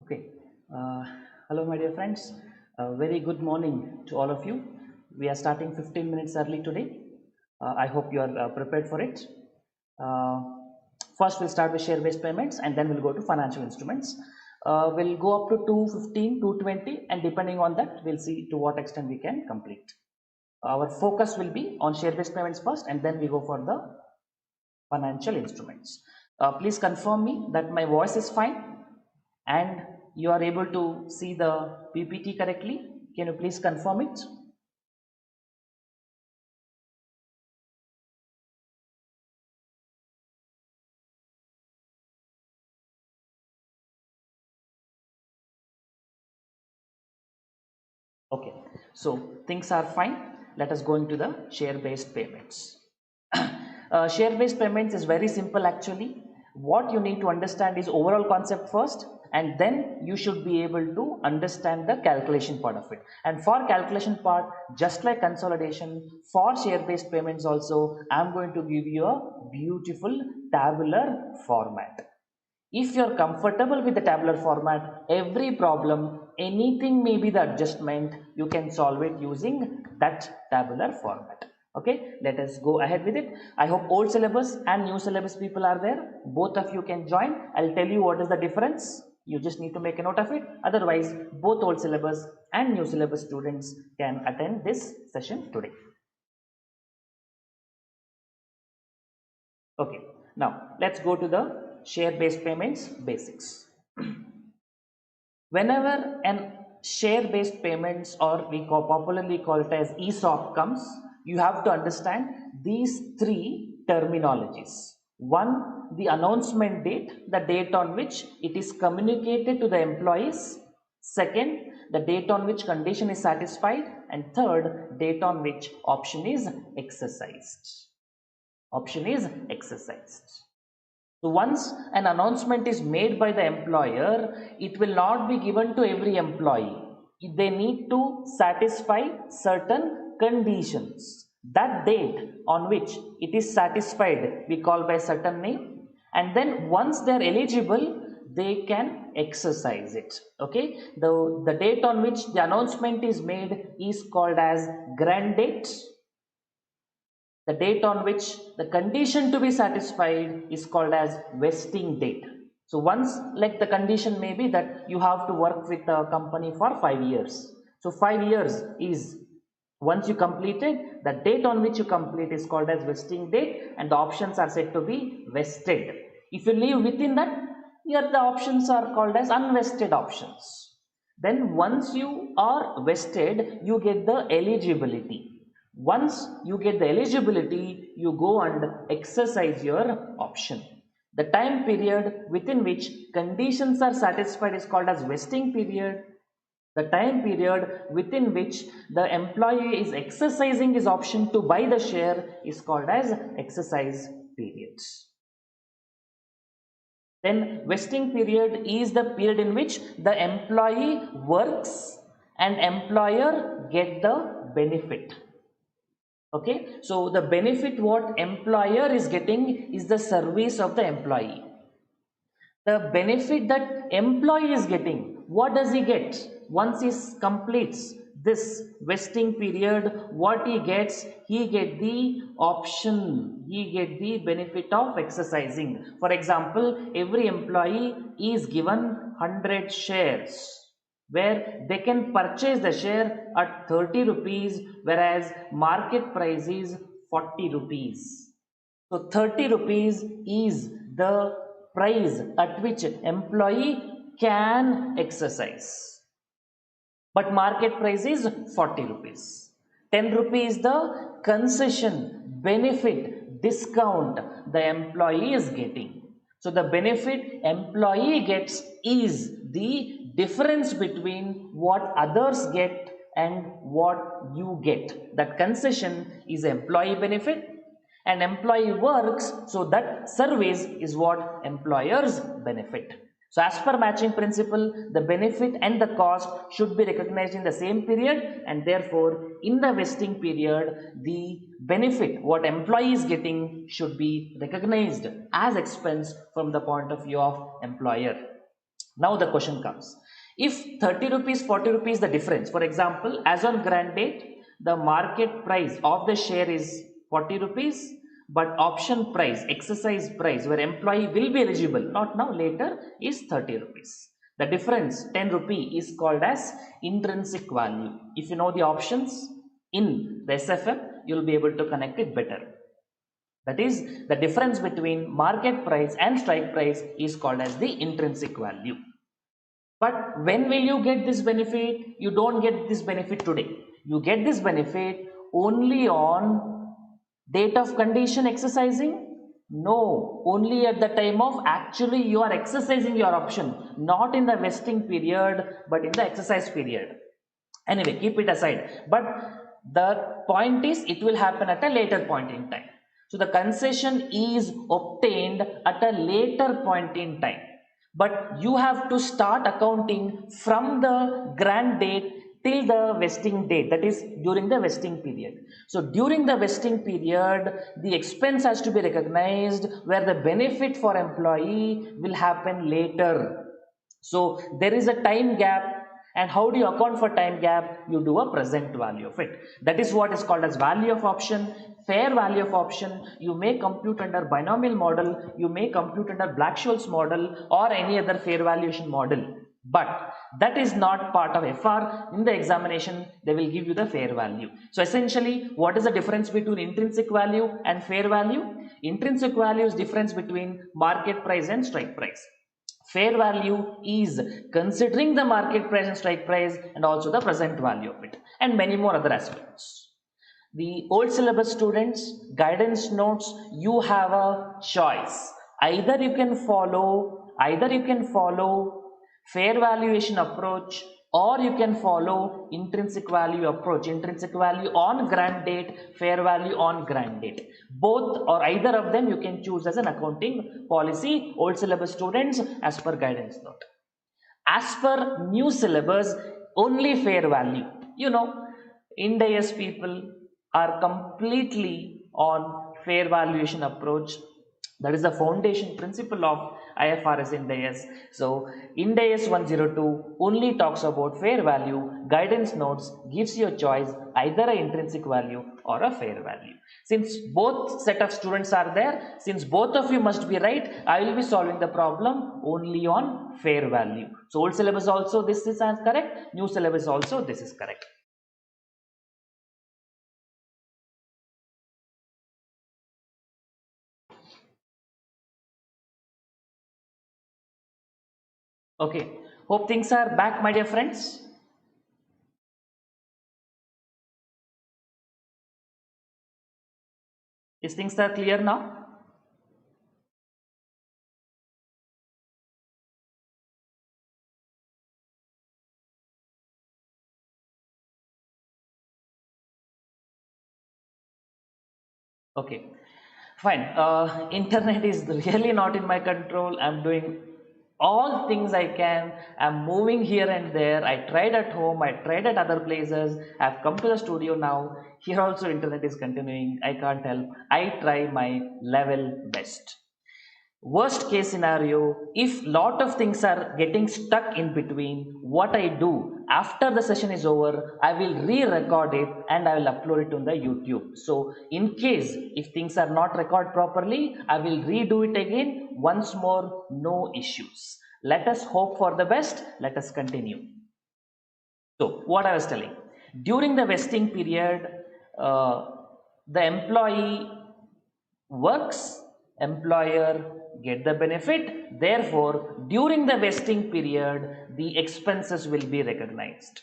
Okay. Uh, Hello, my dear friends. Very good morning to all of you. We are starting 15 minutes early today. I hope you are prepared for it. Uh, First, we'll start with share-based payments and then we'll go to financial instruments. We'll go up to 215, 220, and depending on that, we'll see to what extent we can complete. Our focus will be on share-based payments first and then we go for the financial instruments. Please confirm me that my voice is fine and you are able to see the PPT correctly. Can you please confirm it? Okay, so things are fine. Let us go into the share-based payments. Share-based payments is very simple actually. What you need to understand is overall concept first, and then you should be able to understand the calculation part of it. And for calculation part, just like consolidation, for share-based payments also, I am going to give you a beautiful tabular format. If you're comfortable with the tabular format, every problem, anything may be the adjustment, you can solve it using that tabular format. Okay, let us go ahead with it. I hope old syllabus and new syllabus people are there. Both of you can join. I'll tell you what is the difference. You just need to make a note of it. Otherwise, both old syllabus and new syllabus students can attend this session today. Okay, now let's go to the share-based payments basics. Whenever an share-based payments, or we popularly call it as ESOP, comes, you have to understand these three terminologies. One, the announcement date, the date on which it is communicated to the employees. Second, the date on which condition is satisfied. And third, date on which option is exercised. Option is exercised. So once an announcement is made by the employer, it will not be given to every employee. They need to satisfy certain conditions. That date on which it is satisfied, we call by certain name, and then once they are eligible, they can exercise it. Okay, the date on which the announcement is made is called as grant date. The date on which the condition to be satisfied is called as vesting date. So once, like, the condition may be that you have to work with a company for 5 years. So 5 years is once you completed, the date on which you complete is called as vesting date, and the options are said to be vested. If you leave within that, here the options are called as unvested options. Then once you are vested, you get the eligibility. Once you get the eligibility, you go and exercise your option. The time period within which conditions are satisfied is called as vesting period. The time period within which the employee is exercising his option to buy the share is called as exercise periods. Then vesting period is the period in which the employee works and employer get the benefit. Okay, so the benefit what employer is getting is the service of the employee. The benefit that employee is getting, what does he get once he completes this vesting period? What he gets, he get the option, he get the benefit of exercising. For example, every employee is given 100 shares where they can purchase the share at 30 rupees, whereas market price is 40 rupees. So 30 rupees is the price at which employee can exercise, but market price is 40 rupees. 10 rupees the concession, benefit, discount the employee is getting. So the benefit employee gets is the difference between what others get and what you get. That concession is employee benefit, and employee works, so that service is what employers benefit. So as per matching principle, the benefit and the cost should be recognized in the same period, and therefore in the vesting period the benefit what employee is getting should be recognized as expense from the point of view of employer. Now the question comes, if 30 rupees, 40 rupees the difference, for example, as on grant date, the market price of the share is 40 rupees, but option price, exercise price, where employee will be eligible, not now, later, is 30 rupees. The difference, 10 rupee, is called as intrinsic value. If you know the options in the SFM, you will be able to connect it better. That is, the difference between market price and strike price is called as the intrinsic value. But when will you get this benefit? You don't get this benefit today. You get this benefit only on date of condition exercising? No, only at the time of actually you are exercising your option, not in the vesting period, but in the exercise period. Anyway, keep it aside. But the point is, it will happen at a later point in time. So the concession is obtained at a later point in time. But you have to start accounting from the grant date till the vesting date, that is during the vesting period. So during the vesting period, the expense has to be recognized, where the benefit for employee will happen later. So there is a time gap. And how do you account for time gap? You do a present value of it. That is what is called as value of option. Fair value of option, you may compute under binomial model, you may compute under Black-Scholes model, or any other fair valuation model. But that is not part of FR. In the examination, they will give you the fair value. So essentially, what is the difference between intrinsic value and fair value? Intrinsic value is difference between market price and strike price. Fair value is considering the market price and strike price, and also the present value of it, and many more other aspects. The old syllabus students, guidance notes, you have a choice. Either you can follow fair valuation approach, or you can follow intrinsic value approach, intrinsic value on grant date, fair value on grant date. Both or either of them you can choose as an accounting policy, old syllabus students, as per guidance note. As per new syllabus, only fair value. You know, Ind AS people are completely on fair valuation approach. That is the foundation principle of IFRS Ind AS. So Ind AS 102 only talks about fair value. Guidance notes gives you a choice, either an intrinsic value or a fair value. Since both set of students are there, since both of you must be right, I will be solving the problem only on fair value. So old syllabus also this is correct, new syllabus also this is correct. Okay, hope things are back, my dear friends. Is things are clear now? Okay, fine. Internet is really not in my control. I'm doing all things I can. I'm moving here and there. I tried at home, I tried at other places. I've come to the studio now. Here also internet is continuing. I can't help. I try my level best. Worst case scenario, if lot of things are getting stuck in between, what I do after the session is over, I will re-record it and I will upload it on the YouTube. So in case if things are not recorded properly, I will redo it again once more, no issues. Let us hope for the best. Let us continue. So what I was telling, during the vesting period, the employee works, employer get the benefit. Therefore, during the vesting period, the expenses will be recognized.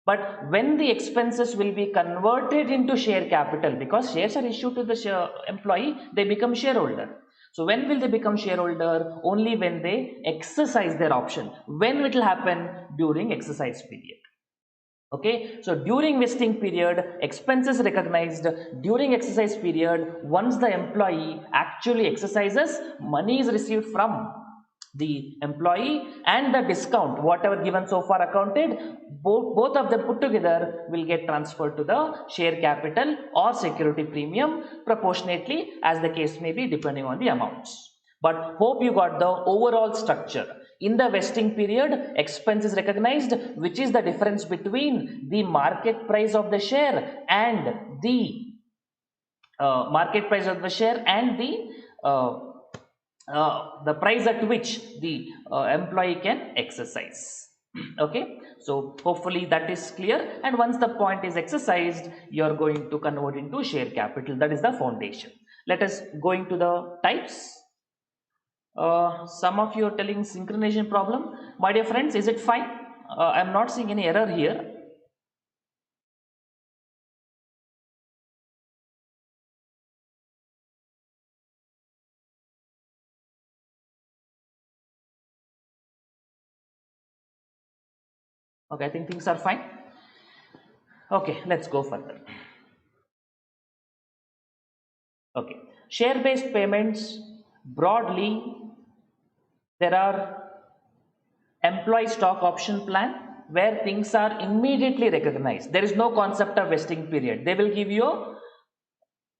But when the expenses will be converted into share capital, because shares are issued to the employee, they become shareholder. So when will they become shareholder? Only when they exercise their option. When it will happen? During exercise period. Okay, so during vesting period, expenses recognized. During exercise period, once the employee actually exercises, money is received from the employee, and the discount, whatever given so far accounted, both of them put together will get transferred to the share capital or security premium proportionately, as the case may be, depending on the amounts. But hope you got the overall structure. In the vesting period, expense is recognized, which is the difference between the market price of the share and the the price at which the employee can exercise. Okay, so hopefully that is clear, and once the point is exercised, you are going to convert into share capital. That is the foundation. Let us go into the types. Some of you are telling synchronization problem. My dear friends, is it fine? I am not seeing any error here. Okay, I think things are fine. Okay, let's go further. Okay, share-based payments, broadly, there are employee stock option plan where things are immediately recognized. There is no concept of vesting period. They will give you a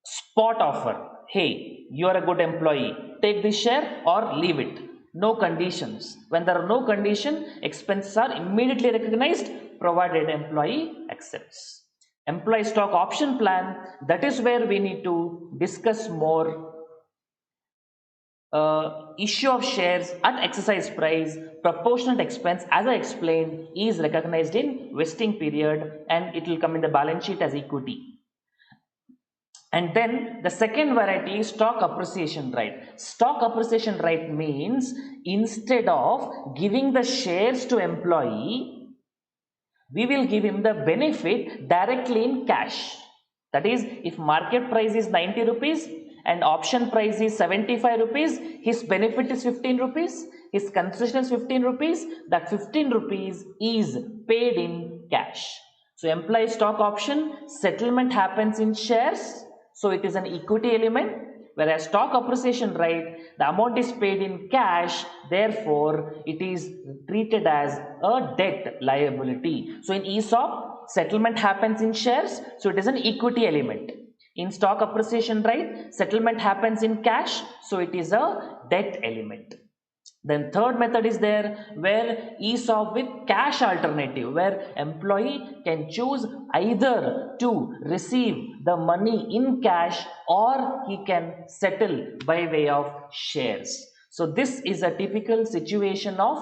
spot offer. Hey, you are a good employee. Take this share or leave it. No conditions. When there are no conditions, expenses are immediately recognized provided employee accepts. Employee stock option plan, that is where we need to discuss more. Issue of shares at exercise price, proportionate expense, as I explained, is recognized in vesting period and it will come in the balance sheet as equity. And then the second variety is stock appreciation right. Stock appreciation right means instead of giving the shares to employee, we will give him the benefit directly in cash. That is, if market price is 90 rupees and option price is 75 rupees, his benefit is 15 rupees, his concession is 15 rupees, that 15 rupees is paid in cash. So employee stock option, settlement happens in shares, so it is an equity element, whereas stock appreciation right, the amount is paid in cash, therefore it is treated as a debt liability. So in ESOP, settlement happens in shares, so it is an equity element. In stock appreciation right, settlement happens in cash, so it is a debt element. Then third method is there where ESOP with cash alternative, where employee can choose either to receive the money in cash or he can settle by way of shares. So this is a typical situation of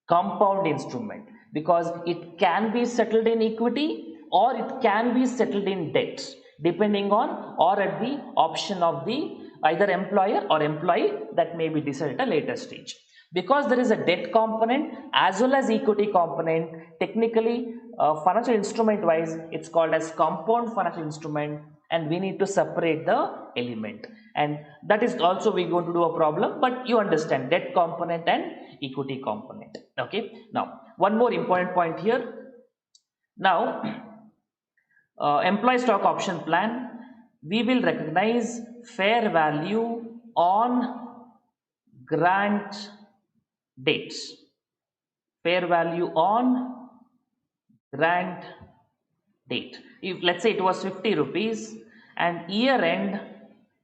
compound instrument because it can be settled in equity or it can be settled in debt, depending on or at the option of the either employer or employee, that may be decided at a later stage. Because there is a debt component as well as equity component, technically financial instrument wise it's called as compound financial instrument, and we need to separate the element, and that is also we're going to do a problem, but you understand debt component and equity component. Okay, now one more important point here. Now employee stock option plan, we will recognize fair value on grant dates. Fair value on grant date. If let's say it was 50 rupees and year end,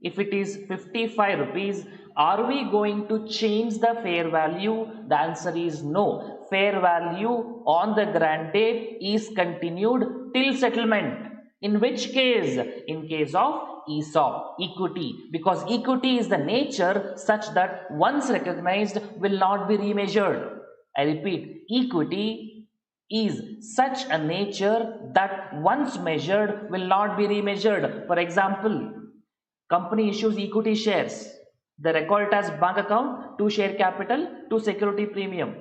if it is 55 rupees, are we going to change the fair value? The answer is no. Fair value on the grant date is continued till settlement. In which case? In case of ESOP, equity, because equity is the nature such that once recognized will not be remeasured. I repeat, equity is such a nature that once measured will not be remeasured. For example, company issues equity shares. They record it as bank account, to share capital, to security premium.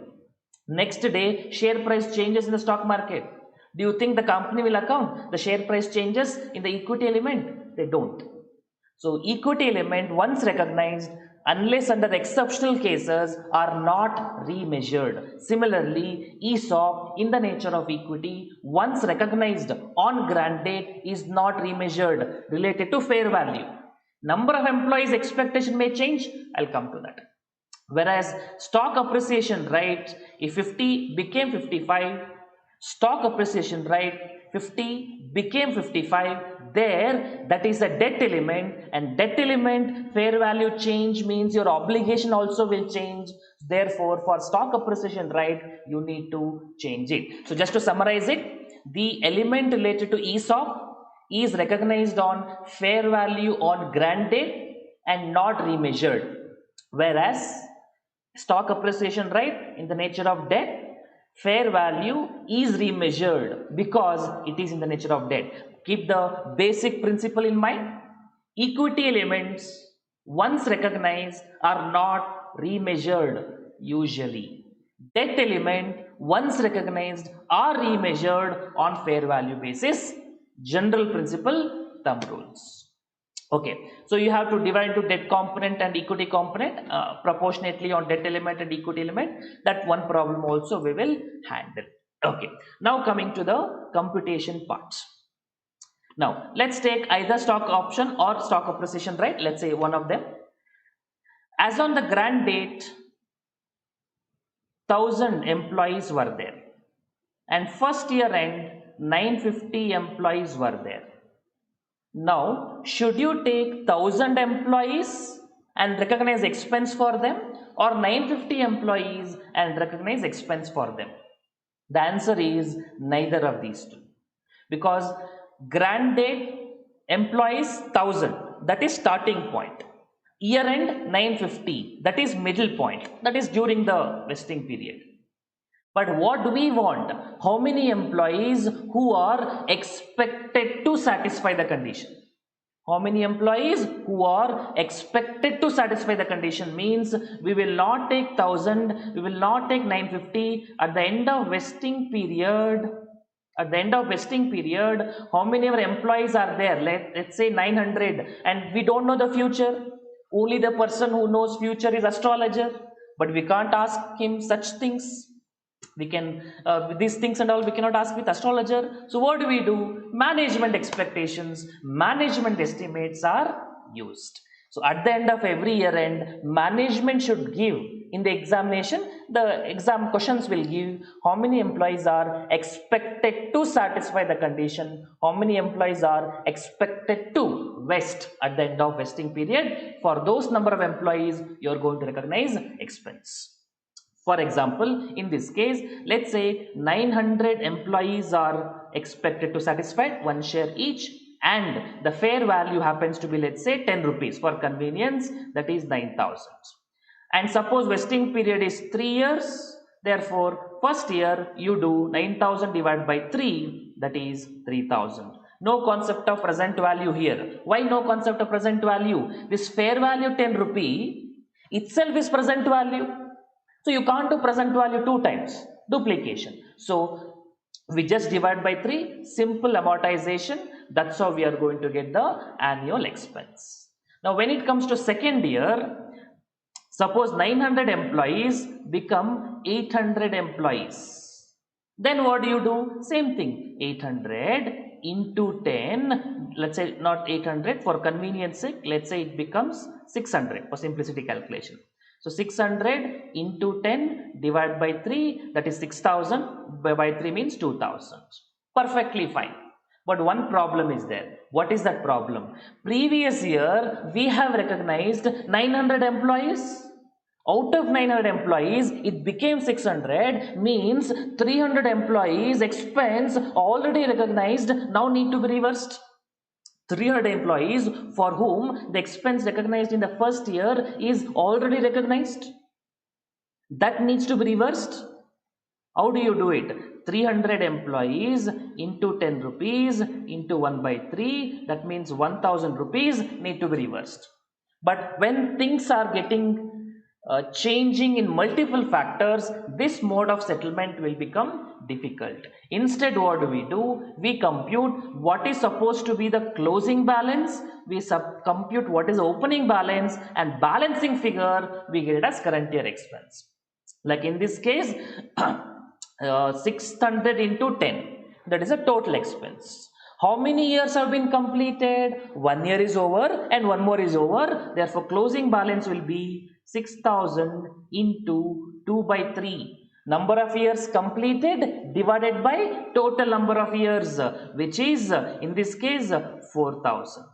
Next day, share price changes in the stock market. Do you think the company will account the share price changes in the equity element? They don't. So equity element once recognized, unless under exceptional cases, are not remeasured. Similarly, ESOP in the nature of equity once recognized on grant date is not remeasured related to fair value. Number of employees expectation may change. I'll come to that. Whereas stock appreciation right, if 50 became 55, stock appreciation right 50 became 55, there that is a debt element, and debt element fair value change means your obligation also will change. Therefore, for stock appreciation right, you need to change it. So just to summarize it, the element related to ESOP is recognized on fair value on grant date and not remeasured, whereas stock appreciation right in the nature of debt, fair value is remeasured because it is in the nature of debt. Keep the basic principle in mind. Equity elements once recognized are not remeasured usually. Debt element once recognized are remeasured on fair value basis. General principle, thumb rules. Okay, so you have to divide into debt component and equity component proportionately on debt element and equity element. That one problem also we will handle. Okay, now coming to the computation part. Now let's take either stock option or stock appreciation right. Let's say one of them. As on the grant date, 1000 employees were there, and first year end 950 employees were there. Now, should you take 1000 employees and recognize expense for them, or 950 employees and recognize expense for them? The answer is neither of these two, because grant date employees 1000, that is starting point. Year end 950, that is middle point, that is during the vesting period. But what do we want? How many employees who are expected to satisfy the condition? How many employees who are expected to satisfy the condition means we will not take 1000, we will not take 950. At the end of vesting period, how many of our employees are there? Let's say 900, and we don't know the future. Only the person who knows future is astrologer, but we can't ask him such things. We can these things and all we cannot ask with astrologer. So what do? Management expectations, management estimates are used. So at the end of every year end, management should give in the examination, the exam questions will give how many employees are expected to satisfy the condition, how many employees are expected to vest at the end of vesting period. For those number of employees, you are going to recognize expense. For example, in this case, let's say 900 employees are expected to satisfy, one share each, and the fair value happens to be, let's say, 10 rupees. For convenience, that is 9,000. And suppose vesting period is 3 years, therefore first year you do 9,000 divided by 3, that is 3,000. No concept of present value here. Why no concept of present value? This fair value 10 rupee itself is present value. So you can't do present value 2 times, duplication. So we just divide by 3, simple amortization. That's how we are going to get the annual expense. Now when it comes to second year, suppose 900 employees become 800 employees. Then what do? Same thing, 800 into 10, let's say not 800 for convenience sake, let's say it becomes 600 for simplicity calculation. So 600 into 10 divided by 3, that is 6,000, by 3 means 2,000. Perfectly fine. But one problem is there. What is that problem? Previous year, we have recognized 900 employees. Out of 900 employees, it became 600, means 300 employees expense already recognized, now need to be reversed. 300 employees for whom the expense recognized in the first year is already recognized. That needs to be reversed. How do you do it? 300 employees into 10 rupees into 1 by 3, that means 1000 rupees need to be reversed. But when things are getting changing in multiple factors, this mode of settlement will become difficult. Instead, what do? We compute what is supposed to be the closing balance, we compute what is the opening balance, and balancing figure we get it as current year expense. Like in this case, 600 into 10, that is a total expense. How many years have been completed? 1 year is over and 1 more is over. Therefore, closing balance will be 6,000 into 2 by 3. Number of years completed divided by total number of years, which is in this case 4,000.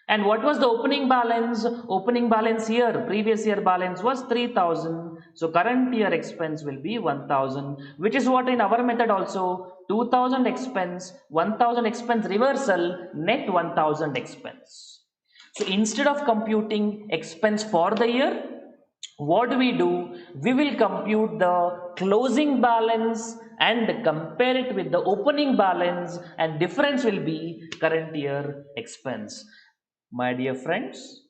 And what was the opening balance? Opening balance here, previous year balance was 3,000. So current year expense will be 1,000, which is what in our method also 2,000 expense, 1,000 expense reversal, net 1,000 expense. So instead of computing expense for the year, what do? We will compute the closing balance and compare it with the opening balance, and difference will be current year expense. My dear friends,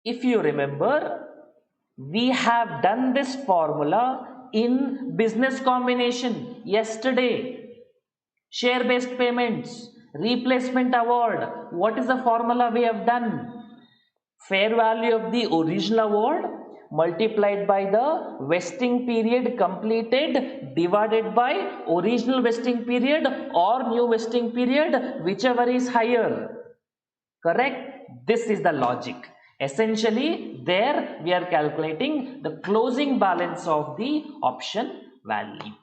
if you remember, we have done this formula in business combination yesterday. Share based payments, replacement award. What is the formula we have done? Fair value of the original award multiplied by the vesting period completed divided by original vesting period or new vesting period, whichever is higher. Correct? This is the logic. Essentially, there we are calculating the closing balance of the option value.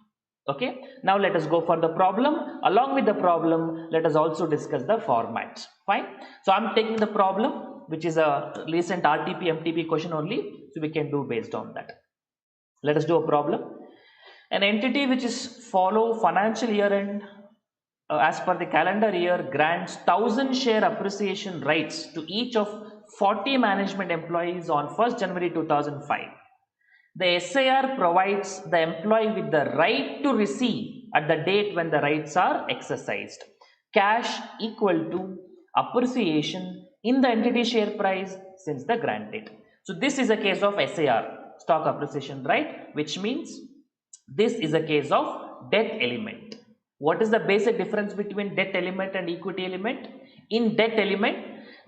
Okay, now let us go for the problem. Along with the problem, let us also discuss the format. Fine. So I'm taking the problem, which is a recent RTP MTP question only, so we can do based on that. Let us do a problem. An entity which is follow financial year end as per the calendar year grants 1,000 share appreciation rights to each of 40 management employees on 1st January 2005. The SAR provides the employee with the right to receive at the date when the rights are exercised cash equal to appreciation in the entity share price since the grant date. So this is a case of SAR, stock appreciation right, which means this is a case of debt element. What is the basic difference between debt element and equity element? In debt element,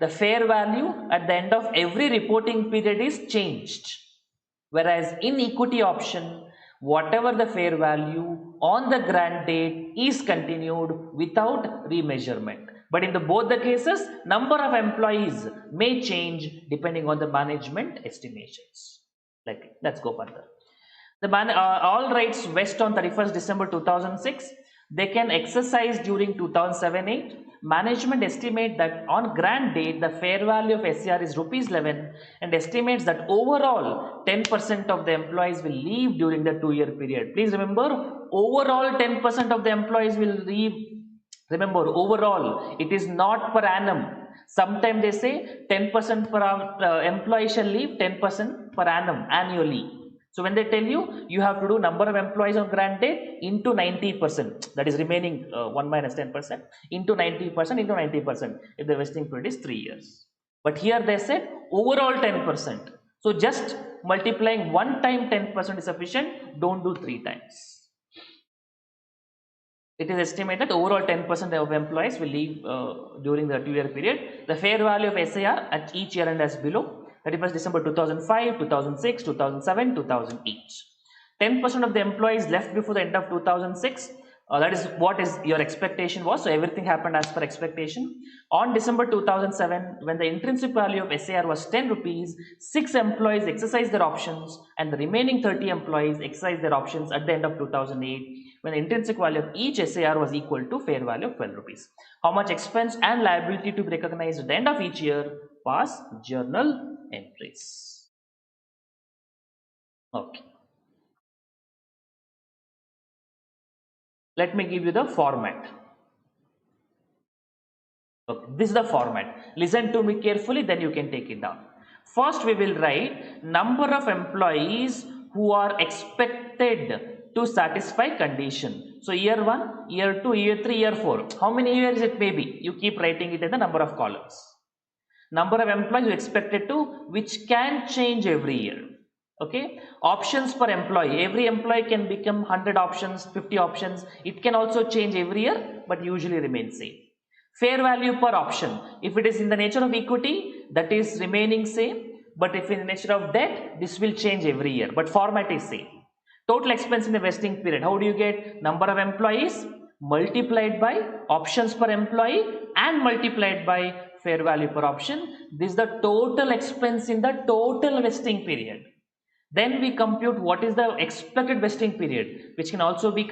the fair value at the end of every reporting period is changed. Whereas in equity option, whatever the fair value on the grant date is continued without remeasurement. But in both the cases, number of employees may change depending on the management estimations. Let's go further. All rights vest on 31st December 2006. They can exercise during 2007-8. Management estimate that on grant date the fair value of SCR is rupees 11 and estimates that overall 10% of the employees will leave during the 2-year period. Please remember, overall 10% of the employees will leave. Remember, overall, it is not per annum. Sometimes they say 10% per employee shall leave, 10% per annum annually. So when they tell you, you have to do number of employees on grant date into 90%, that is remaining 1 minus 10%, into 90% into 90% if the vesting period is 3 years. But here they said overall 10%. So just multiplying 1 time 10% is sufficient, don't do 3 times. It is estimated that overall 10% of employees will leave during the 2-year period. The fair value of SAR at each year end as below. 31st December 2005, 2006, 2007, 2008. 10% of the employees left before the end of 2006. That is what is your expectation was. So everything happened as per expectation. On December 2007, when the intrinsic value of SAR was 10 rupees, 6 employees exercised their options and the remaining 30 employees exercised their options at the end of 2008, when the intrinsic value of each SAR was equal to fair value of 12 rupees. How much expense and liability to be recognized at the end of each year? Pass journal entries. Okay. Let me give you the format. Okay, this is the format. Listen to me carefully, then you can take it down. First, we will write number of employees who are expected to satisfy condition. So year 1, year 2, year 3, year 4. How many years it may be? You keep writing it in the number of columns. Number of employees you expected to, which can change every year. Okay, options per employee. Every employee can become 100 options, 50 options. It can also change every year, but usually remains same. Fair value per option. If it is in the nature of equity, that is remaining same. But if in the nature of debt, this will change every year. But format is same. Total expense in the vesting period. How do you get? Number of employees multiplied by options per employee and multiplied by fair value per option. This is the total expense in the total vesting period. Then we compute what is the expected vesting period, which can also be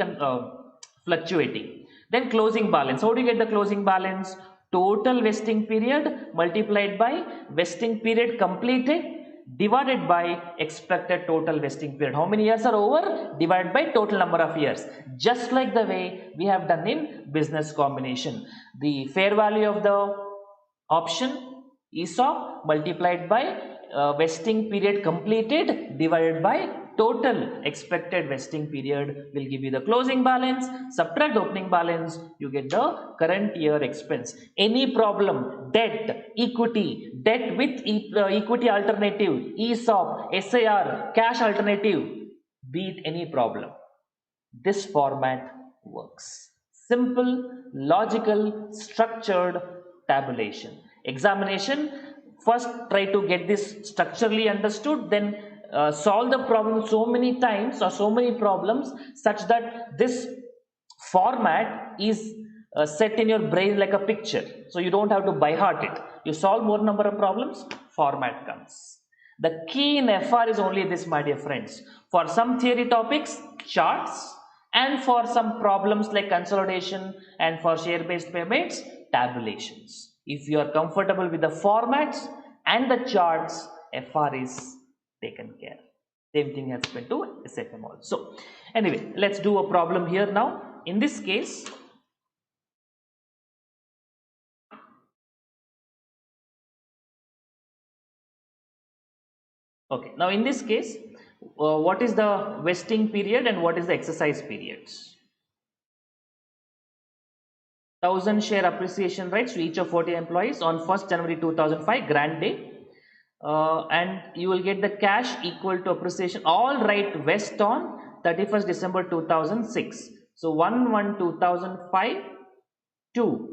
fluctuating. Then closing balance. How do you get the closing balance? Total vesting period multiplied by vesting period completed divided by expected total vesting period. How many years are over? Divided by total number of years. Just like the way we have done in business combination. The fair value of the option ESOP multiplied by vesting period completed divided by total expected vesting period will give you the closing balance. Subtract the opening balance, you get the current year expense. Any problem, debt, debt with equity alternative, ESOP, SAR, cash alternative, be it any problem, this format works. Simple, logical, structured tabulation. Examination, first try to get this structurally understood, then solve the problem so many times or so many problems such that this format is set in your brain like a picture. So you don't have to by heart it. You solve more number of problems, format comes. The key in FR is only this, my dear friends. For some theory topics, charts, and for some problems like consolidation and for share-based payments, tabulations. If you are comfortable with the formats and the charts, FR is taken care. Same thing has been to SFM also. Anyway, let's do a problem here now. In this case, okay, now in this case, what is the vesting period and what is the exercise periods? 1000 share appreciation rights to each of 40 employees on 1st January 2005, grant day. And you will get the cash equal to appreciation, all right vest on 31st December 2006. So 1/1/2005 to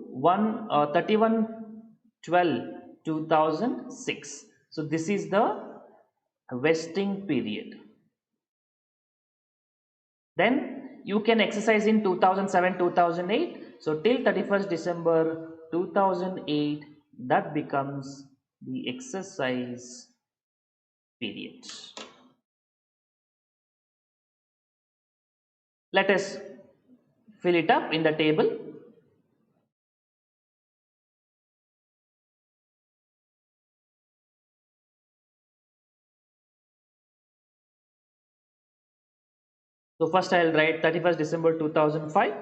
31/12/2006. So this is the vesting period. Then you can exercise in 2007-2008. So till 31st December 2008, that becomes the exercise period. Let us fill it up in the table. So first I will write 31st December 2005.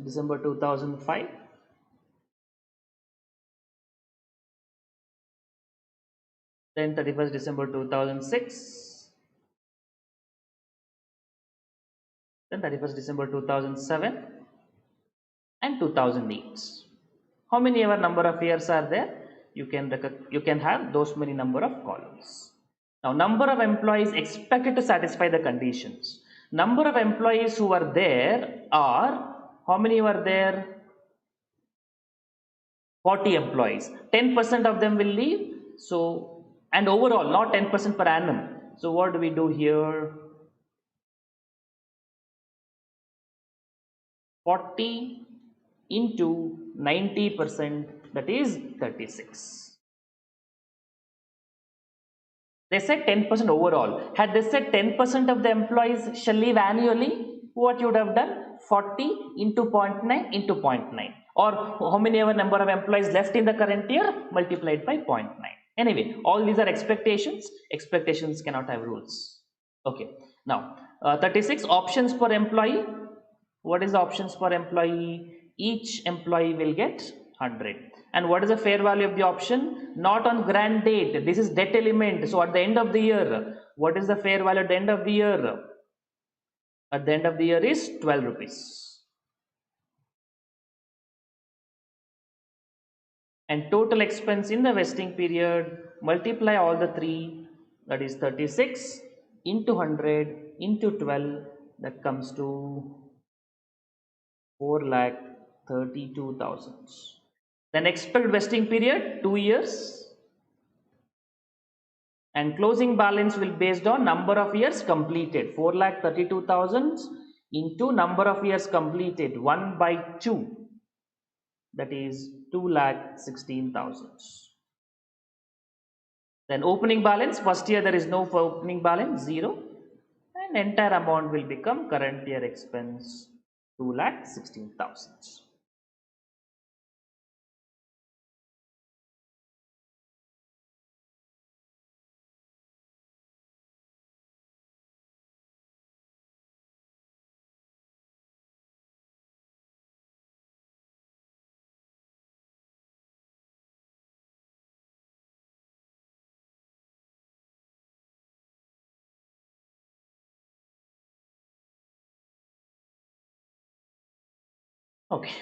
December 2005. Then 31st December 2006. Then 31st December 2007 and 2008. How many ever number of years are there? You can have those many number of columns. Now number of employees expected to satisfy the conditions. Number of employees who are there are, how many were there? 40 employees. 10% of them will leave. So, and overall not 10% per annum. So what do we do here? 40 into 90%, that is 36. They said 10% overall. Had they said 10% of the employees shall leave annually, what you would have done? 40 into 0.9 into 0.9. Or how many ever number of employees left in the current year multiplied by 0.9. Anyway, all these are expectations. Expectations cannot have rules. Okay. Now, 36 options per employee. What is the options per employee? Each employee will get 100. And what is the fair value of the option? Not on grant date. This is debt element. So at the end of the year, what is the fair value at the end of the year? At the end of the year is 12 rupees. And total expense in the vesting period, multiply all the three, that is 36 into 100 into 12, that comes to 4,32,000. Then expected vesting period 2 years, and closing balance will based on number of years completed. 4,32,000 into number of years completed 1 by 2, that is 2,16,000. Then opening balance, first year there is no opening balance, 0, and entire amount will become current year expense 2,16,000. Okay.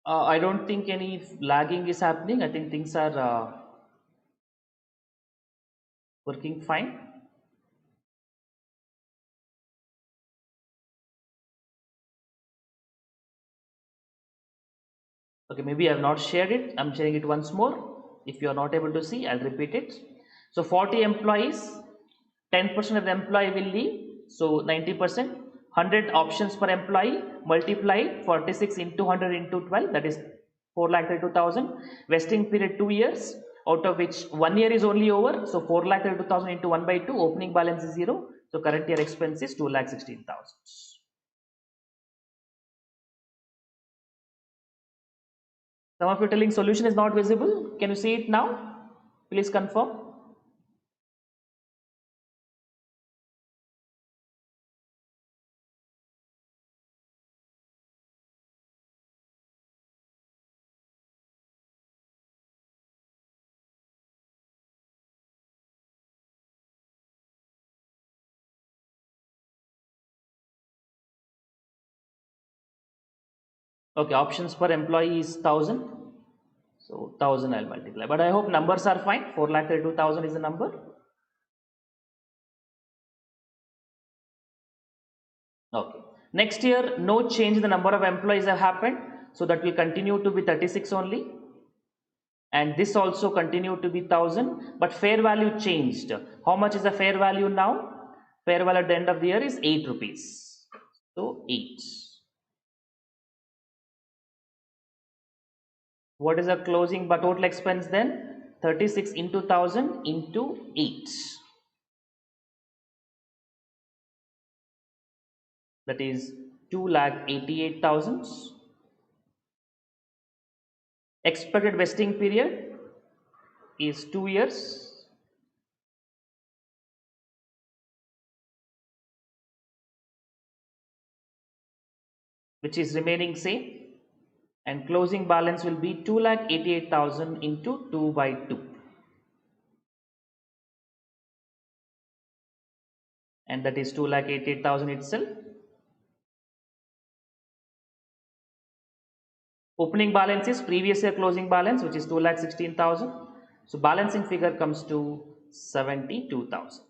I don't think any lagging is happening. I think things are working fine. Okay, maybe I have not shared it. I'm sharing it once more. If you are not able to see, I'll repeat it. So 40 employees, 10% of the employee will leave. So 90%, 100 options per employee, multiply 46 into 100 into 12, that is 4,32,000. Vesting period 2 years, out of which 1 year is only over. So 4,32,000 into 1 by 2, opening balance is 0. So current year expense is 2,16,000. Some of you telling solution is not visible. Can you see it now? Please confirm. Okay, options per employee is 1,000. So 1,000 I'll multiply. But I hope numbers are fine. 4,32,000 is the number. Okay. Next year, no change in the number of employees have happened. So that will continue to be 36 only. And this also continued to be 1,000. But fair value changed. How much is the fair value now? Fair value at the end of the year is 8 rupees. So 8. What is the closing but total expense then? 36 into 1,000 into 8. That is 2,88,000. Expected vesting period is 2 years. Which is remaining same. And closing balance will be 2,88,000 into 2 by 2. And that is 2,88,000 itself. Opening balance is previous year closing balance, which is 2,16,000. So balancing figure comes to 72,000.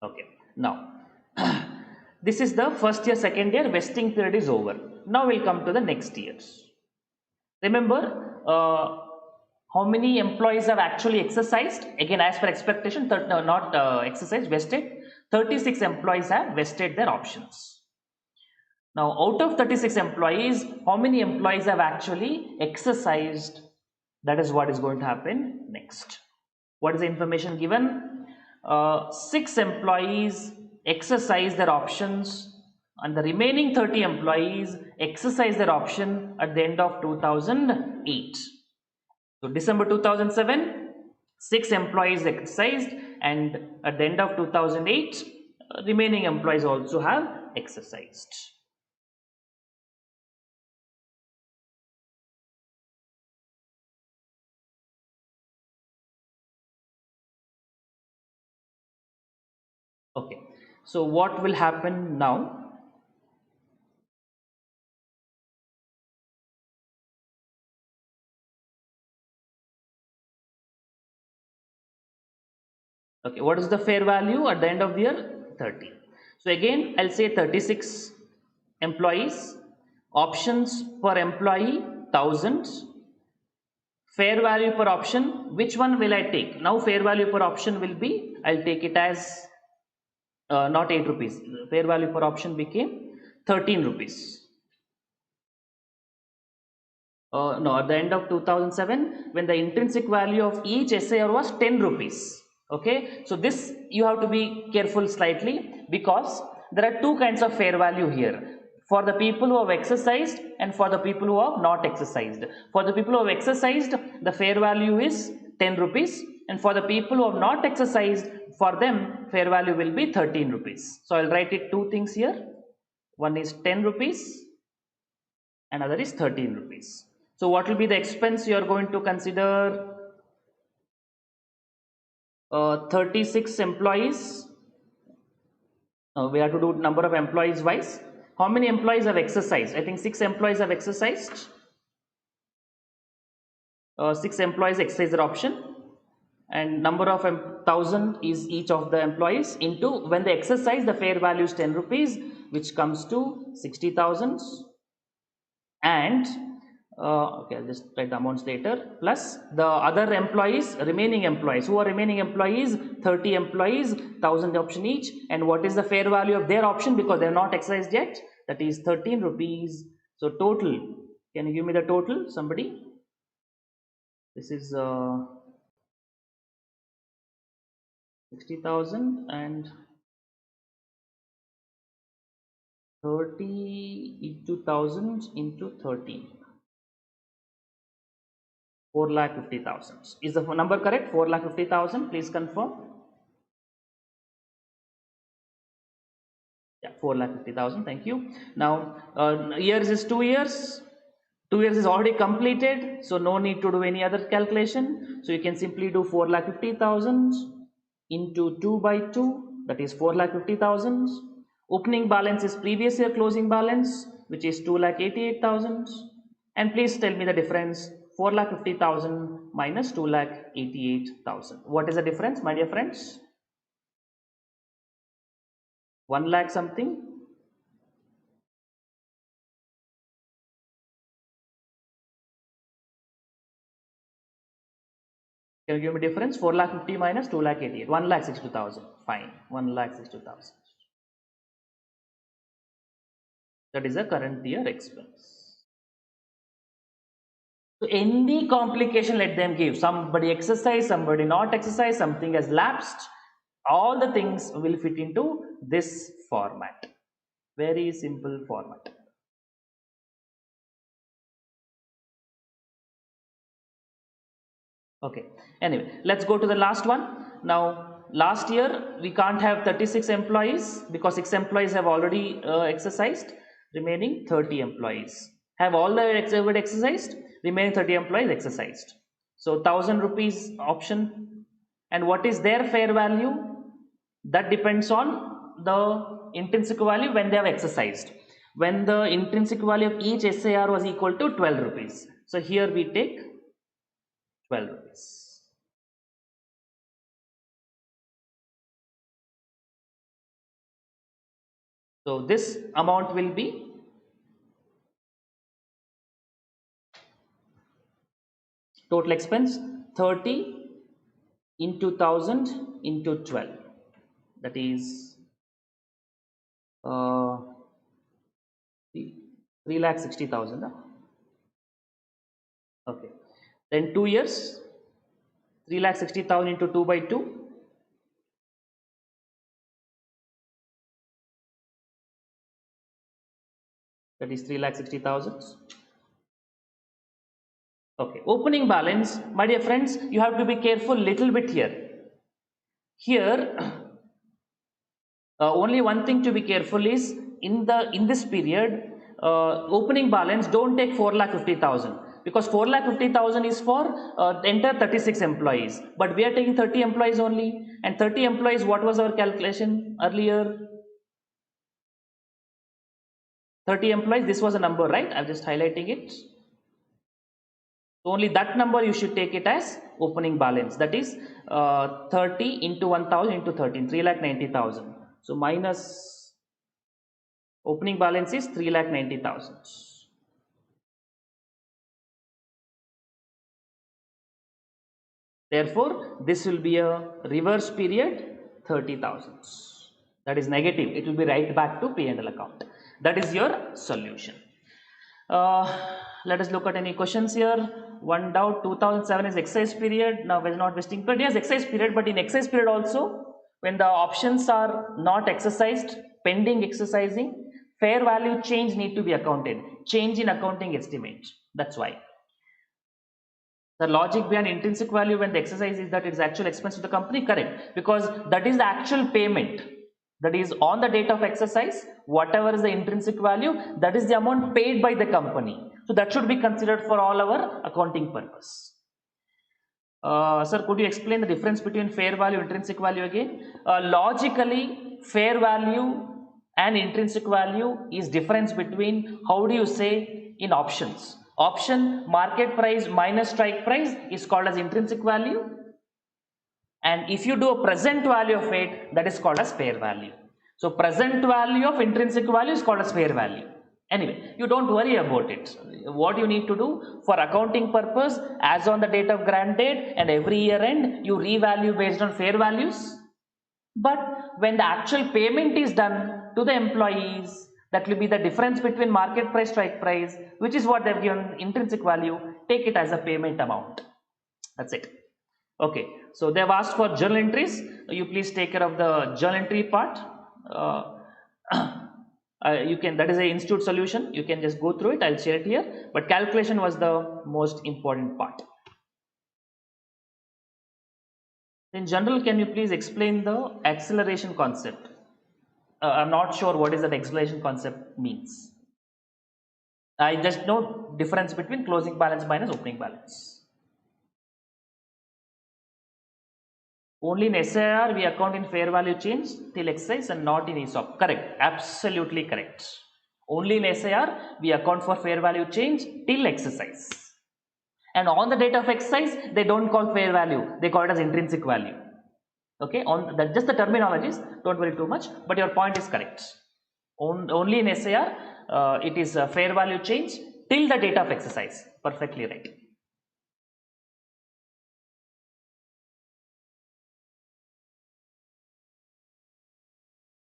Okay. Now, this is the first year, second year, vesting period is over. Now we'll come to the next years. Remember, how many employees have actually exercised? Again, as per expectation, not exercised, vested. 36 employees have vested their options. Now, out of 36 employees, how many employees have actually exercised? That is what is going to happen next. What is the information given? 6 employees exercise their options, and the remaining 30 employees exercise their option at the end of 2008. So December 2007, 6 employees exercised, and at the end of 2008, remaining employees also have exercised. Okay, so what will happen now? Okay, what is the fair value at the end of the year? 30. So again, I'll say 36 employees, options per employee 1000, fair value per option, which one will I take? Now fair value per option will be, I'll take it as not 8 rupees, fair value per option became 13 rupees. No, at the end of 2007, when the intrinsic value of each SAR was 10 rupees. Okay, so this you have to be careful slightly, because there are two kinds of fair value here, for the people who have exercised and for the people who have not exercised. For the people who have exercised, the fair value is 10 rupees, and for the people who have not exercised, for them fair value will be 13 rupees. So I'll write it two things here. One is 10 rupees, another is 13 rupees. So what will be the expense you are going to consider? 36 employees. We have to do number of employees wise. How many employees have exercised? I think 6 employees have exercised. 6 employees exercise their option, and number of 1000 is each of the employees into, when they exercise, the fair value is 10 rupees, which comes to 60,000. And okay, I'll just write the amounts later, plus the other employees, remaining employees. Who are remaining employees? 30 employees, 1000 option each. And what is the fair value of their option, because they are not exercised yet? That is 13 rupees. So total, can you give me the total, somebody? This is 60,000 and 30 into 1000 into 30. 4,50,000. Is the number correct? 4,50,000. Please confirm. Yeah, 4,50,000. Thank you. Now, years is 2 years. 2 years is already completed, so no need to do any other calculation. So you can simply do 4,50,000 into 2 by 2. That is 4,50,000. Opening balance is previous year closing balance, which is 2,88,000. And please tell me the difference. 4,50,000 minus 2,88,000. What is the difference, my dear friends? 1 lakh something. Can you give me difference? 4,50,000 minus 2,88,000. 1,62,000. Fine. 1,62,000. That is a current year expense. So any complication, let them give. Somebody exercise, somebody not exercise, something has lapsed. All the things will fit into this format. Very simple format. Okay. Anyway, let's go to the last one. Now, last year we can't have 36 employees because 6 employees have already exercised. Remaining 30 employees. Have all the exercised? Remaining 30 employees exercised. So 1,000 rupees option, and what is their fair value? That depends on the intrinsic value when they have exercised. When the intrinsic value of each SAR was equal to 12 rupees. So here we take 12 rupees. So this amount will be total expense 30 into 1,000 into 12. That is 3,60,000. Okay. Then 2 years, 3,60,000 into 2 by 2. That is 3,60,000. Okay. Opening balance, my dear friends, you have to be careful little bit here. Here, only one thing to be careful is in this period, opening balance, don't take 4,50,000. Because 4,50,000 is for the entire 36 employees, but we are taking 30 employees only, and 30 employees, what was our calculation earlier? 30 employees, this was a number, right? I'm just highlighting it. So only that number you should take it as opening balance, that is 30 into 1,000 into 13, 3,90,000. So minus Opening balance is 3,90,000. Therefore, this will be a reverse period 30,000. That is negative. It will be right back to P&L account. That is your solution. Let us look at any questions here. One doubt, 2007 is exercise period. Now, we're not vesting period. Yes, exercise period, but in exercise period also, when the options are not exercised, pending exercising, fair value change need to be accounted. Change in accounting estimate. That's why. The logic behind intrinsic value when the exercise is that it's actual expense to the company, correct, because that is the actual payment. That is on the date of exercise, whatever is the intrinsic value, that is the amount paid by the company. So that should be considered for all our accounting purpose. Sir, could you explain the difference between fair value and intrinsic value again? Logically, fair value and intrinsic value is difference between, how do you say, in options. Option market price minus strike price is called as intrinsic value. And if you do a present value of it, that is called as fair value. So present value of intrinsic value is called as fair value. Anyway, you don't worry about it. What you need to do for accounting purpose, as on the date of grant date and every year end, you revalue based on fair values. But when the actual payment is done to the employees, that will be the difference between market price, strike price, which is what they've given intrinsic value. Take it as a payment amount. That's it. Okay, so they've asked for journal entries. You please take care of the journal entry part. You can, that is a institute solution. You can just go through it. I'll share it here. But calculation was the most important part. In general, can you please explain the acceleration concept? I'm not sure what is that acceleration concept means. I just know difference between closing balance minus opening balance. Only in SIR we account in fair value change till exercise and not in ESOP. Correct, absolutely correct. Only in SIR we account for fair value change till exercise. And on the date of exercise, they don't call fair value, they call it as intrinsic value. Okay, on that, just the terminologies, don't worry too much, but your point is correct. Only in SIR it is a fair value change till the date of exercise. Perfectly right.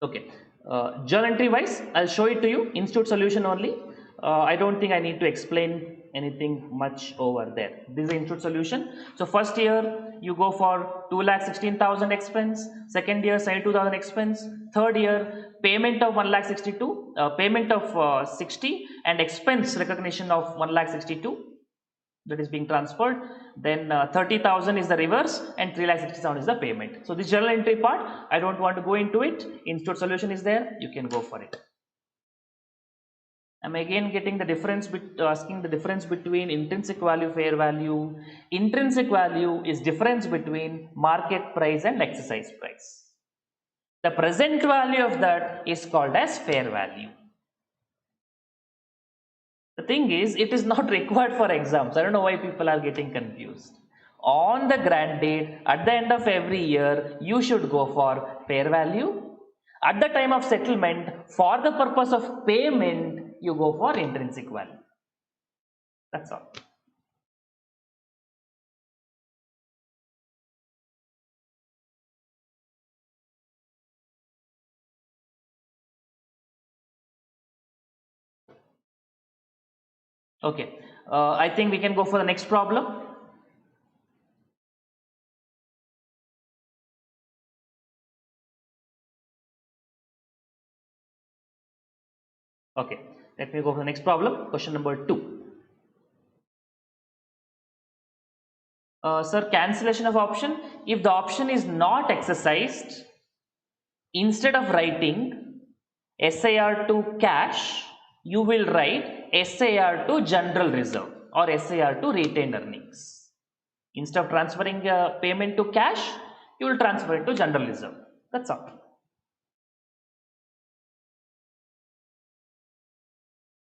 Okay, journal entry wise, I'll show it to you, institute solution only. I don't think I need to explain anything much over there. This is the institute solution. So first year you go for 2,16,000 expense, second year 72,000 expense, third year payment of 1,62,000, payment of 60 and expense recognition of 1,62,000 that is being transferred. Then 30,000 is the reverse and 3,60,000 is the payment. So this journal entry part, I don't want to go into it. Institute solution is there, you can go for it. I'm again getting the difference, asking the difference between intrinsic value, fair value. Intrinsic value is difference between market price and exercise price. The present value of that is called as fair value. The thing is, it is not required for exams. I don't know why people are getting confused. On the grant date, at the end of every year, you should go for fair value. At the time of settlement, for the purpose of payment, you go for intrinsic value. That's all. Okay, I think we can go for the next problem. Okay, let me go for the next problem. Question number 2. Sir, cancellation of option. If the option is not exercised, instead of writing SIR to cash, you will write SIR to general reserve or SIR to retained earnings. Instead of transferring payment to cash, you will transfer it to general reserve. That's all.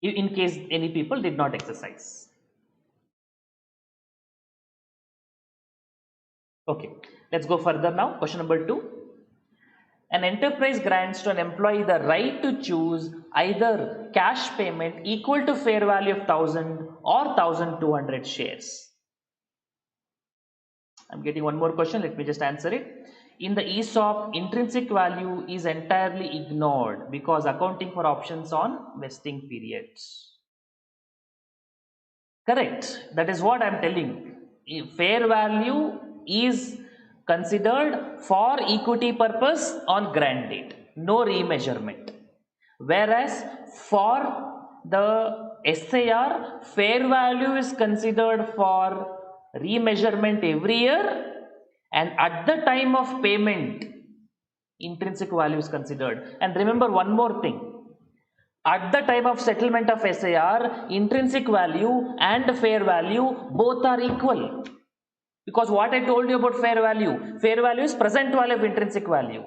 In case any people did not exercise. Okay, let's go further now. Question number 2. An enterprise grants to an employee the right to choose either cash payment equal to fair value of 1000 or 1200 shares. I'm getting one more question, let me just answer it. In the ESOP, intrinsic value is entirely ignored because accounting for options on vesting periods. Correct, that is what I'm telling. Fair value is considered for equity purpose on grant date, no remeasurement. Whereas for the SAR, fair value is considered for remeasurement every year, and at the time of payment, intrinsic value is considered. And remember one more thing. At the time of settlement of SAR, intrinsic value and fair value both are equal. Because what I told you about fair value is present value of intrinsic value.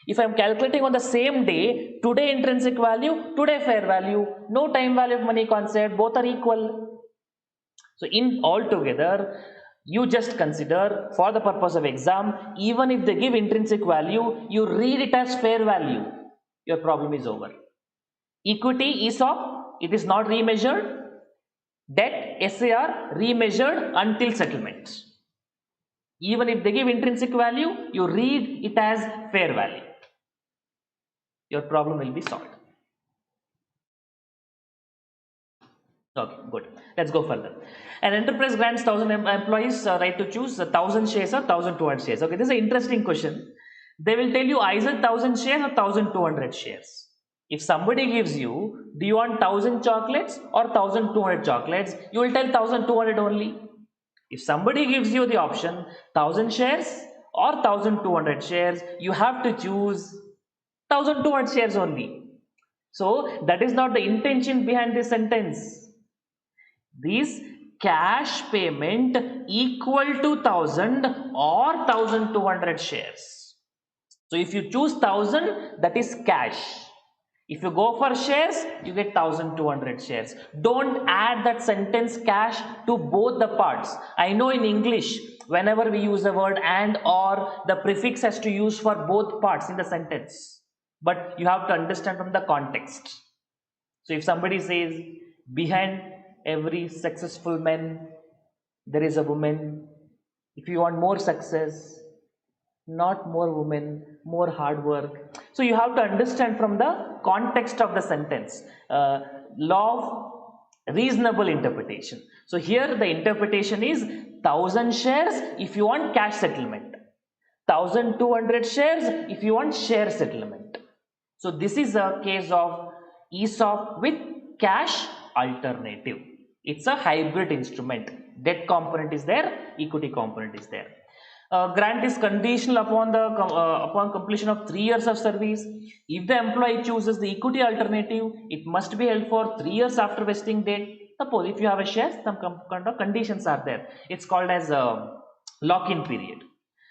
If I am calculating on the same day, today intrinsic value, today fair value, no time value of money concept, both are equal. So in altogether, you just consider for the purpose of exam, even if they give intrinsic value, you read it as fair value. Your problem is over. Equity, ESOP, it is not remeasured. Debt, SAR, remeasured until settlement. Even if they give intrinsic value, you read it as fair value. Your problem will be solved. Okay, good. Let's go further. An enterprise grants 1000 employees right to choose 1000 shares or 1200 shares. Okay, this is an interesting question. They will tell you either 1000 shares or 1200 shares. If somebody gives you, do you want 1000 chocolates or 1200 chocolates? You will tell 1200 only. If somebody gives you the option 1000 shares or 1200 shares, you have to choose 1200 shares only. So that is not the intention behind this sentence. This cash payment equal to 1000 or 1200 shares. So if you choose 1000, that is cash. If you go for shares, you get 1200 shares. Don't add that sentence cash to both the parts. I know in English, whenever we use the word and or, the prefix has to use for both parts in the sentence. But you have to understand from the context. So if somebody says, behind every successful man, there is a woman. If you want more success, not more women, more hard work. So you have to understand from the context of the sentence. Law of reasonable interpretation. So here the interpretation is 1000 shares if you want cash settlement, 1200 shares if you want share settlement. So this is a case of ESOP with cash alternative. It's a hybrid instrument. Debt component is there, equity component is there. Grant is conditional upon completion of 3 years of service. If the employee chooses the equity alternative, it must be held for 3 years after vesting date. Suppose if you have a share, some kind of conditions are there. It's called as a lock-in period.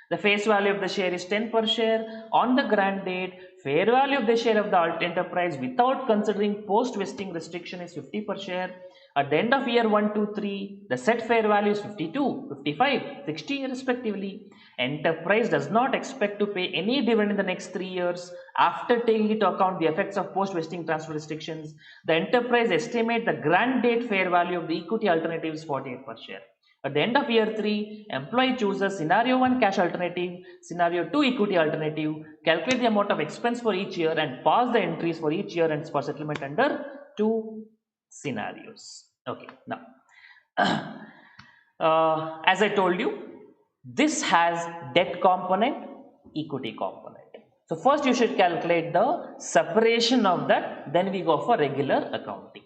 The face value of the share is 10 per share. On the grant date, fair value of the share of the enterprise without considering post-vesting restriction is 50 per share. At the end of year 1, 2, 3, the set fair value is 52, 55, 60 respectively. Enterprise does not expect to pay any dividend in the next 3 years after taking into account the effects of post-vesting transfer restrictions. The enterprise estimate the grant date fair value of the equity alternative is 48 per share. At the end of year 3, employee chooses scenario 1 cash alternative, scenario 2 equity alternative, calculate the amount of expense for each year and pass the entries for each year and for settlement under 2 scenarios. Okay, now as I told you, this has debt component, equity component. So first you should calculate the separation of that, then we go for regular accounting.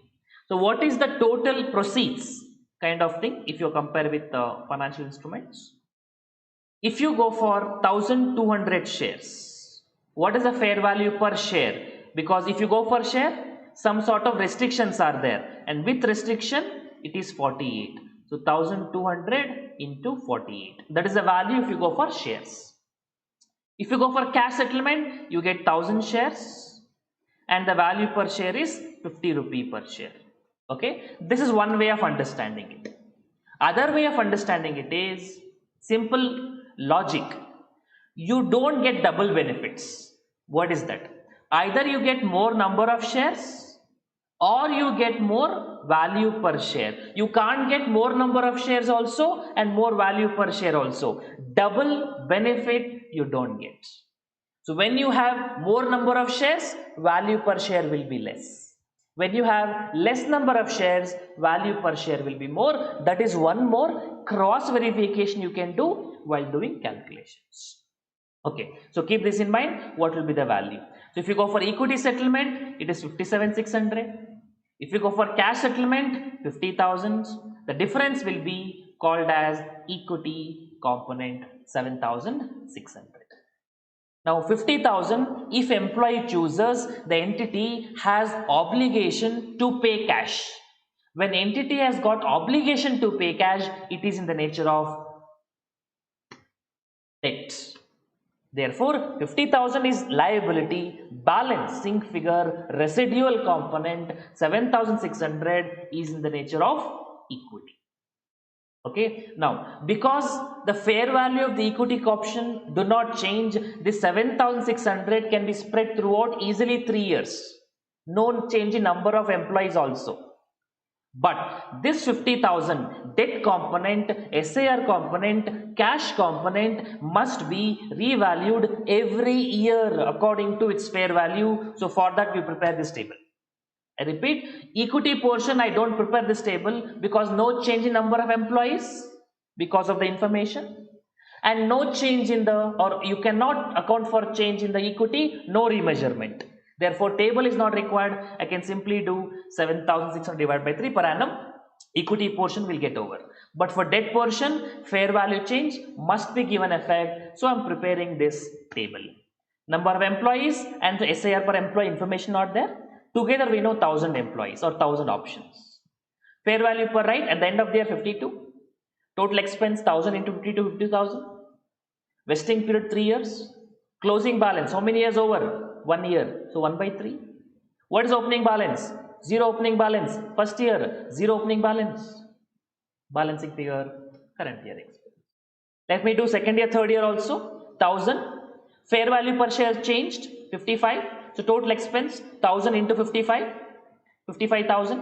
So what is the total proceeds kind of thing if you compare with financial instruments? If you go for 1200 shares, what is the fair value per share? Because if you go for share, some sort of restrictions are there, and with restriction it is 48. So 1200 into 48, that is the value if you go for shares. If you go for cash settlement, you get 1000 shares and the value per share is 50 rupee per share. Okay, this is one way of understanding it. Other way of understanding it is simple logic. You don't get double benefits. What is that? Either you get more number of shares or you get more value per share. You can't get more number of shares also and more value per share also. Double benefit you don't get. So when you have more number of shares, value per share will be less. When you have less number of shares, value per share will be more. That is one more cross verification you can do while doing calculations. Okay, so keep this in mind. What will be the value? So if you go for equity settlement, it is 57,600. If you go for cash settlement, 50,000. The difference will be called as equity component, 7,600. Now 50,000, if employee chooses, the entity has obligation to pay cash. When entity has got obligation to pay cash, it is in the nature of debt. Therefore, 50,000 is liability, balancing figure, residual component, 7,600 is in the nature of equity. Okay, now because the fair value of the equity option do not change, this 7,600 can be spread throughout easily 3 years. No change in number of employees also. But this 50,000 debt component, SAR component, cash component must be revalued every year according to its fair value. So for that we prepare this table. I repeat, equity portion I don't prepare this table because no change in number of employees because of the information, and no change in the, or you cannot account for change in the equity, no remeasurement. Therefore, table is not required. I can simply do 7,600 divided by 3 per annum. Equity portion will get over. But for debt portion, fair value change must be given effect. So, I am preparing this table. Number of employees and the SIR per employee information not there. Together we know 1,000 employees or 1,000 options. Fair value per right at the end of the year 52. Total expense 1,000 into 52, 50,000. Vesting period 3 years. Closing balance, how many years over? 1 year. So 1 by 3. What is opening balance? 0 opening balance. First year, 0 opening balance. Balancing figure, current year expense. Let me do second year, third year also. 1,000. Fair value per share changed, 55. So total expense, 1,000 into 55. 55,000.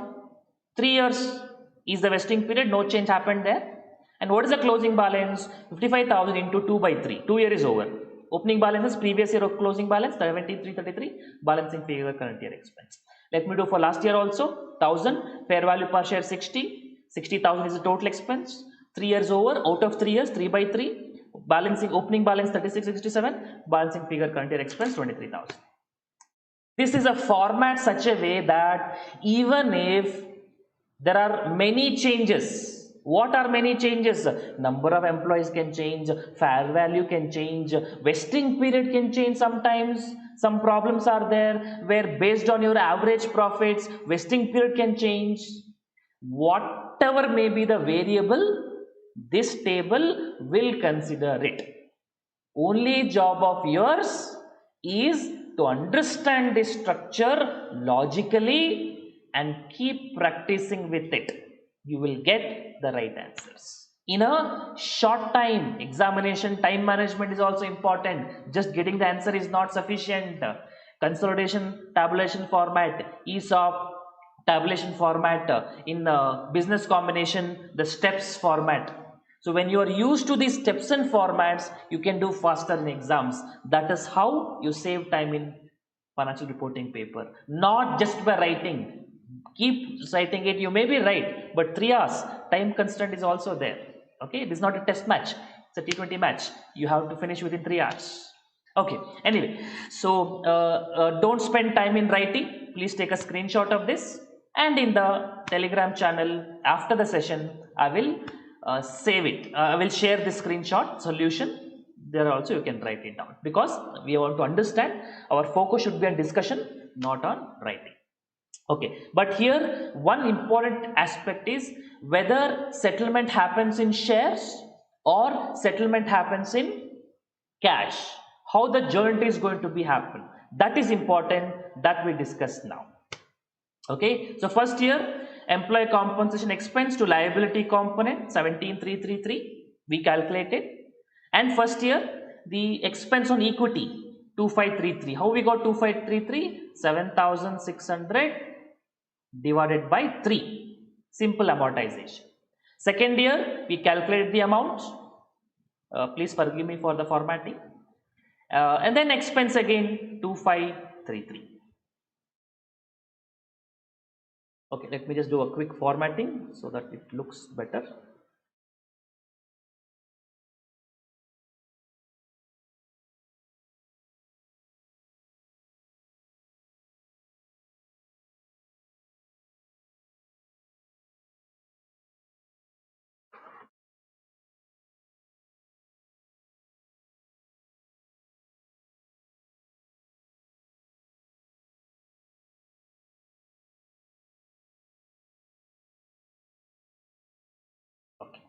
3 years is the vesting period. No change happened there. And what is the closing balance? 55,000 into 2 by 3. 2 year is over. Opening balance is previous year of closing balance 7333. Balancing figure current year expense. Let me do for last year also. 1,000. Fair value per share 60. 60,000 is the total expense. 3 years over. Out of 3 years, 3 by 3. Balancing opening balance 3667. Balancing figure current year expense 23,000. This is a format such a way that even if there are many changes. What are many changes? Number of employees can change, fair value can change, vesting period can change sometimes. Some problems are there where based on your average profits, vesting period can change. Whatever may be the variable, this table will consider it. Only job of yours is to understand this structure logically and keep practicing with it. You will get the right answers. In a short time, examination time management is also important. Just getting the answer is not sufficient. Consolidation, tabulation format, ESOP, tabulation format, in business combination, the steps format. So when you are used to these steps and formats, you can do faster in exams. That is how you save time in financial reporting paper. Not just by writing. Keep citing it, you may be right, but 3 hours time constraint is also there. Okay, it is not a test match, it's a T20 match. You have to finish within 3 hours. Okay, anyway, so don't spend time in writing. Please take a screenshot of this, and in the Telegram channel after the session I will save it. I will share this screenshot solution. There also you can write it down, because we want to understand our focus should be on discussion, not on writing. Okay, but here one important aspect is whether settlement happens in shares or settlement happens in cash. How the joint is going to be happen, that is important, that we discuss now. Okay, so first year employee compensation expense to liability component 17,333 we calculated, and first year the expense on equity 2533. How we got 2533? 7600 divided by 3. Simple amortization. Second year, we calculate the amount. Please forgive me for the formatting. And then expense again 2533. Okay, let me just do a quick formatting so that it looks better. Okay.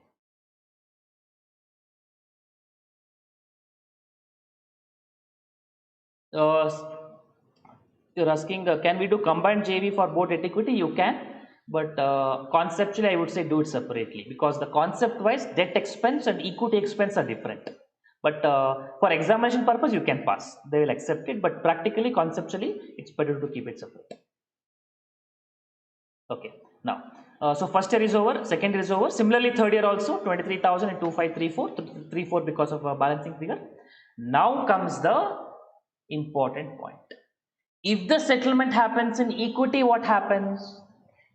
You're asking, can we do combined JV for both debt equity? You can, but conceptually, I would say do it separately, because the concept wise debt expense and equity expense are different. But for examination purpose, you can pass. They will accept it, but practically, conceptually, it's better to keep it separate. Okay. Now, so first year is over, second year is over. Similarly, third year also 23,000 and 2534 because of a balancing figure. Now comes the important point. If the settlement happens in equity, what happens?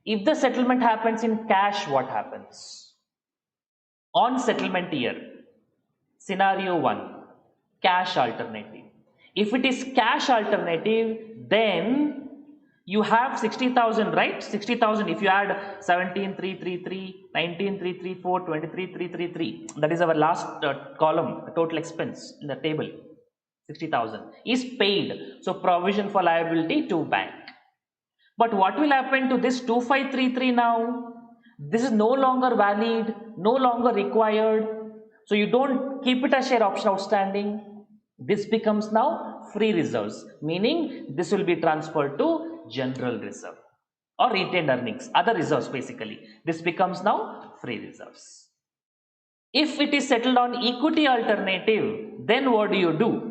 If the settlement happens in cash, what happens? On settlement year, scenario 1, cash alternative. If it is cash alternative, then you have 60,000, right? 60,000, if you add 17,333, 19,334, 23,333, that is our last column, total expense in the table. 60,000 is paid, so provision for liability to bank. But what will happen to this 2533 now? This is no longer valid, no longer required, so you don't keep it as share option outstanding. This becomes now free reserves, meaning this will be transferred to general reserve or retained earnings, other reserves basically. This becomes now free reserves. If it is settled on equity alternative, then what do?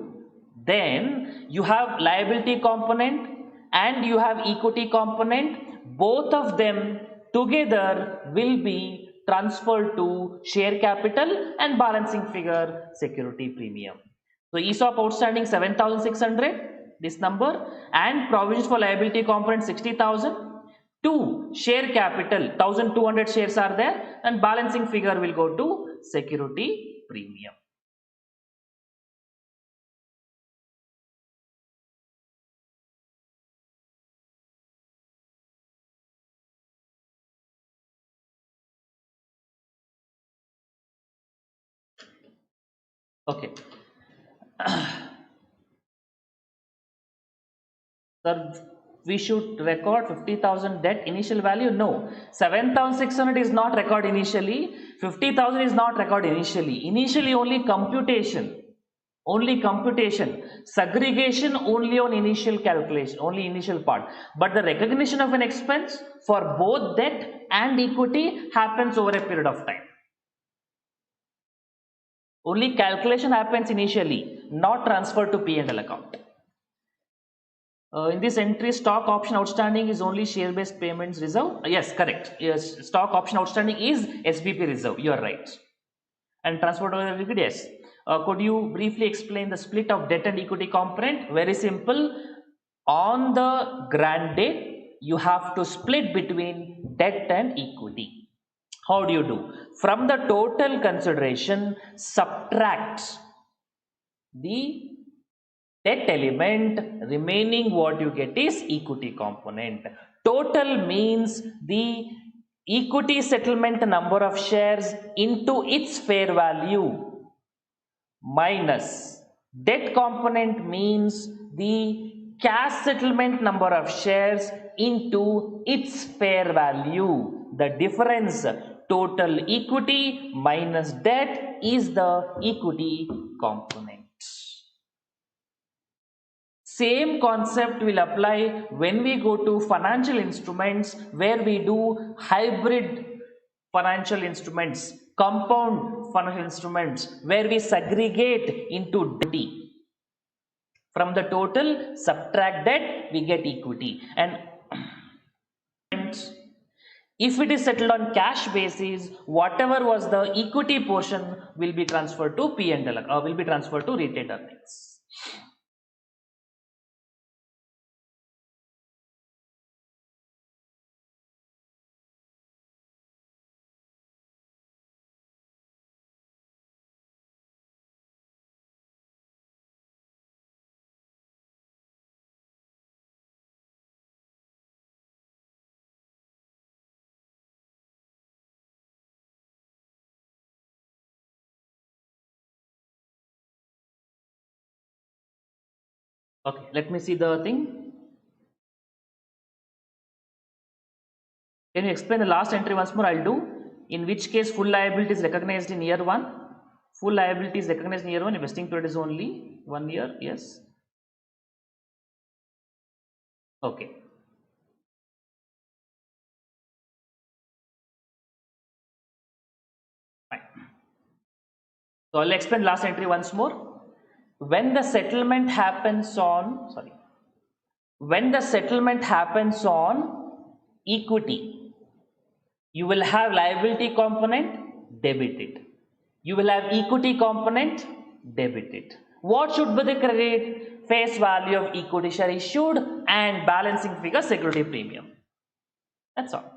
Then you have liability component and you have equity component. Both of them together will be transferred to share capital and balancing figure security premium. So ESOP outstanding 7,600, this number, and provisions for liability component 60,000. 2 share capital 1,200 shares are there, and balancing figure will go to security premium. Okay. Sir, we should record 50,000 debt initial value? No. 7,600 is not record initially. 50,000 is not record initially. Initially only computation. Only computation. Segregation only on initial calculation, only initial part. But the recognition of an expense for both debt and equity happens over a period of time. Only calculation happens initially, not transferred to P&L account. In this entry, stock option outstanding is only share-based payments reserve. Yes, correct. Yes, stock option outstanding is SBP reserve. You are right. And transferred over liquid, yes. Could you briefly explain the split of debt and equity component? Very simple. On the grant date, you have to split between debt and equity. How do you do? From the total consideration, subtract the debt element, remaining what you get is equity component. Total means the equity settlement number of shares into its fair value minus debt component means the cash settlement number of shares into its fair value. The difference, total equity minus debt, is the equity component. Same concept will apply when we go to financial instruments, where we do hybrid financial instruments, compound financial instruments, where we segregate into D. From the total, subtract debt, we get equity. And if it is settled on cash basis, whatever was the equity portion will be transferred to P&L, will be transferred to retained earnings. Okay, let me see the thing. Can you explain the last entry once more? I'll do. In which case full liability is recognized in year 1. Full liability is recognized in year 1. Investing period is only 1 year. Yes. Okay. Fine. So I'll explain last entry once more. When the settlement happens on, when the settlement happens on equity, you will have liability component debited. You will have equity component debited. What should be the credit? Face value of equity share issued and balancing figure security premium. That's all.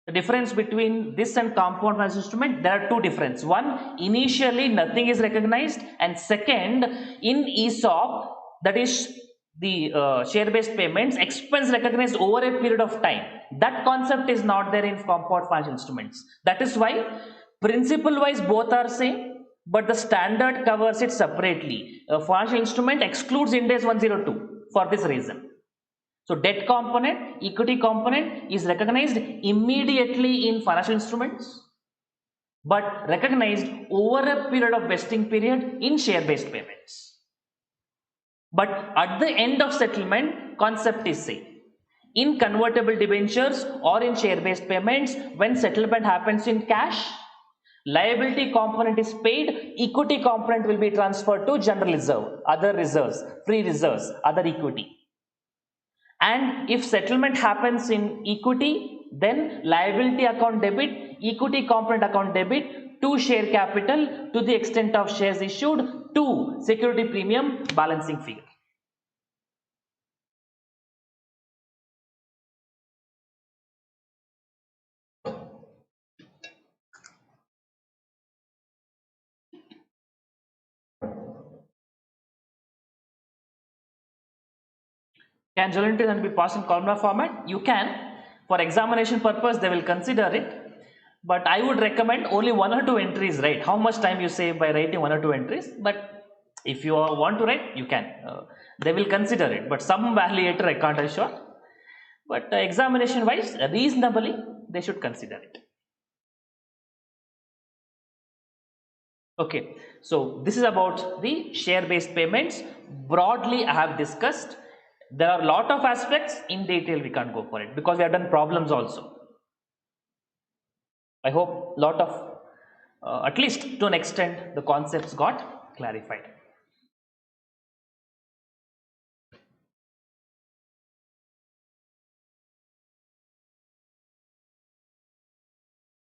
The difference between this and compound finance instrument, there are two differences. One, initially nothing is recognized, and second, in ESOP, that is the share-based payments, expense recognized over a period of time. That concept is not there in compound financial instruments. That is why principle-wise both are same, but the standard covers it separately. A financial instrument excludes Ind AS 102 for this reason. So debt component, equity component is recognized immediately in financial instruments, but recognized over a period of vesting period in share-based payments. But at the end of settlement, concept is same. In convertible debentures or in share-based payments, when settlement happens in cash, liability component is paid, equity component will be transferred to general reserve, other reserves, free reserves, other equity. And if settlement happens in equity, then liability account debit, equity component account debit to share capital to the extent of shares issued to security premium balancing figure. Can journal entry then be passed in columnar format? You can. For examination purpose, they will consider it. But I would recommend only 1 or 2 entries, right? How much time you save by writing 1 or 2 entries? But if you want to write, you can. They will consider it. But some validator I can't assure. But examination wise, reasonably, they should consider it. Okay. So this is about the share-based payments. Broadly, I have discussed. There are a lot of aspects. In detail we can't go for it because we have done problems also. I hope a lot of at least to an extent the concepts got clarified.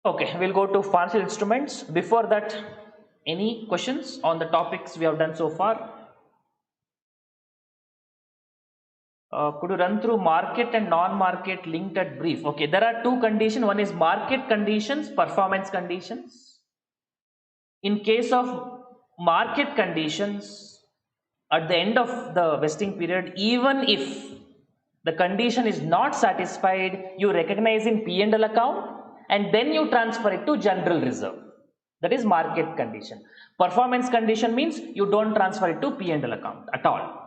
Okay, we'll go to financial instruments. Before that, any questions on the topics we have done so far? Could you run through market and non-market linked at brief? Okay, there are 2 conditions. One is market conditions, performance conditions. In case of market conditions, at the end of the vesting period, even if the condition is not satisfied, you recognize in P&L account and then you transfer it to general reserve. That is market condition. Performance condition means you don't transfer it to P&L account at all.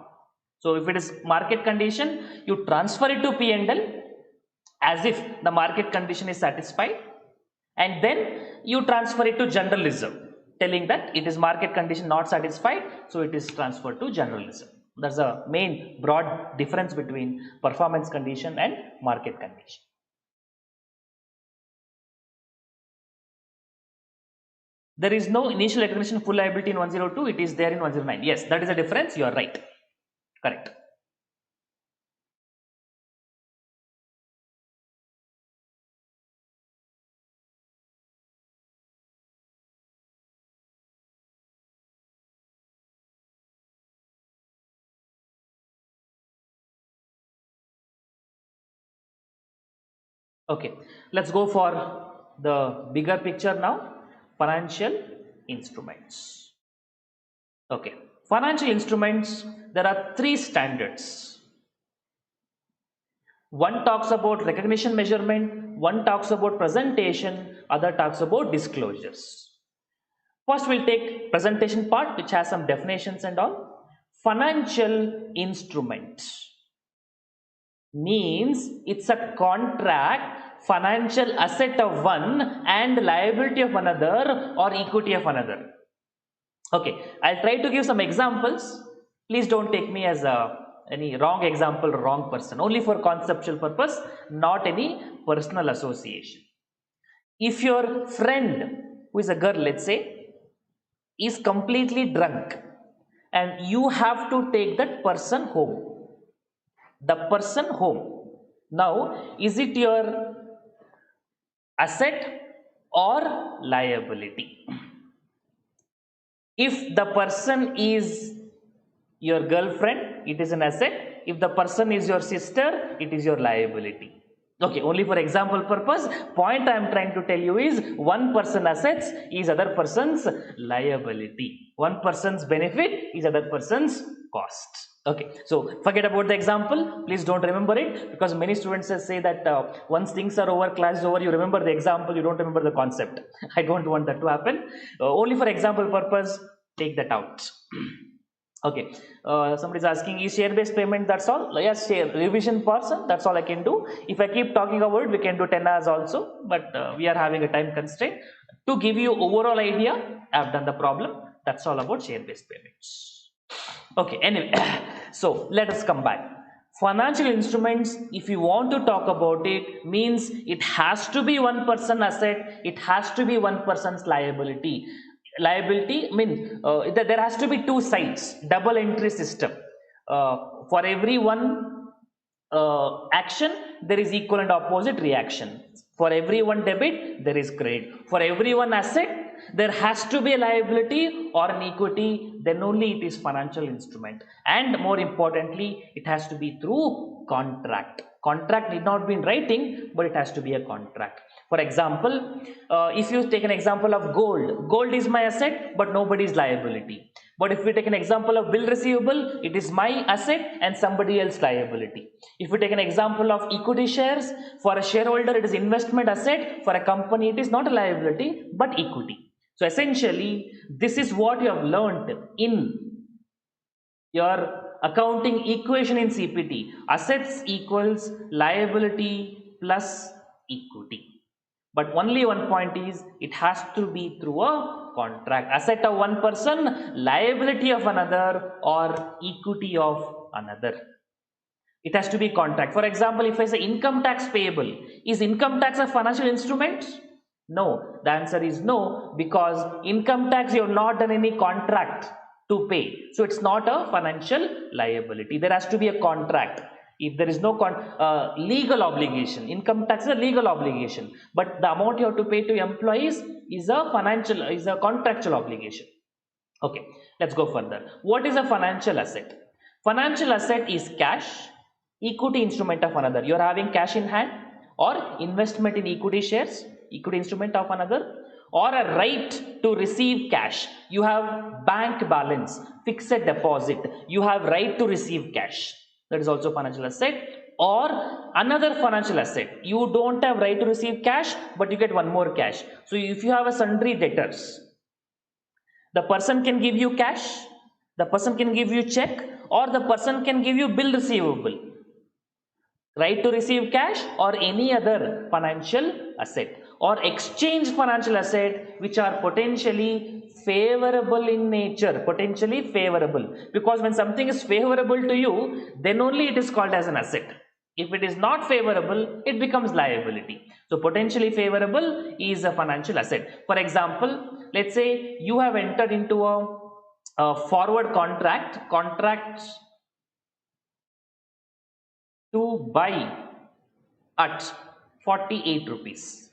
So if it is market condition, you transfer it to P&L as if the market condition is satisfied, and then you transfer it to general reserve, telling that it is market condition not satisfied, so it is transferred to general reserve. That's the main broad difference between performance condition and market condition. There is no initial recognition of full liability in 102, it is there in 109. Yes, that is a difference, you are right. Correct. Okay, let's go for the bigger picture now. Financial instruments. Okay, financial instruments, there are three standards. One talks about recognition measurement, one talks about presentation, other talks about disclosures. First, we'll take presentation part, which has some definitions and all. Financial instrument means it's a contract, financial asset of one and liability of another or equity of another. Okay, I'll try to give some examples. Please don't take me as any wrong example, wrong person. Only for conceptual purpose, not any personal association. If your friend, who is a girl, let's say, is completely drunk and you have to take that person home. The person home. Now, is it your asset or liability? If the person is your girlfriend, it is an asset. If the person is your sister, it is your liability. Okay, only for example purpose, point I am trying to tell you is one person assets is other person's liability. One person's benefit is other person's cost. Okay, so forget about the example. Please don't remember it, because many students say that once things are over, class is over, you remember the example, you don't remember the concept. I don't want that to happen. Only for example purpose, take that out. Okay, somebody is asking, is share-based payment, that's all? Yes, share revision person, that's all I can do. If I keep talking about it, we can do 10 hours also, but we are having a time constraint. To give you overall idea, I have done the problem. That's all about share-based payments. Okay, anyway, so let us come back. Financial instruments, if you want to talk about it, means it has to be one person asset, it has to be one person's liability. Liability means there has to be two sides, double entry system. For every one action, there is equal and opposite reaction. For every one debit, there is credit. For every one asset, there has to be a liability or an equity, then only it is financial instrument. And more importantly, it has to be through contract. Contract need not be in writing, but it has to be a contract. For example, if you take an example of gold, gold is my asset, but nobody's liability. But if we take an example of bill receivable, it is my asset and somebody else's liability. If we take an example of equity shares, for a shareholder it is investment asset, for a company it is not a liability but equity. So essentially, this is what you have learned in your accounting equation in CPT. Assets equals liability plus equity. But only one point is, it has to be through a contract. Asset of one person, liability of another, or equity of another. It has to be contract. For example, if I say income tax payable, is income tax a financial instrument? No. The answer is no, because income tax you have not done any contract to pay. So it's not a financial liability. There has to be a contract. If there is no legal obligation, income tax is a legal obligation, but the amount you have to pay to employees is a contractual obligation. Okay, let's go further. What is a financial asset? Financial asset is cash, equity instrument of another. You are having cash in hand, or investment in equity shares, equity instrument of another, or a right to receive cash. You have bank balance, fixed deposit, you have right to receive cash. That is also financial asset. Or another financial asset, you don't have right to receive cash, but you get one more cash. So if you have a sundry debtors, the person can give you cash, the person can give you check, or the person can give you bill receivable. Right to receive cash or any other financial asset, or exchange financial asset, which are potentially favorable in nature. Potentially favorable, because when something is favorable to you, then only it is called as an asset. If it is not favorable, it becomes liability. So potentially favorable is a financial asset. For example, let's say you have entered into a forward contract to buy at 48 rupees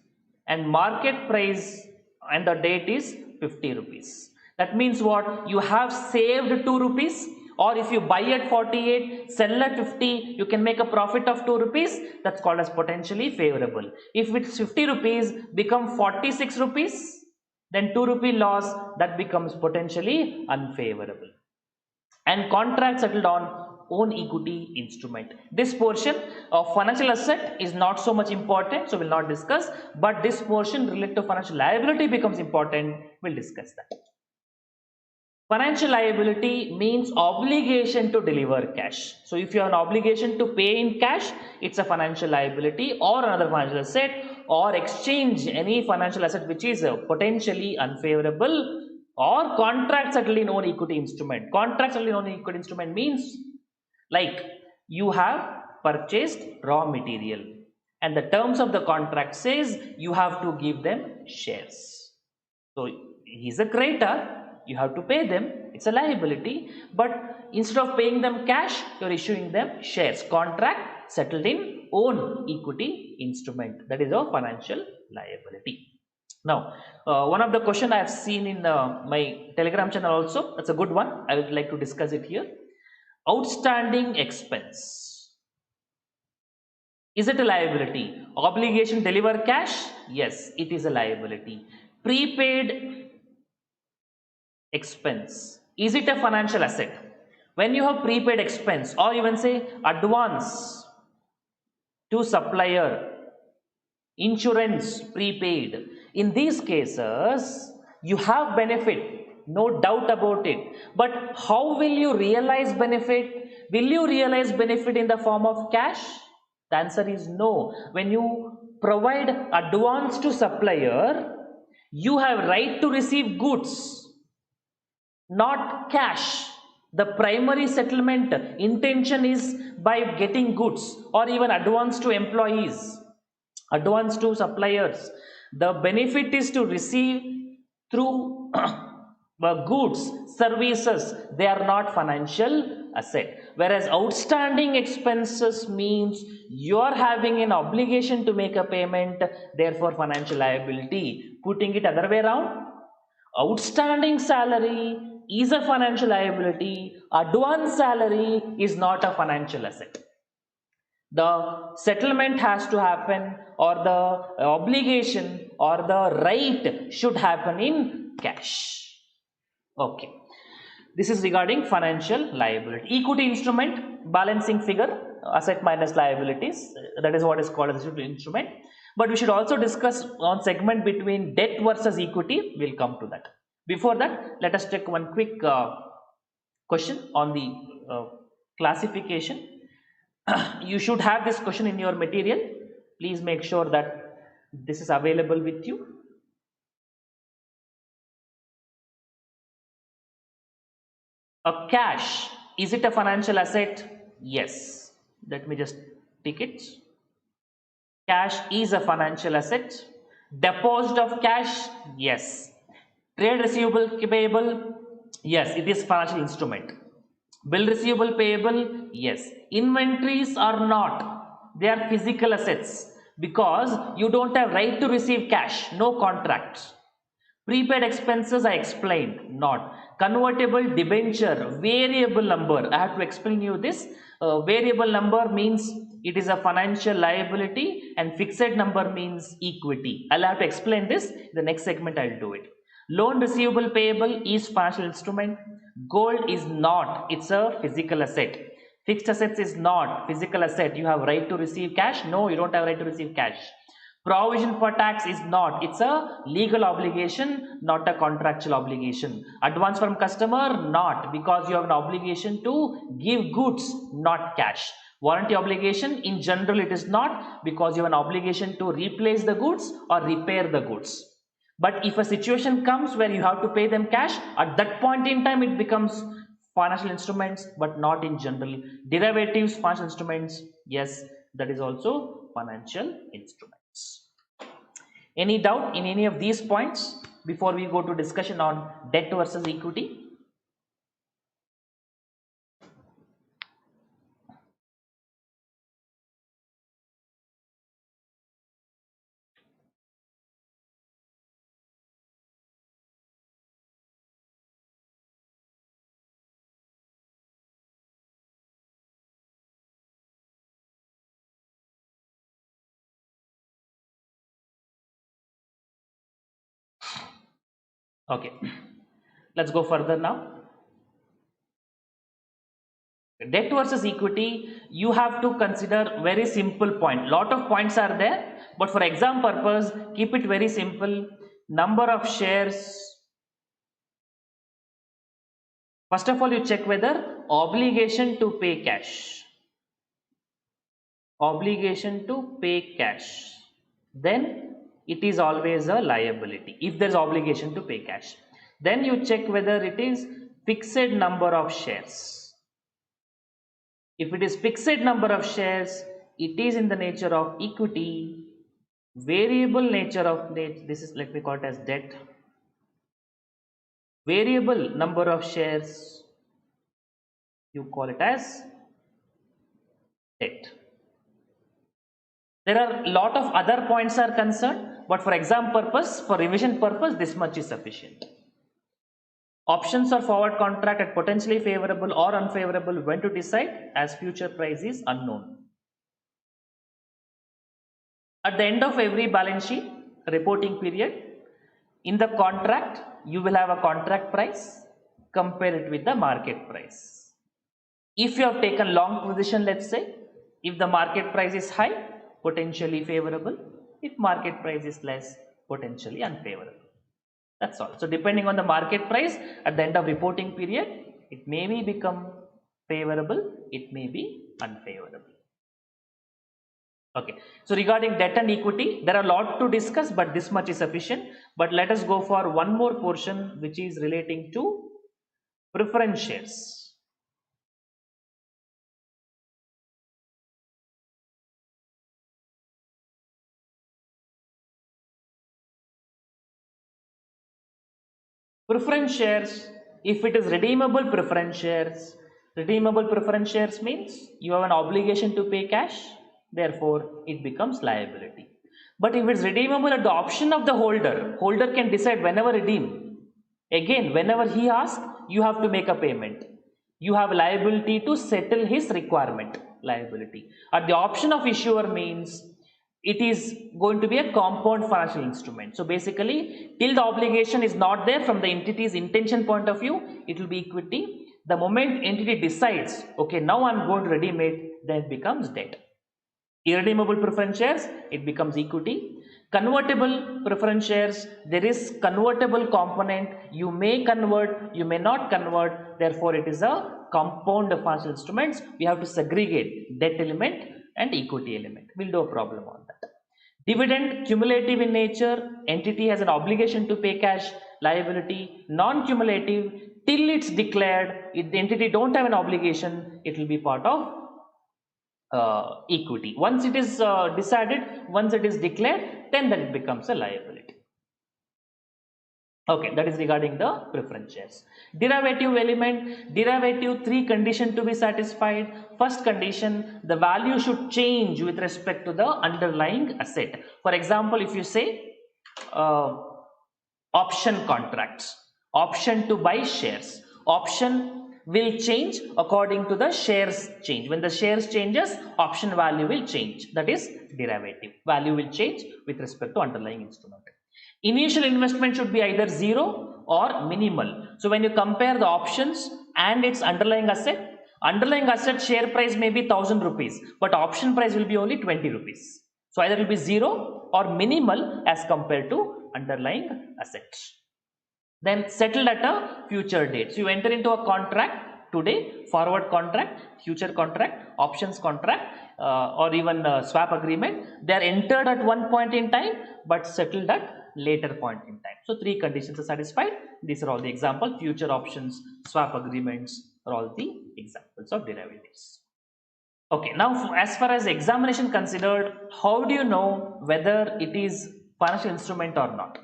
and market price and the date is 50 rupees. That means what? You have saved 2 rupees, or if you buy at 48, sell at 50, you can make a profit of 2 rupees. That's called as potentially favorable. If it's 50 rupees become 46 rupees, then 2 rupee loss, that becomes potentially unfavorable. And contract settled on own equity instrument. This portion of financial asset is not so much important, so we'll not discuss, but this portion related to financial liability becomes important. We'll discuss that. Financial liability means obligation to deliver cash. So if you have an obligation to pay in cash, it's a financial liability or another financial asset, or exchange any financial asset which is potentially unfavorable, or contract settled in own equity instrument. Contract settled in own equity instrument means like you have purchased raw material and the terms of the contract says you have to give them shares. So he's a creditor, you have to pay them, it's a liability, but instead of paying them cash, you're issuing them shares. Contract settled in own equity instrument, that is a financial liability. Now, one of the question I have seen in my Telegram channel also, that's a good one, I would like to discuss it here. Outstanding expense, is it a liability? Obligation to deliver cash? Yes, it is a liability. Prepaid expense, is it a financial asset? When you have prepaid expense, or even say advance to supplier, insurance prepaid, in these cases you have benefit, no doubt about it, but how will you realize benefit? Will you realize benefit in the form of cash? The answer is no. When you provide advance to supplier, you have right to receive goods, not cash. The primary settlement intention is by getting goods, or even advance to employees, advance to suppliers. The benefit is to receive through goods, services. They are not financial asset. Whereas outstanding expenses means you are having an obligation to make a payment, therefore financial liability. Putting it other way around, outstanding salary is a financial liability, advance salary is not a financial asset. The settlement has to happen, or the obligation or the right should happen in cash. Okay, this is regarding financial liability. Equity instrument, balancing figure, asset minus liabilities, that is what is called as equity instrument. But we should also discuss on segment between debt versus equity. We'll come to that. Before that, let us take one quick question on the classification. You should have this question in your material. Please make sure that this is available with you. A cash, is it a financial asset? Yes. Let me just tick it. Cash is a financial asset. Deposit of cash? Yes. Trade receivable payable? Yes, it is financial instrument. Bill receivable payable? Yes. Inventories are not. They are physical assets because you don't have right to receive cash. No contracts. Prepaid expenses I explained, not. Convertible debenture, variable number. I have to explain you this. Variable number means it is a financial liability and fixed number means equity. I'll have to explain this. In the next segment I'll do it. Loan receivable payable is financial instrument. Gold is not. It's a physical asset. Fixed assets is not physical asset. You have right to receive cash? No, you don't have right to receive cash. Provision for tax is not. It's a legal obligation, not a contractual obligation. Advance from customer, not, because you have an obligation to give goods, not cash. Warranty obligation, in general it is not, because you have an obligation to replace the goods or repair the goods. But if a situation comes where you have to pay them cash, at that point in time it becomes financial instruments, but not in general. Derivatives, financial instruments, yes, that is also financial instruments. Any doubt in any of these points? before we go to discussion on debt versus equity? Okay, let's go further now. Debt versus equity, you have to consider very simple point. Lot of points are there, but for exam purpose, keep it very simple. Number of shares. First of all, you check whether obligation to pay cash. Obligation to pay cash. Then it is always a liability if there is obligation to pay cash. Then you check whether it is fixed number of shares. If it is fixed number of shares, it is in the nature of equity. Variable nature of this is, let me call it as debt. Variable number of shares, you call it as debt. There are a lot of other points are concerned, but for exam purpose, for revision purpose, this much is sufficient. Options or forward contract at potentially favorable or unfavorable, when to decide, as future price is unknown. At the end of every balance sheet reporting period, in the contract, you will have a contract price, compare it with the market price. If you have taken long position, let's say, if the market price is high, potentially favorable. If market price is less, potentially unfavorable. That's all. So depending on the market price at the end of reporting period, it may be become favorable, it may be unfavorable. Okay. So regarding debt and equity, there are a lot to discuss, but this much is sufficient. But let us go for one more portion, which is relating to preference shares. Preference shares, if it is redeemable preference shares means you have an obligation to pay cash, therefore it becomes liability. But if it's redeemable at the option of the holder can decide whenever redeem. Again, whenever he asks, you have to make a payment. You have liability to settle his requirement, liability. At the option of issuer means it is going to be a compound financial instrument. So basically, till the obligation is not there from the entity's intention point of view, it will be equity. The moment entity decides, okay, now I'm going to redeem it, then it becomes debt. Irredeemable preference shares, it becomes equity. Convertible preference shares, there is convertible component. You may convert, you may not convert. Therefore, it is a compound of financial instruments. We have to segregate debt element and equity element. We'll do a problem on that. Dividend, cumulative in nature, entity has an obligation to pay cash, liability. Non-cumulative, till it's declared, if the entity don't have an obligation, it will be part of equity. Once it is decided, once it is declared, then it becomes a liability. Okay, that is regarding the preference shares. Derivative element, derivative, three conditions to be satisfied. First condition, the value should change with respect to the underlying asset. For example, if you say option contracts, option to buy shares, option will change according to the shares change. When the shares changes, option value will change. That is derivative. Value will change with respect to underlying instrument. Initial investment should be either zero or minimal. So when you compare the options and its underlying asset share price may be 1000 rupees, but option price will be only 20 rupees. So either it will be zero or minimal as compared to underlying assets. Then settled at a future date. So you enter into a contract today, forward contract, future contract, options contract, or even swap agreement. They are entered at one point in time, but settled at later point in time. So three conditions are satisfied. These are all the examples. Future options, swap agreements are all the examples of derivatives. Okay, now as far as examination considered, how do you know whether it is financial instrument or not?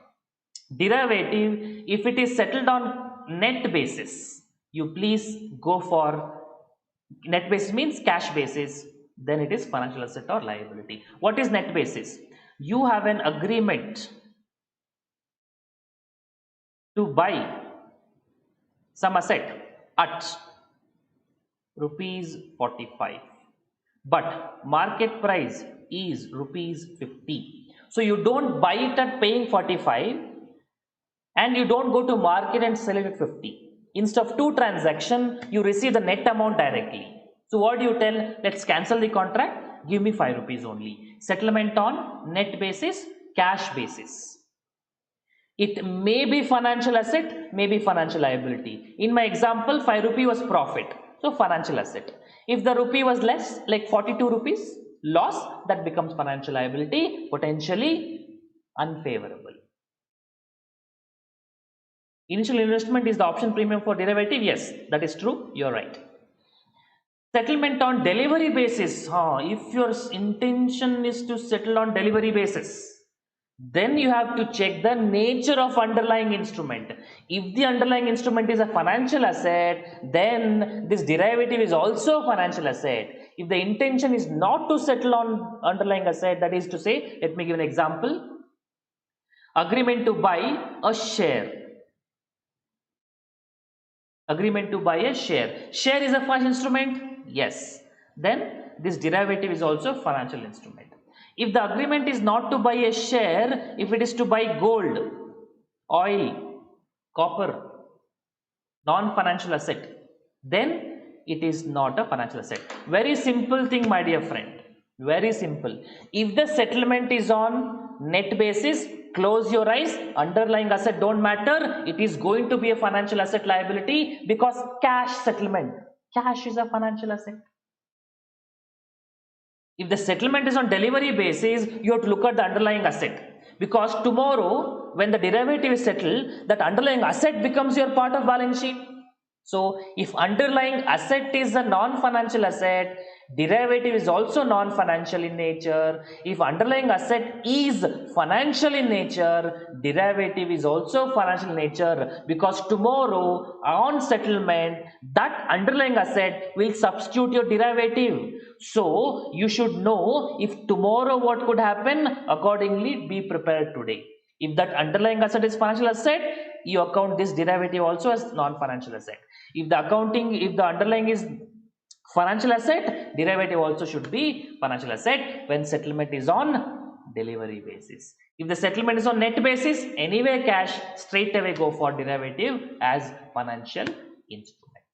Derivative, if it is settled on net basis, you please go for net basis means cash basis, then it is financial asset or liability. What is net basis? You have an agreement to buy some asset at rupees 45, but market price is rupees 50. So you don't buy it at paying 45 and you don't go to market and sell it at 50. Instead of two transaction, you receive the net amount directly. So what do you tell? Let's cancel the contract, give me 5 rupees only. Settlement on net basis, cash basis. It may be financial asset, may be financial liability. In my example, 5 rupee was profit, so financial asset. If the rupee was less, like 42 rupees loss, that becomes financial liability, potentially unfavorable. Initial investment is the option premium for derivative. Yes, that is true. You're right. Settlement on delivery basis. If your intention is to settle on delivery basis, then you have to check the nature of underlying instrument. If the underlying instrument is a financial asset, then this derivative is also a financial asset. If the intention is not to settle on underlying asset, that is to say, let me give an example. Agreement to buy a share. Agreement to buy a share. Share is a financial instrument? Yes. Then this derivative is also a financial instrument. If the agreement is not to buy a share, if it is to buy gold, oil, copper, non-financial asset, then it is not a financial asset. Very simple thing, my dear friend. Very simple. If the settlement is on net basis, close your eyes, underlying asset don't matter, it is going to be a financial asset liability because cash settlement. Cash is a financial asset. If the settlement is on delivery basis, you have to look at the underlying asset, because tomorrow when the derivative is settled, that underlying asset becomes your part of balance sheet. So if underlying asset is a non-financial asset, derivative is also non-financial in nature. If underlying asset is financial in nature, derivative is also financial in nature, because tomorrow on settlement, that underlying asset will substitute your derivative. So you should know if tomorrow what could happen, accordingly be prepared today. If that underlying asset is financial asset, you account this derivative also as non-financial asset. If the underlying is financial asset, derivative also should be financial asset when settlement is on delivery basis. If the settlement is on net basis, anyway cash, straight away go for derivative as financial instrument.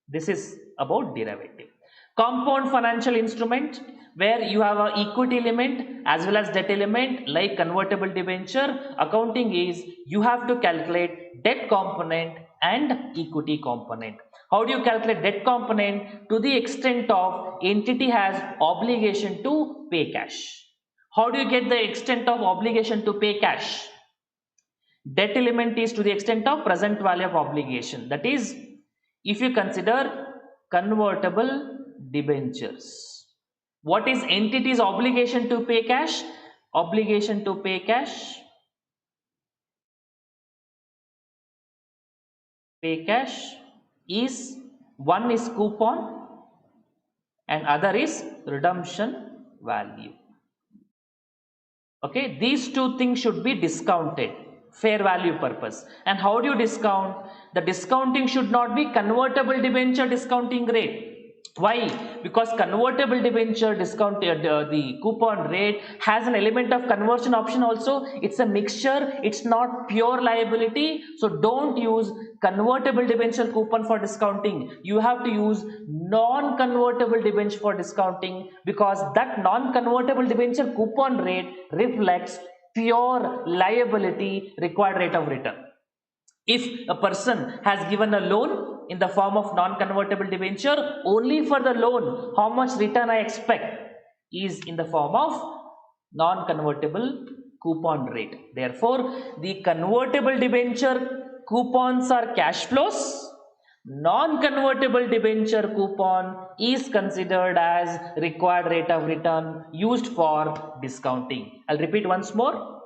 This is about derivative. Compound financial instrument, where you have an equity element as well as debt element, like convertible debenture. Accounting is you have to calculate debt component and equity component. How do you calculate debt component? To the extent of entity has obligation to pay cash. How do you get the extent of obligation to pay cash? Debt element is to the extent of present value of obligation. That is, if you consider convertible debentures, what is entity's obligation to pay cash? Obligation to pay cash. Pay cash is, one is coupon and other is redemption value. Okay, these two things should be discounted, fair value purpose. And how do you discount? The discounting should not be convertible debenture discounting rate. Why? Because convertible debenture discount, the coupon rate has an element of conversion option also. It's a mixture, it's not pure liability. So don't use convertible debenture coupon for discounting. You have to use non-convertible debenture for discounting, because that non-convertible debenture coupon rate reflects pure liability, required rate of return. If a person has given a loan in the form of non-convertible debenture, only for the loan, how much return I expect is in the form of non-convertible coupon rate. Therefore, the convertible debenture coupons are cash flows. Non-convertible debenture coupon is considered as required rate of return used for discounting. I'll repeat once more.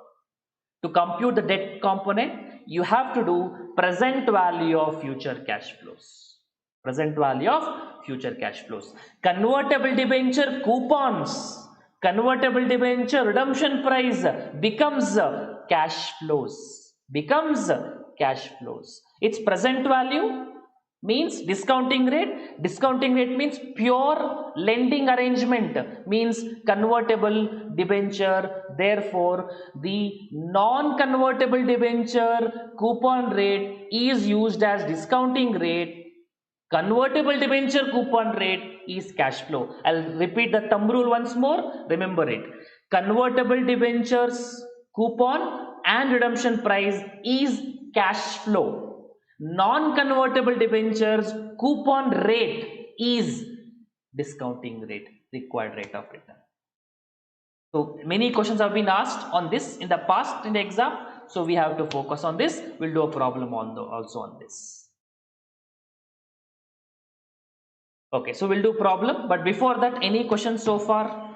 To compute the debt component, you have to do present value of future cash flows. Present value of future cash flows. Convertible debenture coupons, convertible debenture redemption price becomes cash flows. Becomes cash flows. Its present value means discounting rate. Discounting rate means pure lending arrangement, means convertible debenture. Therefore, the non-convertible debenture coupon rate is used as discounting rate. Convertible debenture coupon rate is cash flow. I'll repeat the thumb rule once more. Remember it. Convertible debentures coupon and redemption price is cash flow. Non-convertible debentures coupon rate is discounting rate, required rate of return. So many questions have been asked on this in the past in the exam. So we have to focus on this. We'll do a problem on also on this. Okay, so we'll do problem, but before that, any questions so far?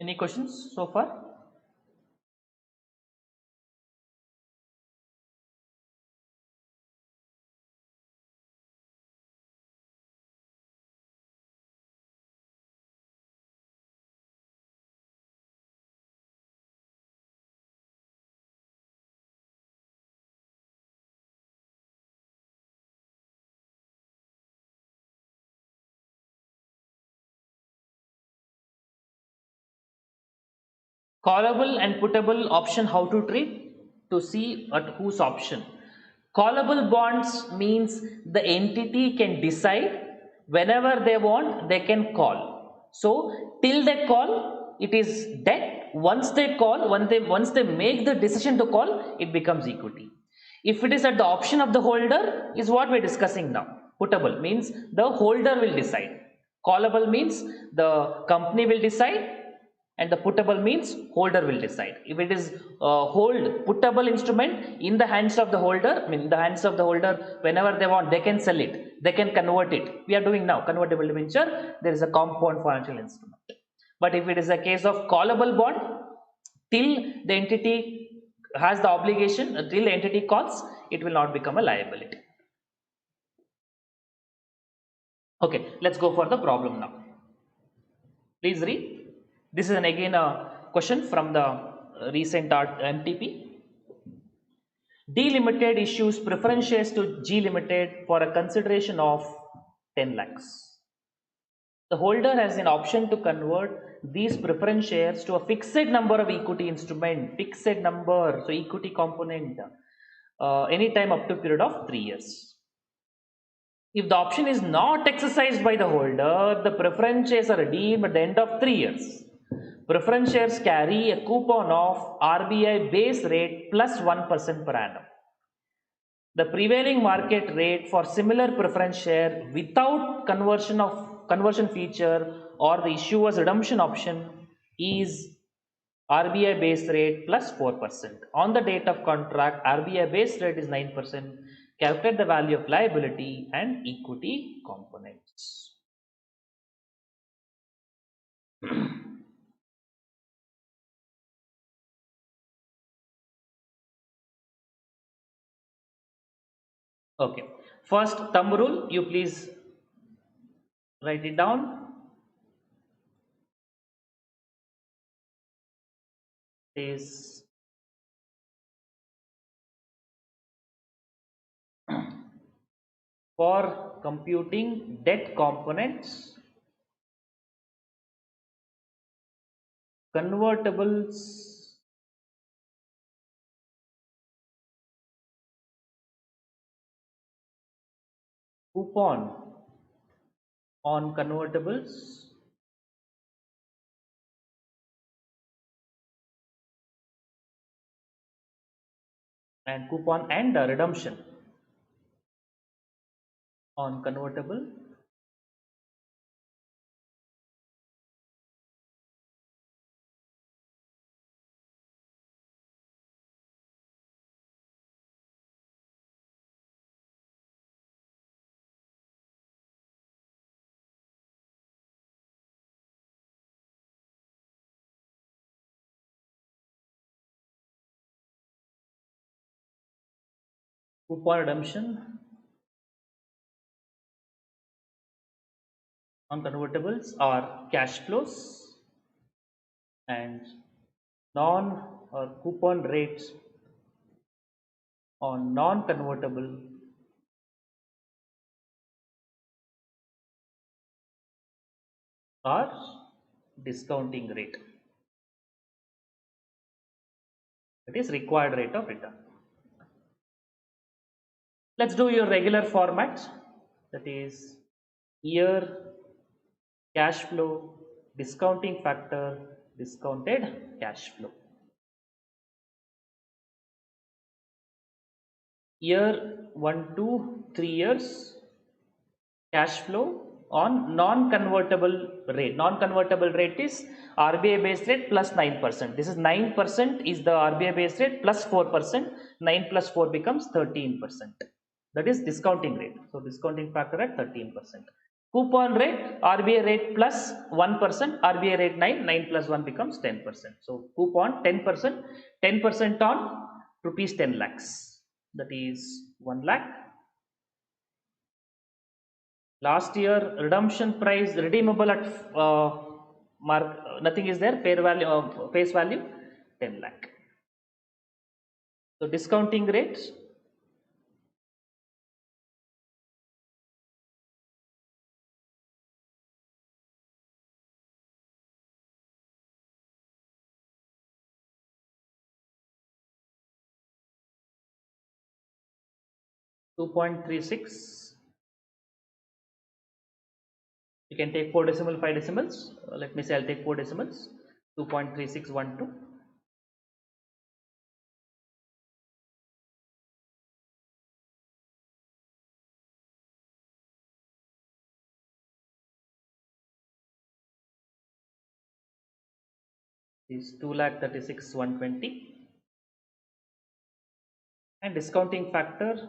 Any questions so far? Callable and puttable option, how to treat? To see at whose option. Callable bonds means the entity can decide whenever they want, they can call. So till they call, it is debt. Once they call, once they make the decision to call, it becomes equity. If it is at the option of the holder, is what we're discussing now. Puttable means the holder will decide. Callable means the company will decide, and the puttable means holder will decide. If it is puttable instrument in the hands of the holder, I mean in the hands of the holder, whenever they want, they can sell it, they can convert it. We are doing now convertible debenture. There is a compound financial instrument. But if it is a case of callable bond, till the entity has the obligation, till the entity calls, it will not become a liability. Okay, let's go for the problem now. Please read. This is again a question from the recent MTP. D Limited issues preference shares to G Limited for a consideration of 10 lakhs. The holder has an option to convert these preference shares to a fixed number of equity instrument, fixed number, so equity component, anytime up to a period of 3 years. If the option is not exercised by the holder, the preference shares are redeemed at the end of 3 years. Preference shares carry a coupon of RBI base rate plus 1% per annum. The prevailing market rate for similar preference share without conversion feature or the issuer's redemption option is RBI base rate plus 4%. On the date of contract, RBI base rate is 9%. Calculate the value of liability and equity components. Okay, first thumb rule, you please write it down. Is for computing debt components, convertibles coupon on convertibles and coupon and redemption on convertible coupon redemption on convertibles are cash flows, and non or coupon rates on non convertible are discounting rate. That is required rate of return. Let's do your regular format, that is year, cash flow, discounting factor, discounted cash flow. Year 1 to 3 years, cash flow on non-convertible rate. Non-convertible rate is RBI base rate plus 9%. This is 9% is the RBI base rate plus 4%. 9 plus 4 becomes 13%. That is discounting rate. So discounting factor at 13%. Coupon rate, RBI rate plus 1%, RBI rate 9, 9 plus 1 becomes 10%. So coupon 10%, 10% on rupees 10 lakhs. That is 1 lakh. Last year redemption price redeemable at nothing is there, fair value, face value 10 lakh. So discounting rates, $2.36. You can take 4 decimal, 5 decimals. Let me say I'll take 4 decimals. 2.3612. Is 2,36,120, and discounting factor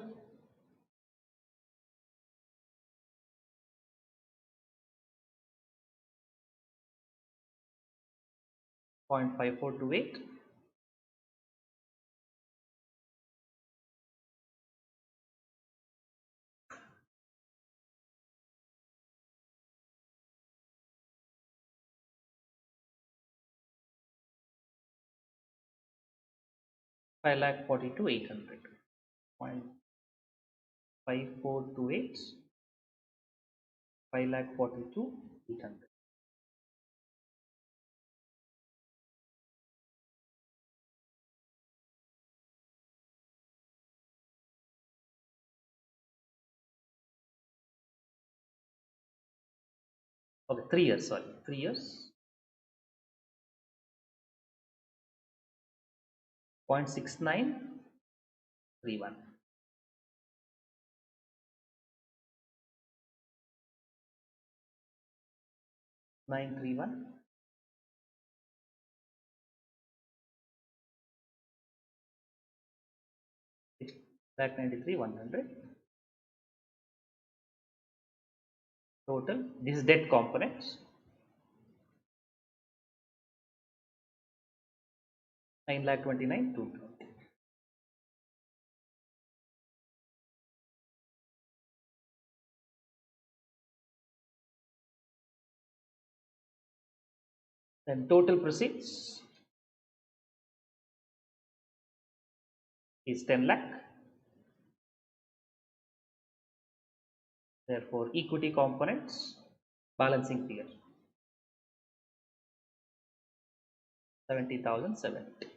0.5428. Five lakh 42,800. 0.5428. 5,42,800. Okay, 3 years, sorry, 3 years. 0.6931. 931. 6,93,100. Total, this is debt components. 9,29,220. Then total proceeds is 10 lakh. Therefore, equity components balancing figure 70,780.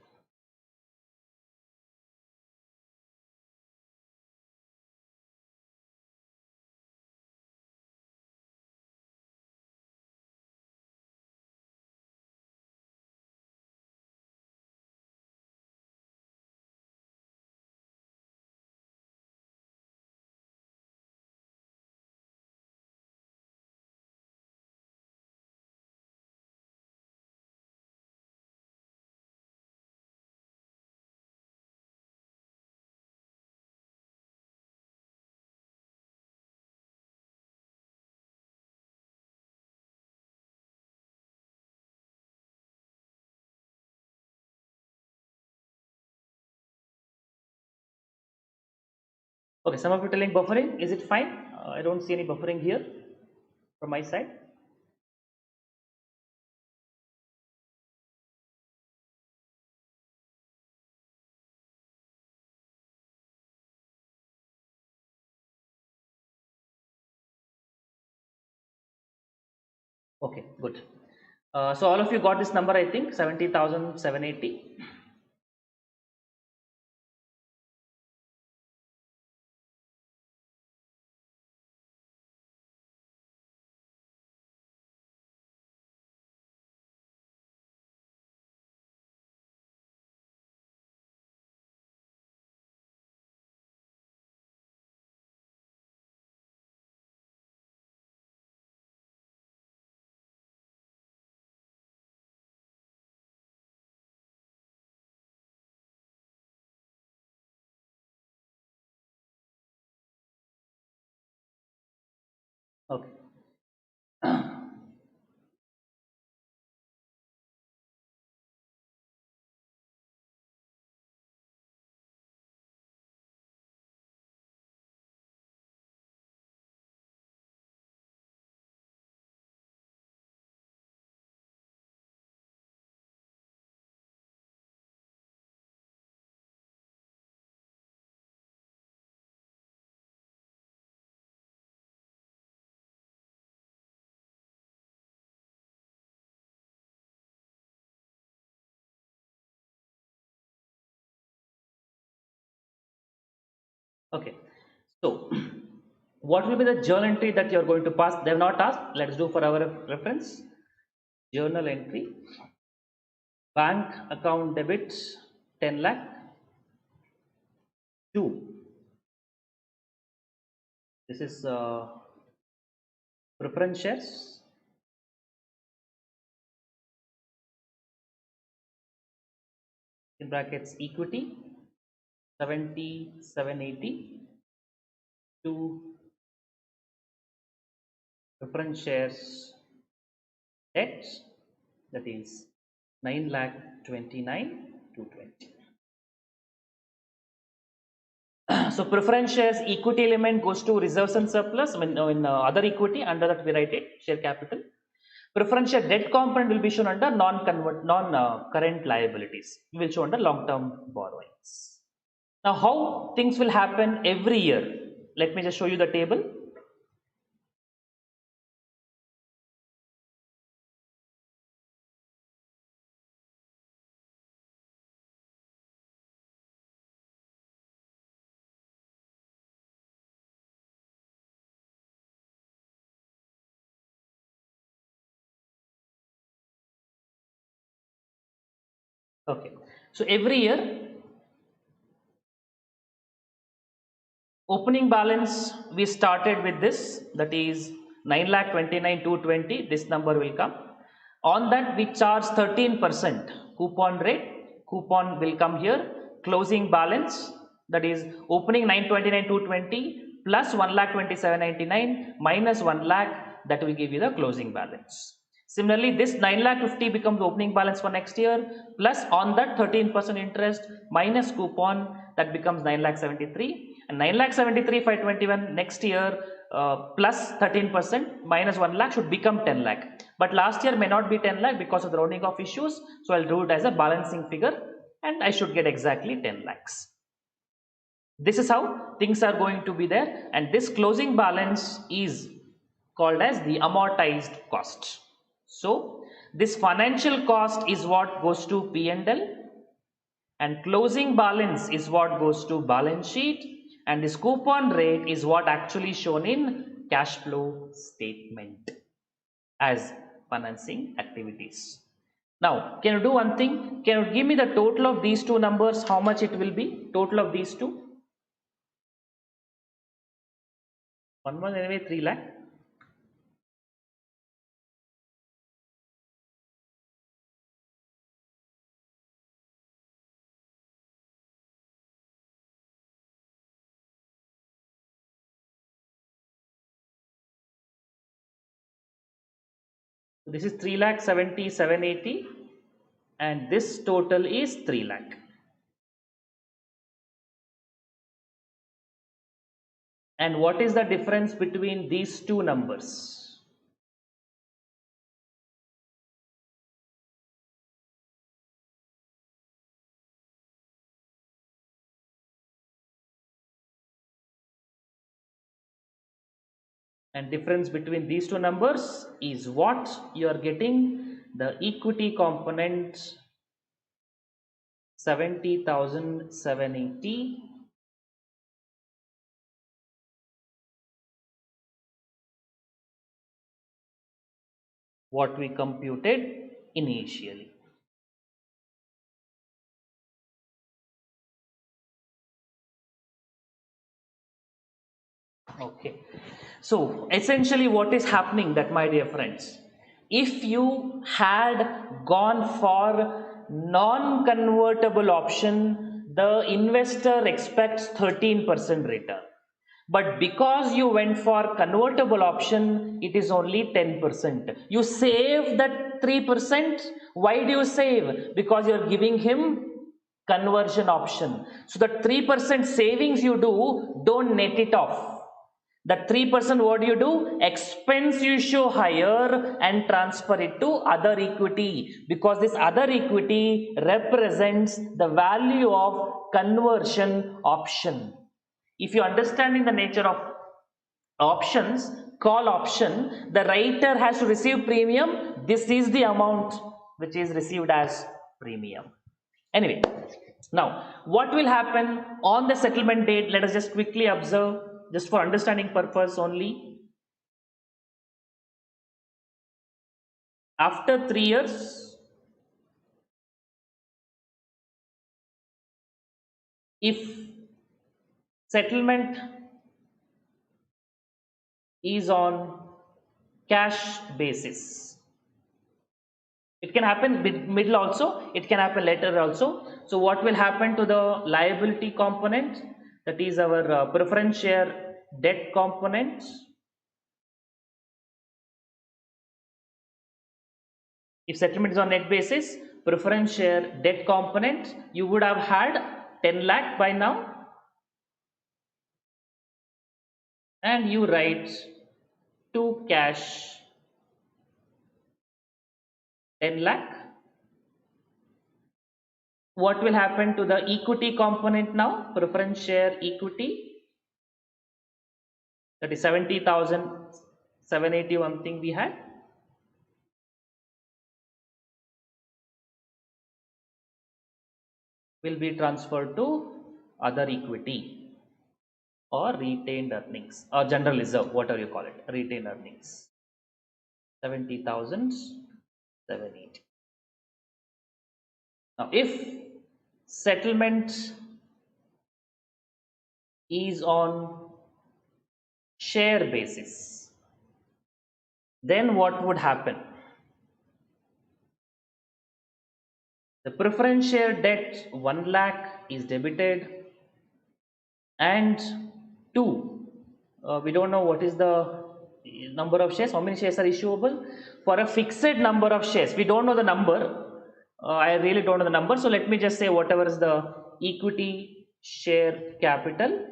Okay, some of you telling buffering. Is it fine? I don't see any buffering here from my side. Okay, good. So all of you got this number, I think 70,780. Okay. Okay. So what will be the journal entry that you are going to pass? They have not asked. Let's do for our reference. Journal entry. Bank account debits 10 lakh. 2. This is preference shares. In brackets equity 7780 to preference shares debt, that is 9 lakh 29 to 20. So preference shares equity element goes to reserves and surplus. I mean, in other equity, under that we write it share capital. Preference share debt component will be shown under non-current liabilities. We will show under long-term borrowings. Now, how things will happen every year? Let me just show you the table. Okay, so every year opening balance we started with this, that is 9,29,220. This number will come. On that we charge 13% coupon rate. Coupon will come here. Closing balance, that is opening 929,220 plus 1,27,99 minus 1 lakh, that will give you the closing balance. Similarly, this 9,50,000 becomes opening balance for next year, plus on that 13% interest minus coupon, that becomes 9,73,000, and 9,73,521 next year plus 13% minus 1 lakh should become 10 lakh. But last year may not be 10 lakh because of the rounding off issues, so I'll do it as a balancing figure and I should get exactly 10 lakhs. This is how things are going to be there, and this closing balance is called as the amortized cost. So this financial cost is what goes to P&L, and closing balance is what goes to balance sheet, and this coupon rate is what actually shown in cash flow statement as financing activities. Now, can you do one thing? Can you give me the total of these two numbers? How much it will be? Total of these two? One was anyway 3 lakh. This is 3,70,780 and this total is 3 lakh. And what is the difference between these two numbers? And difference between these two numbers is what you are getting, the equity component 70,780, what we computed initially. Okay, so essentially what is happening, that my dear friends, if you had gone for non-convertible option, the investor expects 13% return. But because you went for convertible option, it is only 10%. You save that 3%. Why do you save? Because you are giving him conversion option. So that 3% savings you do, don't net it off. That 3%, what do you do? Expense you show higher and transfer it to other equity, because this other equity represents the value of conversion option. If you understanding the nature of options, call option, the writer has to receive premium. This is the amount which is received as premium. Anyway, now what will happen on the settlement date? Let us just quickly observe, just for understanding purpose only. After 3 years, if settlement is on cash basis, it can happen middle also, it can happen later also. So what will happen to the liability component, that is our preference share debt component? If settlement is on net basis, preference share debt component, you would have had 10 lakh by now, and you write to cash 10 lakh. What will happen to the equity component now? Preference share equity, that is 70,780, one thing we had. Will be transferred to other equity or retained earnings or general reserve, whatever you call it, retained earnings, 70,780. Now, if settlement is on share basis, then what would happen? The preference share debt 1 lakh is debited, and 2, we don't know what is the number of shares, how many shares are issuable for a fixed number of shares. We don't know the number. I really don't know the number, so let me just say whatever is the equity share capital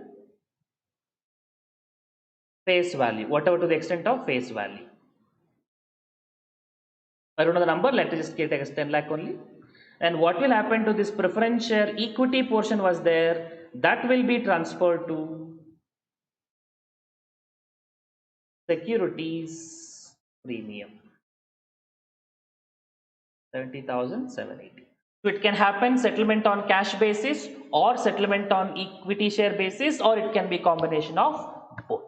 face value, whatever to the extent of face value. I don't know the number, let us just take as 10 lakh only. And what will happen to this preference share equity portion was there, that will be transferred to securities premium, 70,780. So it can happen settlement on cash basis or settlement on equity share basis, or it can be combination of both.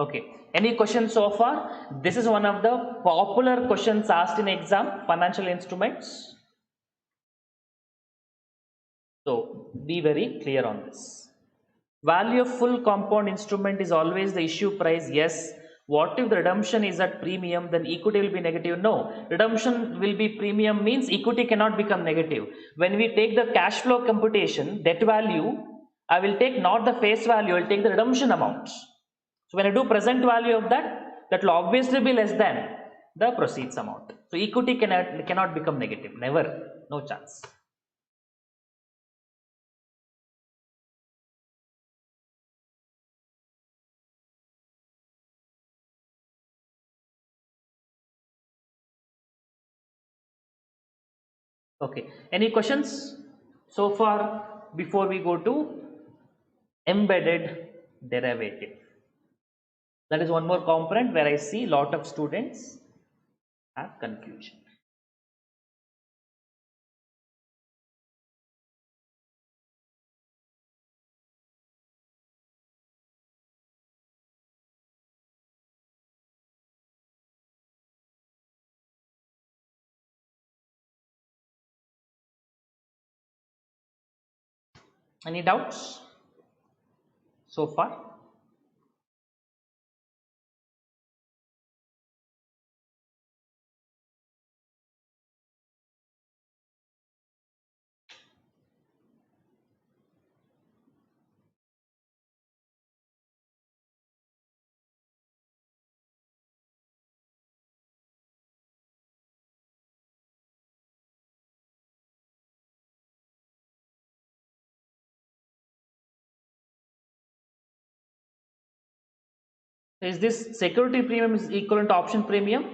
Okay, any questions so far? This is one of the popular questions asked in exam, financial instruments. So be very clear on this. Value of full compound instrument is always the issue price. Yes. What if the redemption is at premium? Then equity will be negative. No. Redemption will be premium means equity cannot become negative. When we take the cash flow computation, debt value, I will take not the face value, I will take the redemption amount. So when I do present value of that, that will obviously be less than the proceeds amount. So equity cannot become negative. Never. No chance. Okay. Any questions so far before we go to embedded derivative? That is one more component where I see lot of students have confusion. Any doubts so far? Is this security premium is equivalent to option premium?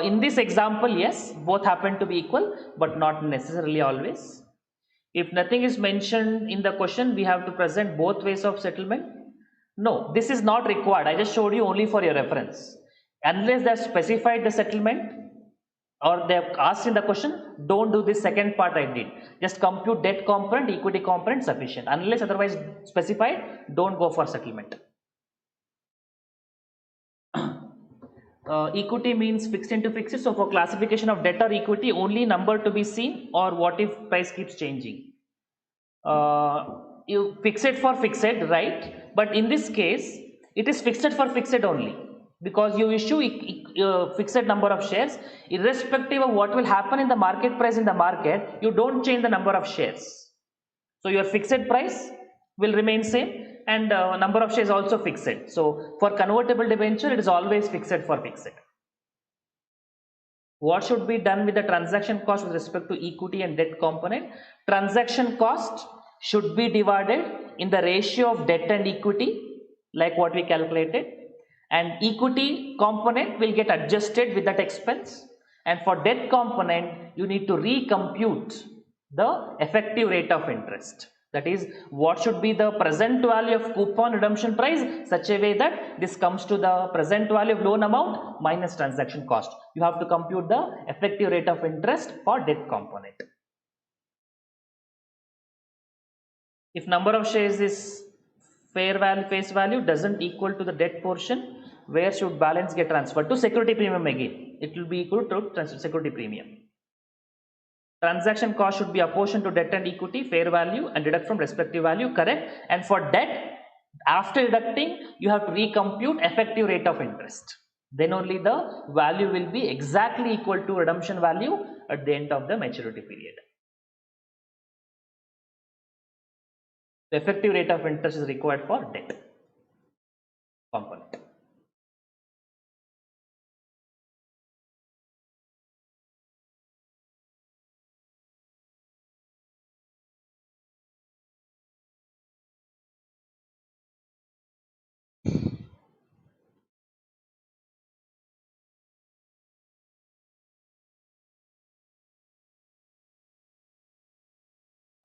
In this example, yes, both happen to be equal, but not necessarily always. If nothing is mentioned in the question, we have to present both ways of settlement. No, this is not required. I just showed you only for your reference. Unless they have specified the settlement or they have asked in the question, don't do this second part I did. Just compute debt component, equity component sufficient. Unless otherwise specified, don't go for settlement. Equity means fixed into fixed. So for classification of debt or equity, only number to be seen, or what if price keeps changing? You fix it for fixed, right? But in this case, it is fixed for fixed only, because you issue fixed number of shares, irrespective of what will happen in the market price in the market. You don't change the number of shares. So your fixed price will remain same, and number of shares also fixed. So for convertible debenture, it is always fixed for fixed. What should be done with the transaction cost with respect to equity and debt component? Transaction cost should be divided in the ratio of debt and equity, like what we calculated, and equity component will get adjusted with that expense, and for debt component you need to recompute the effective rate of interest. That is, what should be the present value of coupon redemption price, such a way that this comes to the present value of loan amount minus transaction cost. You have to compute the effective rate of interest for debt component. If number of shares is fair value, face value doesn't equal to the debt portion, where should balance get transferred? To security premium again. It will be equal to security premium. Transaction cost should be apportioned to debt and equity, fair value, and deduct from respective value, correct? And for debt, after deducting, you have to recompute effective rate of interest. Then only the value will be exactly equal to redemption value at the end of the maturity period. The effective rate of interest is required for debt component.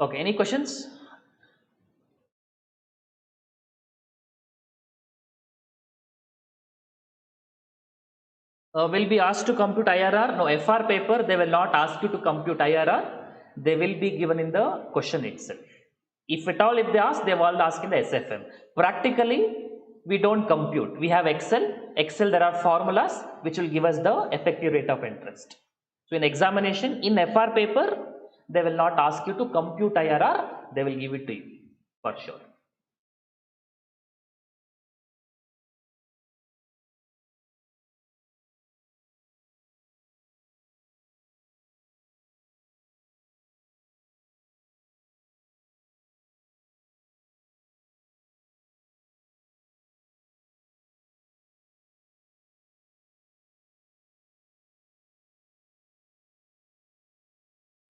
Okay, any questions? Will be asked to compute IRR. No, FR paper, they will not ask you to compute IRR. They will be given in the question itself. If at all, if they ask, they will ask in the SFM. Practically, we don't compute. We have Excel. Excel, there are formulas which will give us the effective rate of interest. So in examination, in FR paper, they will not ask you to compute IRR. They will give it to you for sure.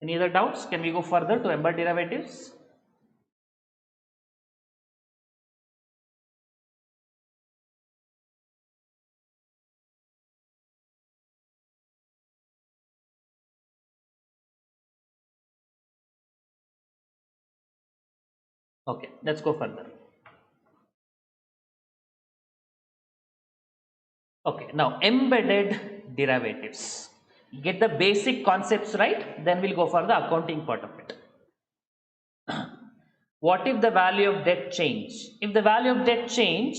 Any other doubts? Can we go further to embedded derivatives? Okay, let's go further. Okay, now embedded derivatives. Get the basic concepts right, then we'll go for the accounting part of it. What if the value of debt change? If the value of debt change,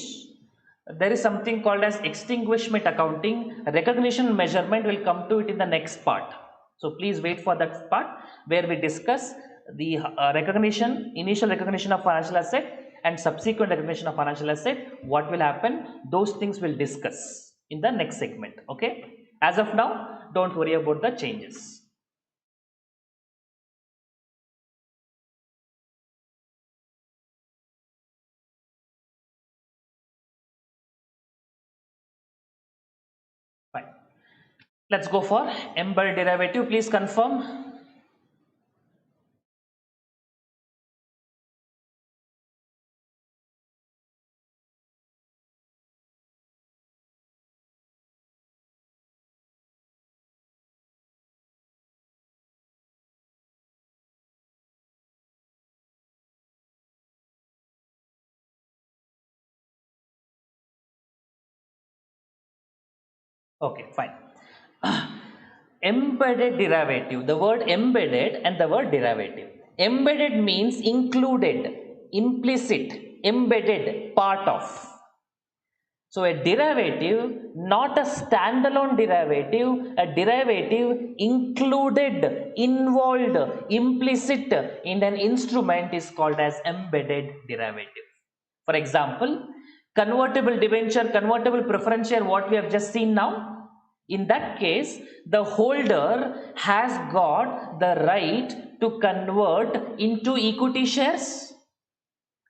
there is something called as extinguishment accounting. Recognition measurement will come to it in the next part. So please wait for that part where we discuss the recognition, initial recognition of financial asset and subsequent recognition of financial asset. What will happen? Those things we'll discuss in the next segment. Okay. As of now, don't worry about the changes. Fine. Let's go for embedded derivative. Please confirm. Okay, fine. Embedded derivative, the word embedded and the word derivative. Embedded means included, implicit, embedded, part of. So a derivative, not a standalone derivative, a derivative included, involved, implicit in an instrument is called as embedded derivative. For example, convertible debenture, convertible preference share, what we have just seen now. In that case, the holder has got the right to convert into equity shares.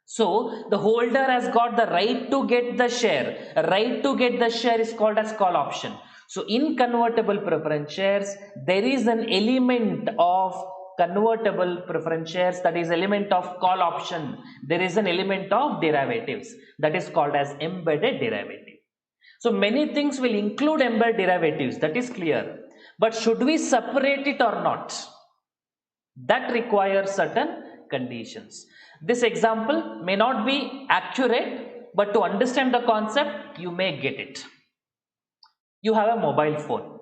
So the holder has got the right to get the share. Right to get the share is called as call option. So in convertible preference shares, there is an element of convertible preference shares, that is element of call option. There is an element of derivatives, that is called as embedded derivative. So many things will include embedded derivatives, that is clear. But should we separate it or not? That requires certain conditions. This example may not be accurate, but to understand the concept, you may get it. You have a mobile phone.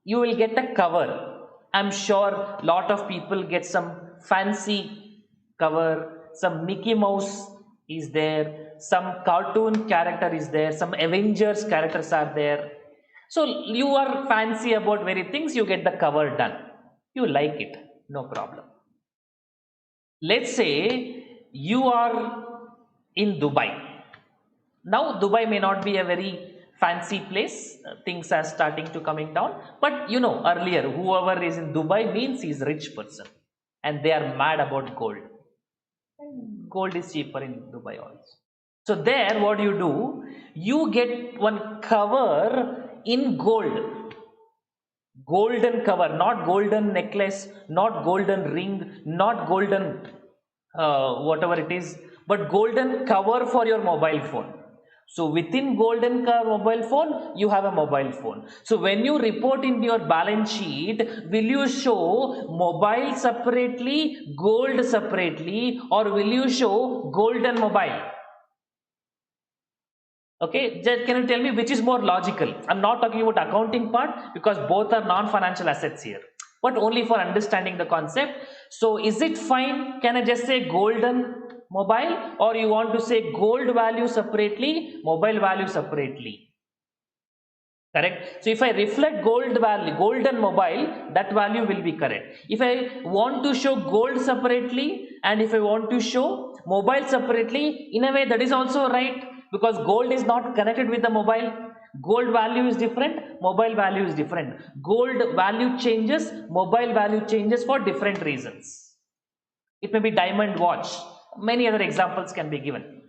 You will get a cover. I'm sure a lot of people get some fancy cover, some Mickey Mouse is there, some cartoon character is there, some Avengers characters are there. So you are fancy about very things, you get the cover done. You like it, no problem. Let's say you are in Dubai. Now Dubai may not be a very fancy place, things are starting to coming down, but you know, earlier whoever is in Dubai means he is a rich person and they are mad about gold. And gold is cheaper in Dubai also. So there what you do, you get one cover in gold, golden cover, not golden necklace, not golden ring, not golden whatever it is, but golden cover for your mobile phone. So within golden cover mobile phone, you have a mobile phone. So when you report in your balance sheet, will you show mobile separately, gold separately, or will you show gold and mobile? Okay, can you tell me which is more logical? I'm not talking about accounting part because both are non-financial assets here, but only for understanding the concept. So is it fine? Can I just say golden mobile, or you want to say gold value separately, mobile value separately? Correct. So if I reflect gold value, gold and mobile, that value will be correct. If I want to show gold separately and if I want to show mobile separately, in a way that is also right, because gold is not connected with the mobile. Gold value is different, mobile value is different. Gold value changes, mobile value changes for different reasons. It may be diamond watch. Many other examples can be given.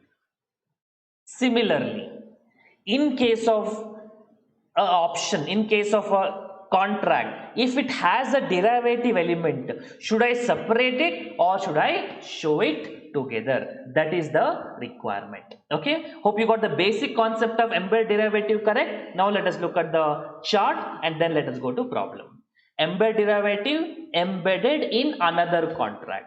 Similarly, in case of option, in case of a contract, if it has a derivative element, should I separate it or should I show it together? That is the requirement. Okay, hope you got the basic concept of embedded derivative correct. Now let us look at the chart and then let us go to problem. Embedded derivative embedded in another contract.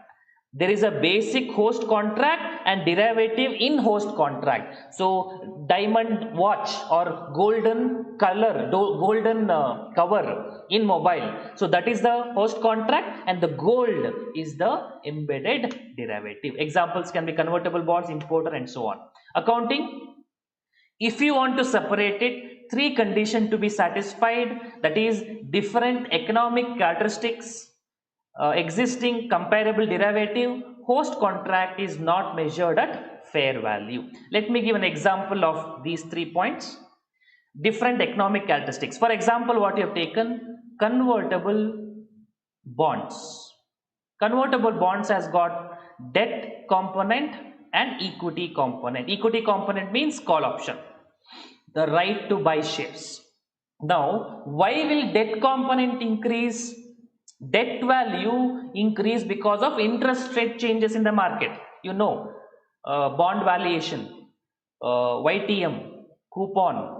There is a basic host contract and derivative in host contract. So diamond watch or golden color, golden cover in mobile, so that is the host contract and the gold is the embedded derivative. Examples can be convertible bonds, importer and so on. Accounting, if you want to separate it, three conditions to be satisfied, that is different economic characteristics, existing comparable derivative, host contract is not measured at fair value. Let me give an example of these 3 points. Different economic characteristics. For example, what you have taken, convertible bonds. Convertible bonds has got debt component and equity component. Equity component means call option, the right to buy shares. Now, why will debt component increase? Debt value increase because of interest rate changes in the market. You know, bond valuation, YTM, coupon,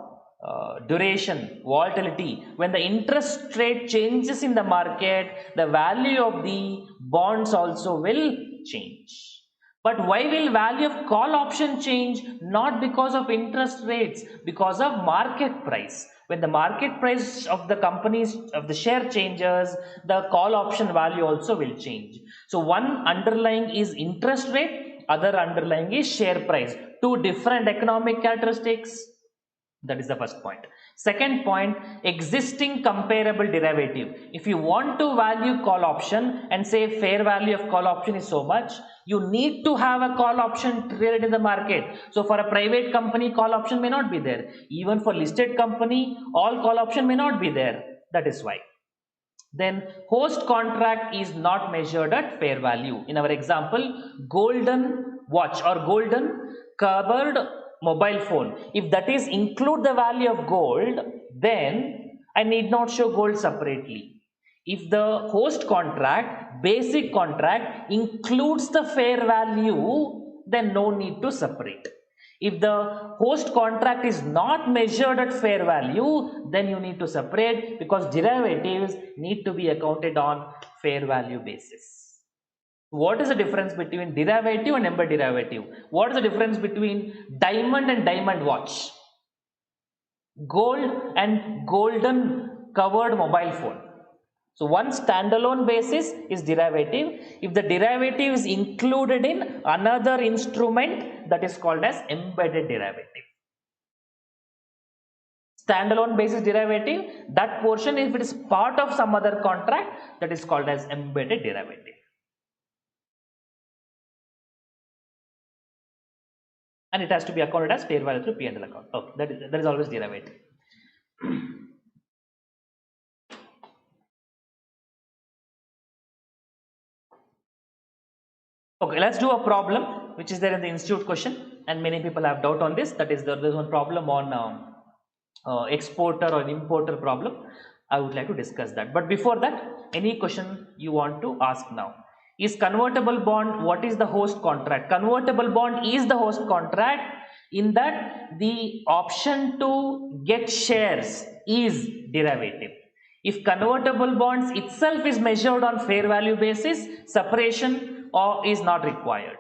duration, volatility. When the interest rate changes in the market, the value of the bonds also will change. But why will value of call option change? Not because of interest rates, because of market price. When the market price of the companies of the share changes, the call option value also will change. So one underlying is interest rate, other underlying is share price. Two different economic characteristics. That is the first point. Second point, existing comparable derivative. If you want to value call option and say fair value of call option is so much, you need to have a call option traded in the market. So for a private company, call option may not be there. Even for listed company, all call option may not be there. That is why. Then host contract is not measured at fair value. In our example, golden watch or golden covered mobile phone, if that is include the value of gold, then I need not show gold separately. If the host contract, basic contract includes the fair value, then no need to separate. If the host contract is not measured at fair value, then you need to separate because derivatives need to be accounted on fair value basis. What is the difference between derivative and embedded derivative? What is the difference between diamond and diamond watch? Gold and golden covered mobile phone. So one standalone basis is derivative. If the derivative is included in another instrument, that is called as embedded derivative. Standalone basis derivative, that portion, if it is part of some other contract, that is called as embedded derivative. And it has to be accounted as fair value through P&L account. Okay, that is always derivative. Okay, let's do a problem which is there in the institute question, and many people have doubt on this. That is, there is one problem on exporter or importer problem. I would like to discuss that. But before that, any question you want to ask now? Is convertible bond, what is the host contract? Convertible bond is the host contract, in that the option to get shares is derivative. If convertible bonds itself is measured on fair value basis, separation or is not required.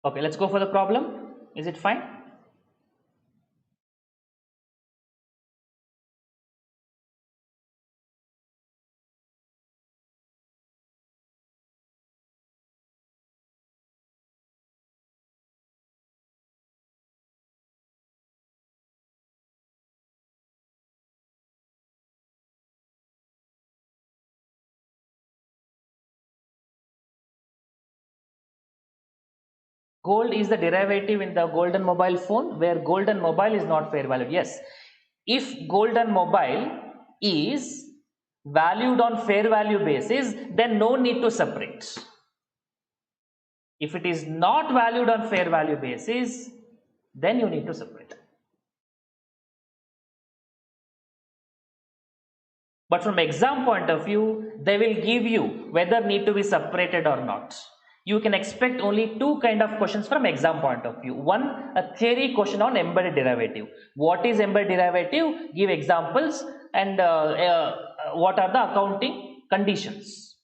Okay, let's go for the problem. Is it fine? Gold is the derivative in the gold and mobile phone, where gold and mobile is not fair valued. Yes, if gold and mobile is valued on fair value basis, then no need to separate. If it is not valued on fair value basis, then you need to separate. But from exam point of view, they will give you whether need to be separated or not. You can expect only two kind of questions from exam point of view. One, a theory question on embedded derivative. What is embedded derivative? Give examples and what are the accounting conditions.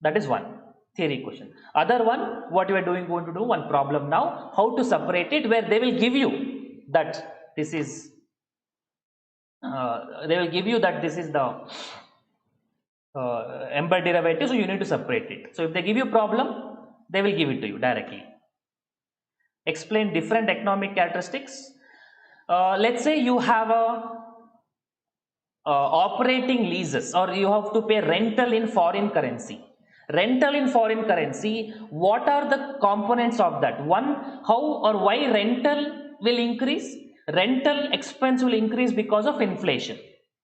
That is one theory question. Other one, what you are going to do, one problem now, how to separate it, where they will give you that this is the embedded derivative, so you need to separate it. So if they give you problem, they will give it to you directly. Explain different economic characteristics. Let's say you have a operating leases, or you have to pay rental in foreign currency. Rental in foreign currency, what are the components of that? One, how or why rental will increase? Rental expense will increase because of inflation,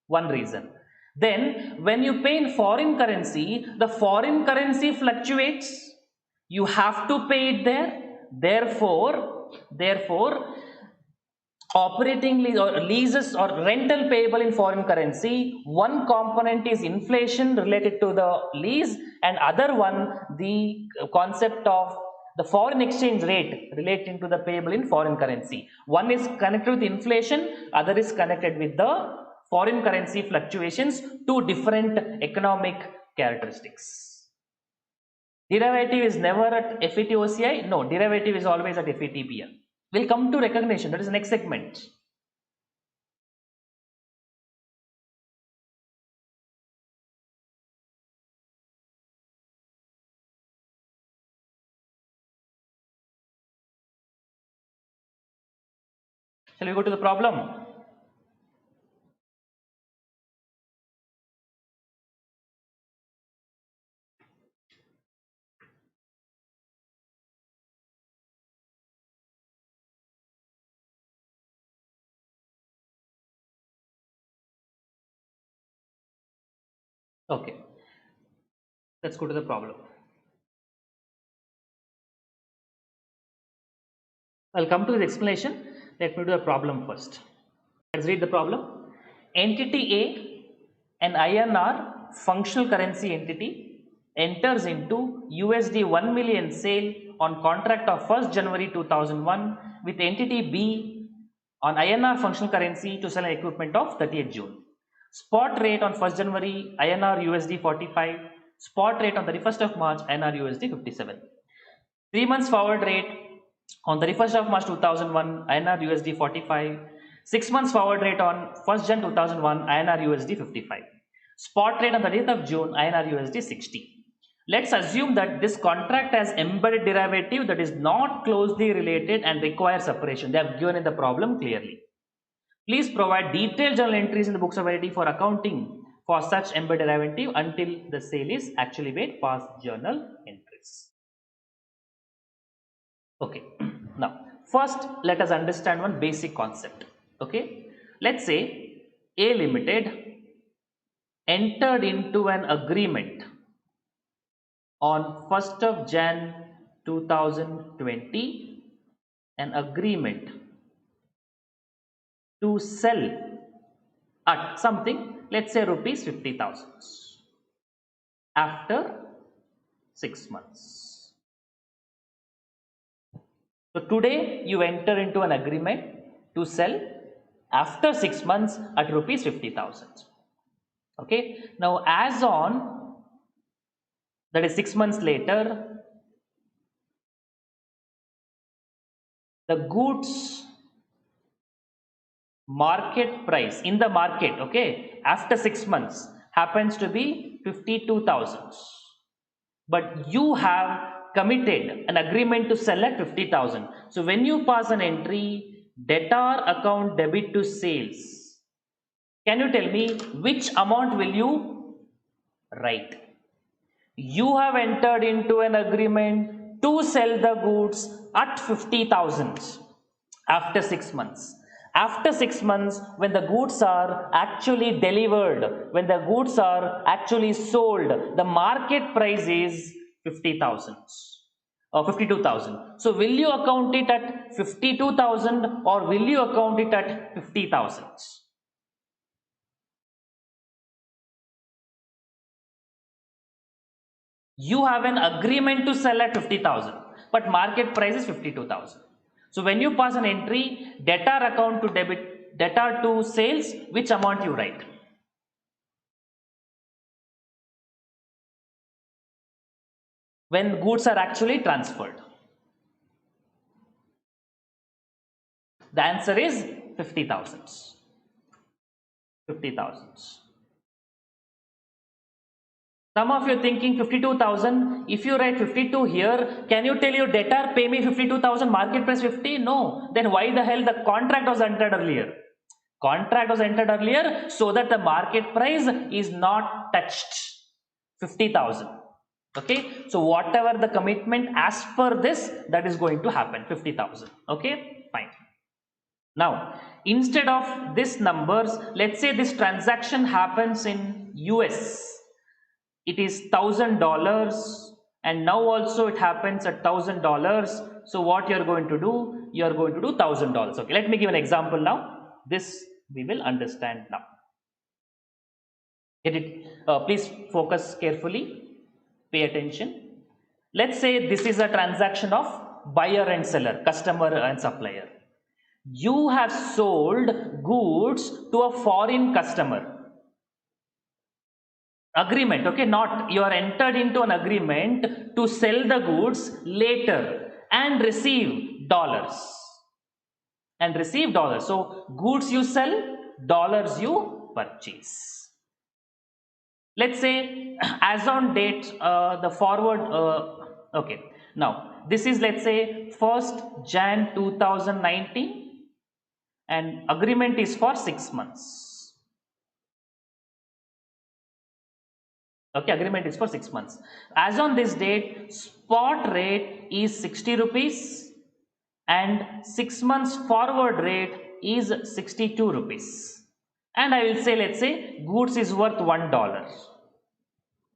one reason. Then when you pay in foreign currency, the foreign currency fluctuates, you have to pay it there. Therefore operating lease or leases or rental payable in foreign currency, one component is inflation related to the lease, and other one the concept of the foreign exchange rate relating to the payable in foreign currency. One is connected with inflation, other is connected with the foreign currency fluctuations, two different economic characteristics. Derivative is never at FET-OCI. No, derivative is always at FET-PL. We'll come to recognition. That is the next segment. Shall we go to the problem? Okay, let's go to the problem. I'll come to the explanation. Let me do a problem first. Let's read the problem. Entity A, an INR functional currency entity, enters into USD 1 million sale on contract of 1st January 2001 with entity B on INR functional currency to sell an equipment of 30th June. Spot rate on 1st January INR USD 45, spot rate on 31st of March INR USD 57. 3 months forward rate on 31st of March 2001 INR USD 45, 6 months forward rate on 1st Jan 2001 INR USD 55, spot rate on 30th of June INR USD 60. Let's assume that this contract has embedded derivative that is not closely related and requires separation. They have given in the problem clearly. Please provide detailed journal entries in the books of entity for accounting for such embedded derivative until the sale is actually made. Past journal entries. Okay, now first let us understand one basic concept. Okay, let's say A Limited entered into an agreement on 1st of Jan 2020, an agreement to sell at something, let's say rupees 50,000 after 6 months. So today you enter into an agreement to sell after 6 months at rupees 50,000. Okay, now as on, that is 6 months later, the goods market price in the market, okay, after 6 months happens to be 52,000, but you have committed an agreement to sell at 50,000. So when you pass an entry, debtor account debit to sales, can you tell me which amount will you write? You have entered into an agreement to sell the goods at 50,000 after 6 months. After 6 months, when the goods are actually delivered, when the goods are actually sold, the market price is 50,000 or 52,000. So will you account it at 52,000 or will you account it at 50,000? You have an agreement to sell at 50,000, but market price is 52,000. So when you pass an entry, debtor account to debit, debtor to sales, which amount you write? When goods are actually transferred. The answer is 50,000. 50,000. Some of you are thinking 52,000. If you write 52 here, can you tell your debtor pay me 52,000, market price 50? No. Then why the hell the contract was entered earlier? Contract was entered earlier so that the market price is not touched. 50,000. Okay. So whatever the commitment as per this, that is going to happen. 50,000. Okay. Fine. Now, instead of this numbers, let's say this transaction happens in US. It is $1,000 and now also it happens at $1,000. So what you are going to do? You are going to do $1,000. Okay, let me give an example now. This we will understand now. Get it? Please focus carefully. Pay attention. Let's say this is a transaction of buyer and seller, customer and supplier. You have sold goods to a foreign customer. Agreement, okay, not you are entered into an agreement to sell the goods later and receive dollars. And receive dollars. So goods you sell, dollars you purchase. Let's say as on date, the forward, okay, now this is, let's say, 1st Jan 2019 and agreement is for 6 months. Okay, agreement is for 6 months. As on this date, spot rate is 60 rupees and 6 months forward rate is 62 rupees. And I will say, let's say, goods is worth $1.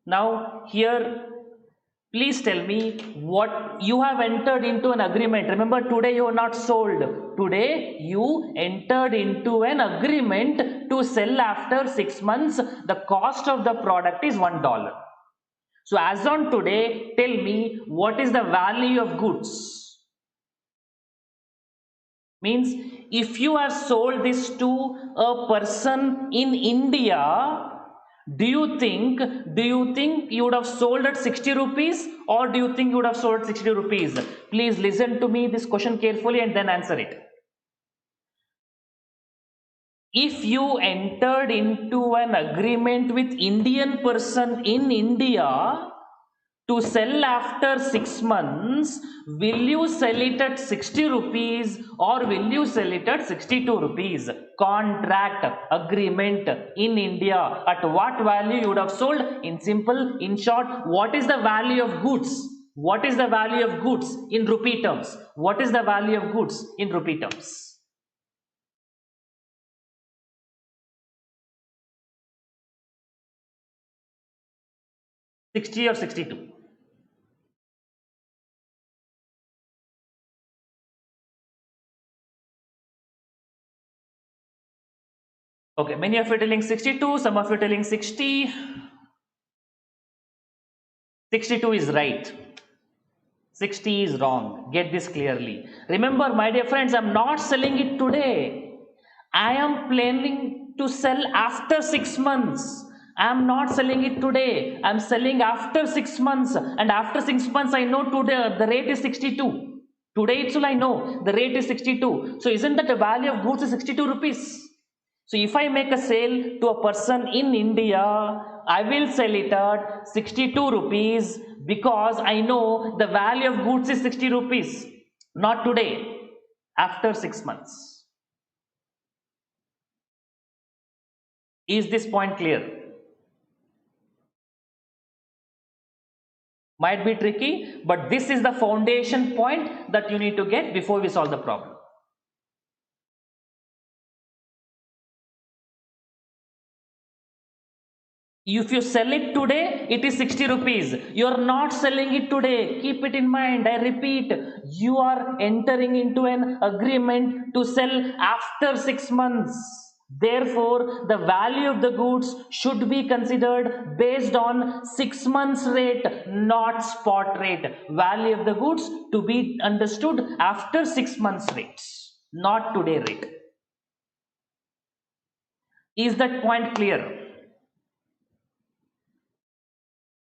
Now here, please tell me what you have entered into an agreement. Remember, today you are not sold. Today you entered into an agreement to sell after 6 months. The cost of the product is $1. So as on today, tell me what is the value of goods? Means if you have sold this to a person in India, do you think you would have sold at 60 rupees or do you think you would have sold at 60 rupees? Please listen to me this question carefully and then answer it. If you entered into an agreement with Indian person in India to sell after 6 months, will you sell it at 60 rupees or will you sell it at 62 rupees? Contract, agreement in India, at what value you would have sold? In simple, in short, what is the value of goods? What is the value of goods in rupee terms? What is the value of goods in rupee terms? $60 or 62? Okay, many of you are telling 62, some of you are telling 60. 62 is right. 60 is wrong. Get this clearly. Remember, my dear friends, I am not selling it today. I am planning to sell after 6 months. I am not selling it today. I am selling after 6 months. And after 6 months, I know today the rate is 62. Today itself I know the rate is 62. So isn't that the value of goods is 62 rupees? So if I make a sale to a person in India, I will sell it at 62 rupees because I know the value of goods is 60 rupees. Not today, after 6 months. Is this point clear? Might be tricky, but this is the foundation point that you need to get before we solve the problem. If you sell it today, it is 60 rupees. You are not selling it today. Keep it in mind. I repeat, you are entering into an agreement to sell after 6 months. Therefore, the value of the goods should be considered based on 6 months rate, not spot rate. Value of the goods to be understood after 6 months rate, not today rate. Is that point clear?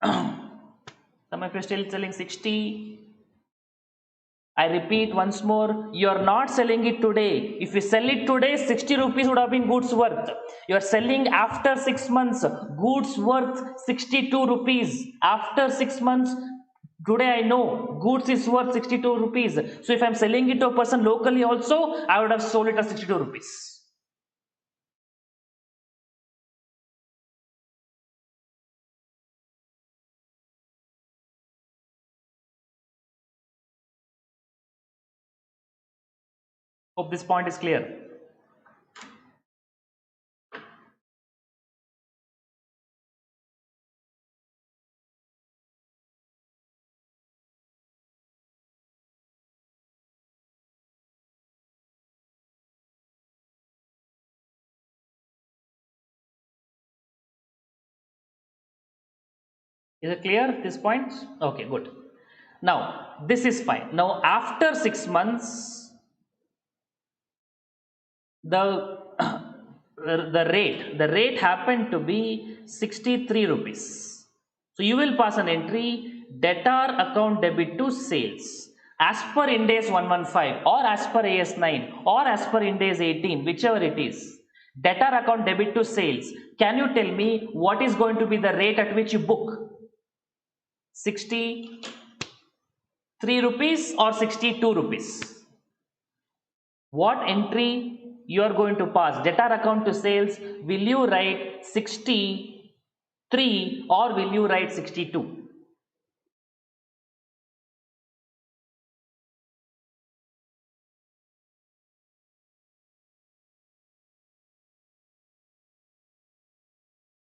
Some of you are still selling 60. I repeat once more, you are not selling it today. If you sell it today, 60 rupees would have been goods worth. You are selling after 6 months, goods worth 62 rupees. After 6 months, today I know goods is worth 62 rupees. So if I am selling it to a person locally also, I would have sold it at 62 rupees. Hope this point is clear. Is it clear, this point? Okay, good. Now, this is fine. Now, after 6 months, the the rate happened to be 63 rupees. So, you will pass an entry, debtor account debit to sales. As per Ind AS 115 or as per AS 9 or as per Ind AS 18, whichever it is, debtor account debit to sales. Can you tell me what is going to be the rate at which you book? 63 rupees or 62 rupees? What entry you are going to pass? Debtor account to sales, will you write 63 or will you write 62?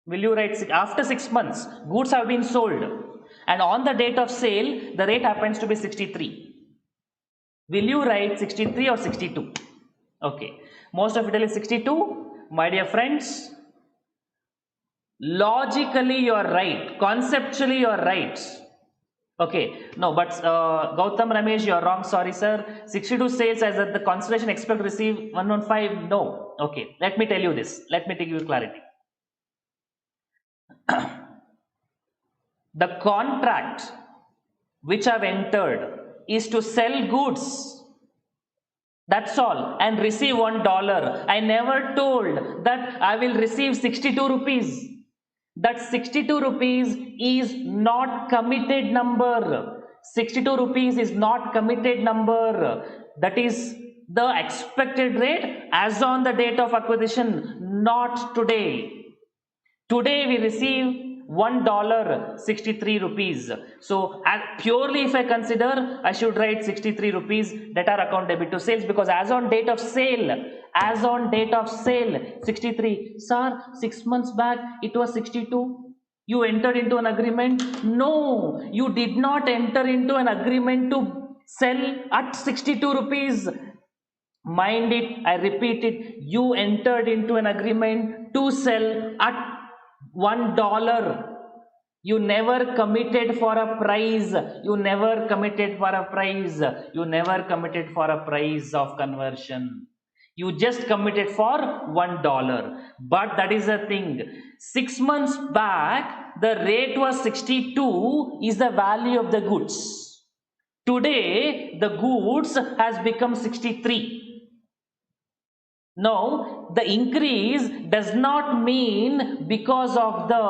Will you write after 6 months, goods have been sold, and on the date of sale, the rate happens to be 63. Will you write 63 or 62? Okay, most of it is 62. My dear friends, logically you are right, conceptually you are right. Okay, no, but Gautam Ramesh, you are wrong, sorry sir. 62 sales as that the constellation expect to receive 115, no. Okay, let me tell you this, let me give you clarity. The contract which I've entered is to sell goods, that's all, and receive $1. I never told that I will receive 62 rupees. That 62 rupees is not committed number. 62 rupees is not committed number. That is the expected rate as on the date of acquisition, not today. Today we receive $1, 63 rupees. So purely if I consider, I should write 63 rupees debtor account debit to sales, because as on date of sale, 63. Sir, 6 months back it was 62. You entered into an agreement? No, you did not enter into an agreement to sell at 62 rupees. Mind it, I repeat it, you entered into an agreement to sell at $1. You never committed for a price. You never committed for a price. You never committed for a price of conversion. You just committed for $1. But that is the thing. 6 months back, the rate was 62 is the value of the goods. Today, the goods has become 63. Now, the increase does not mean because of the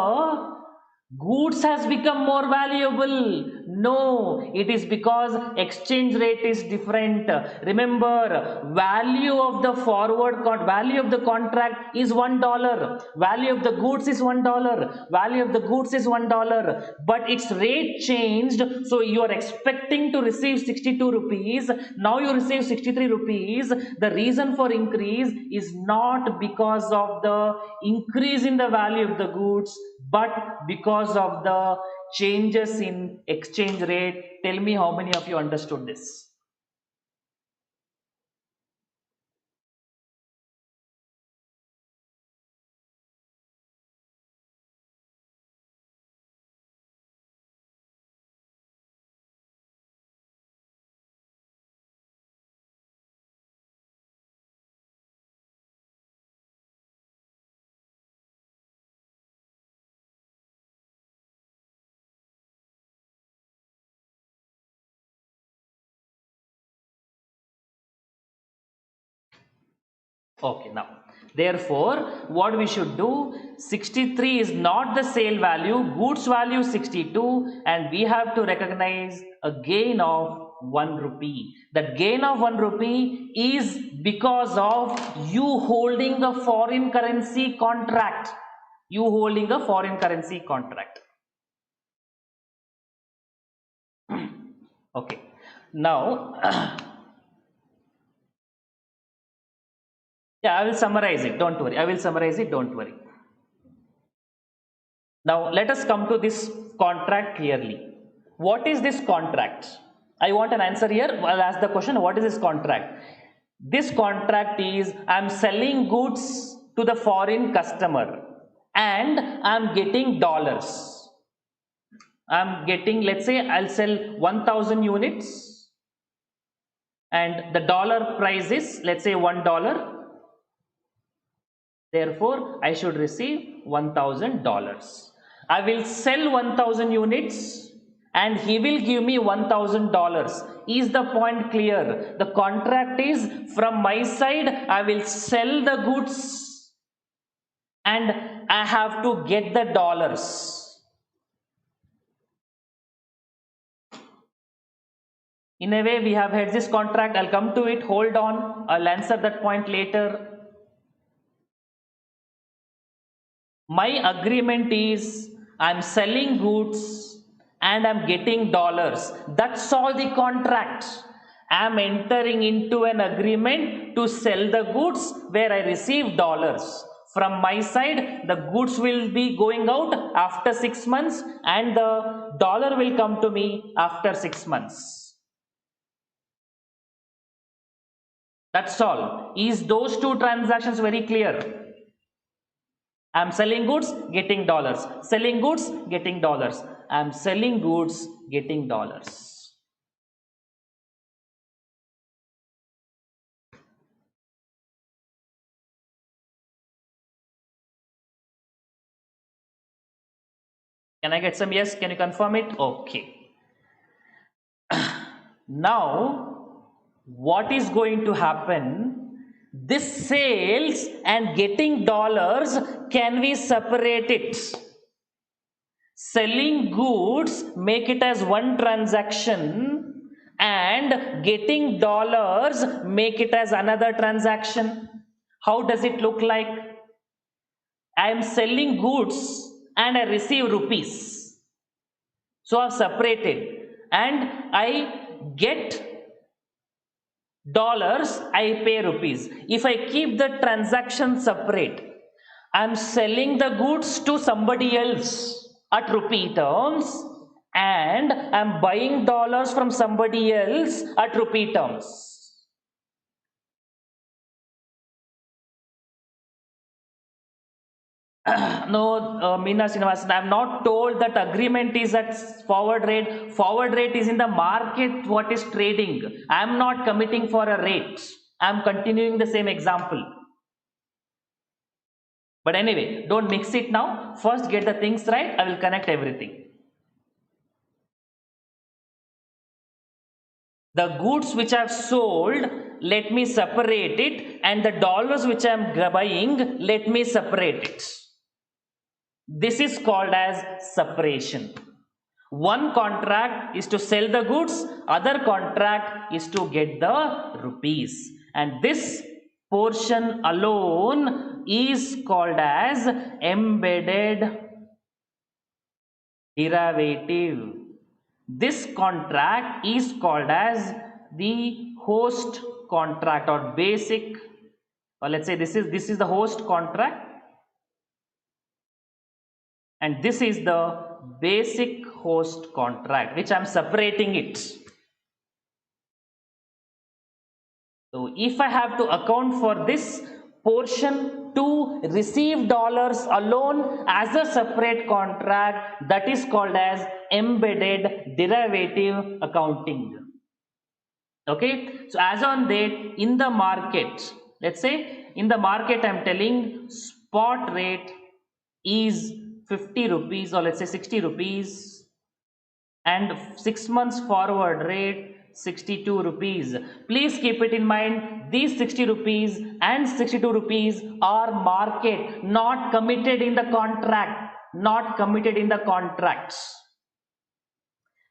goods has become more valuable. No, it is because exchange rate is different. Remember, value of the value of the contract is $1. Value of the goods is $1. Value of the goods is $1. But its rate changed. So you are expecting to receive 62 rupees. Now you receive 63 rupees. The reason for increase is not because of the increase in the value of the goods, but because of the changes in exchange rate. Tell me how many of you understood this? Okay, now therefore what we should do, 63 is not the sale value, goods value 62, and we have to recognize a gain of 1 rupee. That gain of 1 rupee is because of you holding a foreign currency contract. You holding a foreign currency contract. Okay, now yeah, I will summarize it, don't worry. I will summarize it, don't worry. Now let us come to this contract clearly. What is this contract? I want an answer here. I'll ask the question, what is this contract? This contract is, I'm selling goods to the foreign customer and I'm getting dollars. I'm getting, let's say I'll sell 1000 units and the dollar price is, let's say, $1. Therefore, I should receive $1000. I will sell 1000 units and he will give me $1000. Is the point clear? The contract is, from my side, I will sell the goods and I have to get the dollars. In a way, we have had this contract. I'll come to it. Hold on. I'll answer that point later. My agreement is, I'm selling goods and I'm getting dollars. That's all the contract. I'm entering into an agreement to sell the goods where I receive dollars. From my side, the goods will be going out after 6 months and the dollar will come to me after 6 months. That's all. Is those two transactions very clear? I'm selling goods, getting dollars. Selling goods, getting dollars. I'm selling goods, getting dollars. Can I get some yes? Can you confirm it? Okay. Now, what is going to happen? This sales and getting dollars, can we separate it? Selling goods, make it as one transaction, and getting dollars, make it as another transaction. How does it look like? I am selling goods and I receive rupees. So I've separated, and I get dollars, I pay rupees. If I keep the transaction separate, I'm selling the goods to somebody else at rupee terms and I'm buying dollars from somebody else at rupee terms. No, Meena Srinivasan, I am not told that agreement is at forward rate. Forward rate is in the market, what is trading. I am not committing for a rate. I am continuing the same example. But anyway, don't mix it now. First get the things right. I will connect everything. The goods which I have sold, let me separate it, and the dollars which I am buying, let me separate it. This is called as separation. One contract is to sell the goods, other contract is to get the rupees, and this portion alone is called as embedded derivative. This contract is called as the host contract or basic, or let's say this is the host contract, and this is the basic host contract, which I'm separating it. So if I have to account for this portion to receive dollars alone as a separate contract, that is called as embedded derivative accounting. Okay, so as on date in the market, let's say in the market I'm telling spot rate is 50 rupees, or let's say 60 rupees, and 6 months forward rate 62 rupees. Please keep it in mind, these 60 rupees and 62 rupees are market, not committed in the contract, not committed in the contracts.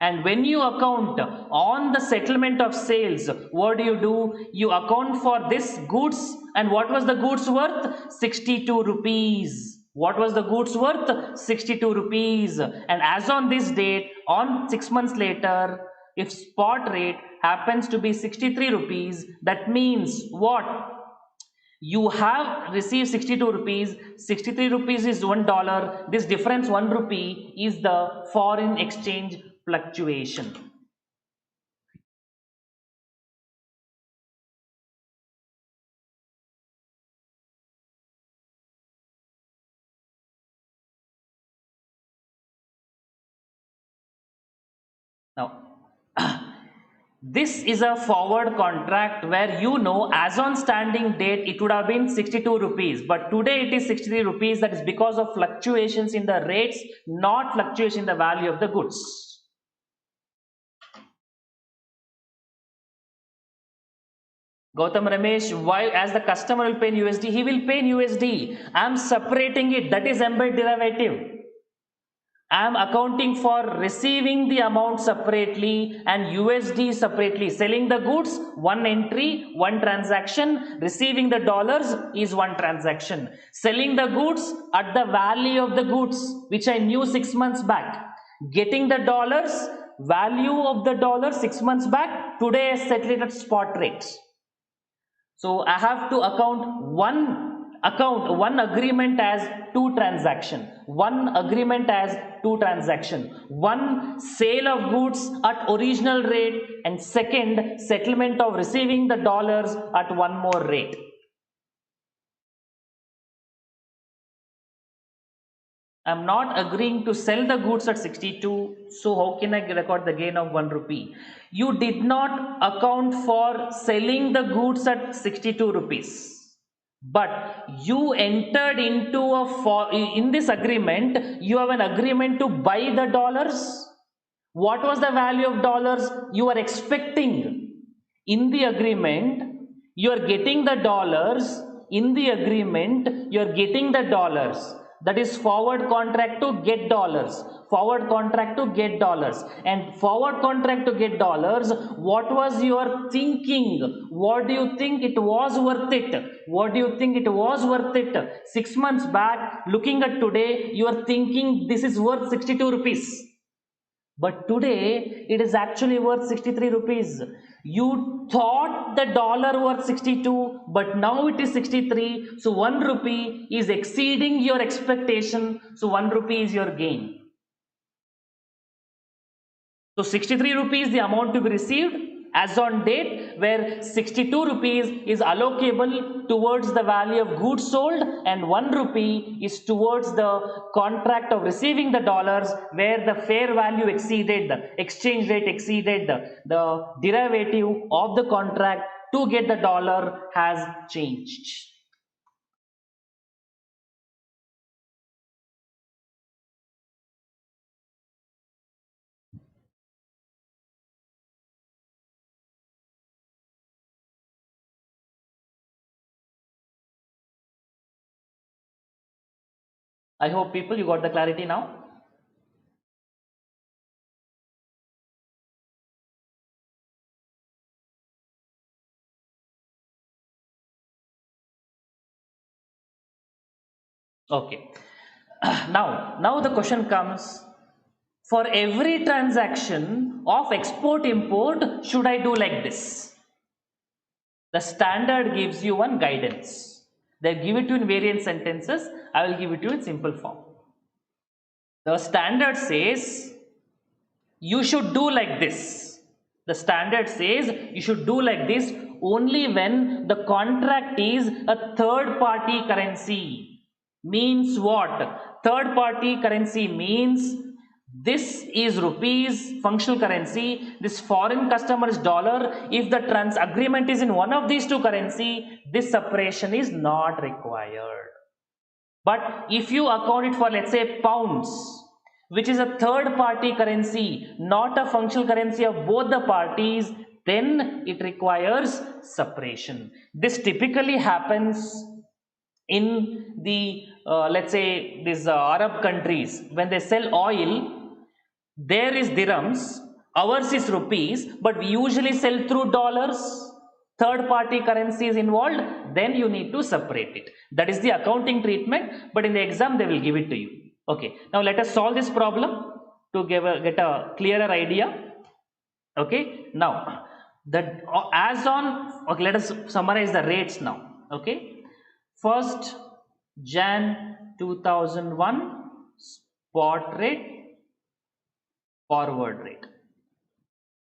And when you account on the settlement of sales, what do? You account for this goods, and what was the goods worth? 62 rupees. What was the goods worth? 62 rupees. And as on this date, on 6 months later, if spot rate happens to be 63 rupees, that means what? You have received 62 rupees, 63 rupees is $1. This difference 1 rupee is the foreign exchange fluctuation. Now, this is a forward contract where as on standing date it would have been 62 rupees, but today it is 63 rupees. That is because of fluctuations in the rates, not fluctuation in the value of the goods. Gautam Ramesh, why? As the customer will pay in USD, he will pay in USD. I am separating it. That is embedded derivative. I am accounting for receiving the amount separately and USD separately. Selling the goods, one entry, one transaction. Receiving the dollars is one transaction. Selling the goods at the value of the goods, which I knew 6 months back. Getting the dollars, value of the dollar 6 months back. Today I settle it at spot rates. So I have to one agreement as two transaction, one sale of goods at original rate, and second settlement of receiving the dollars at one more rate. I'm not agreeing to sell the goods at 62, so how can I record the gain of 1 rupee? You did not account for selling the goods at 62 rupees, but you entered into in this agreement, you have an agreement to buy the dollars. What was the value of dollars you are expecting? In the agreement, you are getting the dollars. In the agreement, you are getting the dollars. That is forward contract to get dollars. Forward contract to get dollars. And forward contract to get dollars, what was your thinking? What do you think it was worth it? What do you think it was worth it? 6 months back, looking at today, you are thinking this is worth 62 rupees. But today it is actually worth 63 rupees. You thought the dollar worth 62, but now it is 63. So 1 rupee is exceeding your expectation. So 1 rupee is your gain. So 63 rupees the amount to be received as on date, where 62 rupees is allocable towards the value of goods sold and 1 rupee is towards the contract of receiving the dollars, where the fair value exceeded, the exchange rate exceeded, the derivative of the contract to get the dollar has changed. I hope people you got the clarity now. Okay. Now the question comes, for every transaction of export import, should I do like this? The standard gives you one guidance. They give it to you in variant sentences. I will give it to you in simple form. The standard says you should do like this. The standard says you should do like this only when the contract is a third party currency. Means what? Third party currency means this is rupees, functional currency, this foreign customer is dollar. If the agreement is in one of these two currency, this separation is not required. But if you account it for, let's say, pounds, which is a third party currency, not a functional currency of both the parties, then it requires separation. This typically happens in the let's say these Arab countries. When they sell oil, there is dirhams, ours is rupees, but we usually sell through dollars. Third party currency is involved, then you need to separate it. That is the accounting treatment, but in the exam they will give it to you. Okay, now let us solve this problem to get a clearer idea. Okay, now that as on, okay, let us summarize the rates now. Okay, first Jan 2001 spot rate, forward rate.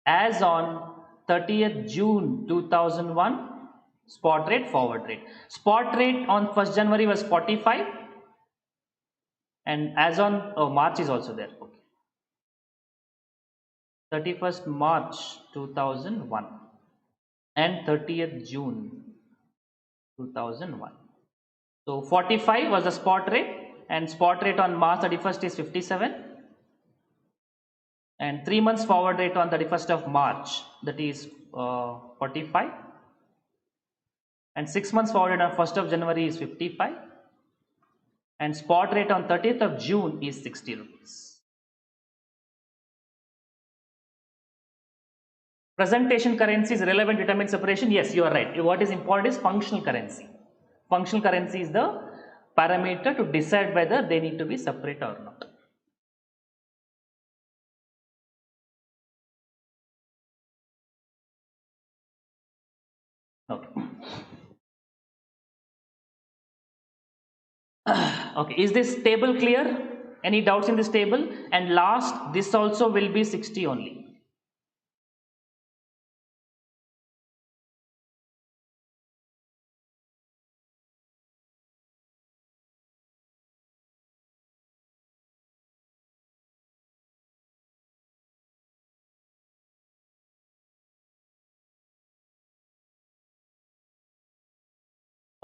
As on 30th June 2001 spot rate, forward rate. Spot rate on 1st January was 45, and as on March is also there. Okay. 31st March 2001 and 30th June 2001. So 45 was the spot rate, and spot rate on March 31st is 57, and 3 months forward rate on 31st of March, that is 45, and 6 months forward rate on 1st of January is 55, and spot rate on 30th of June is 60 rupees. Presentation currency is relevant to determine separation. Yes, you are right. What is important is functional currency. Functional currency is the parameter to decide whether they need to be separate or not. Okay. Okay, is this table clear? Any doubts in this table? And last, this also will be 60 only.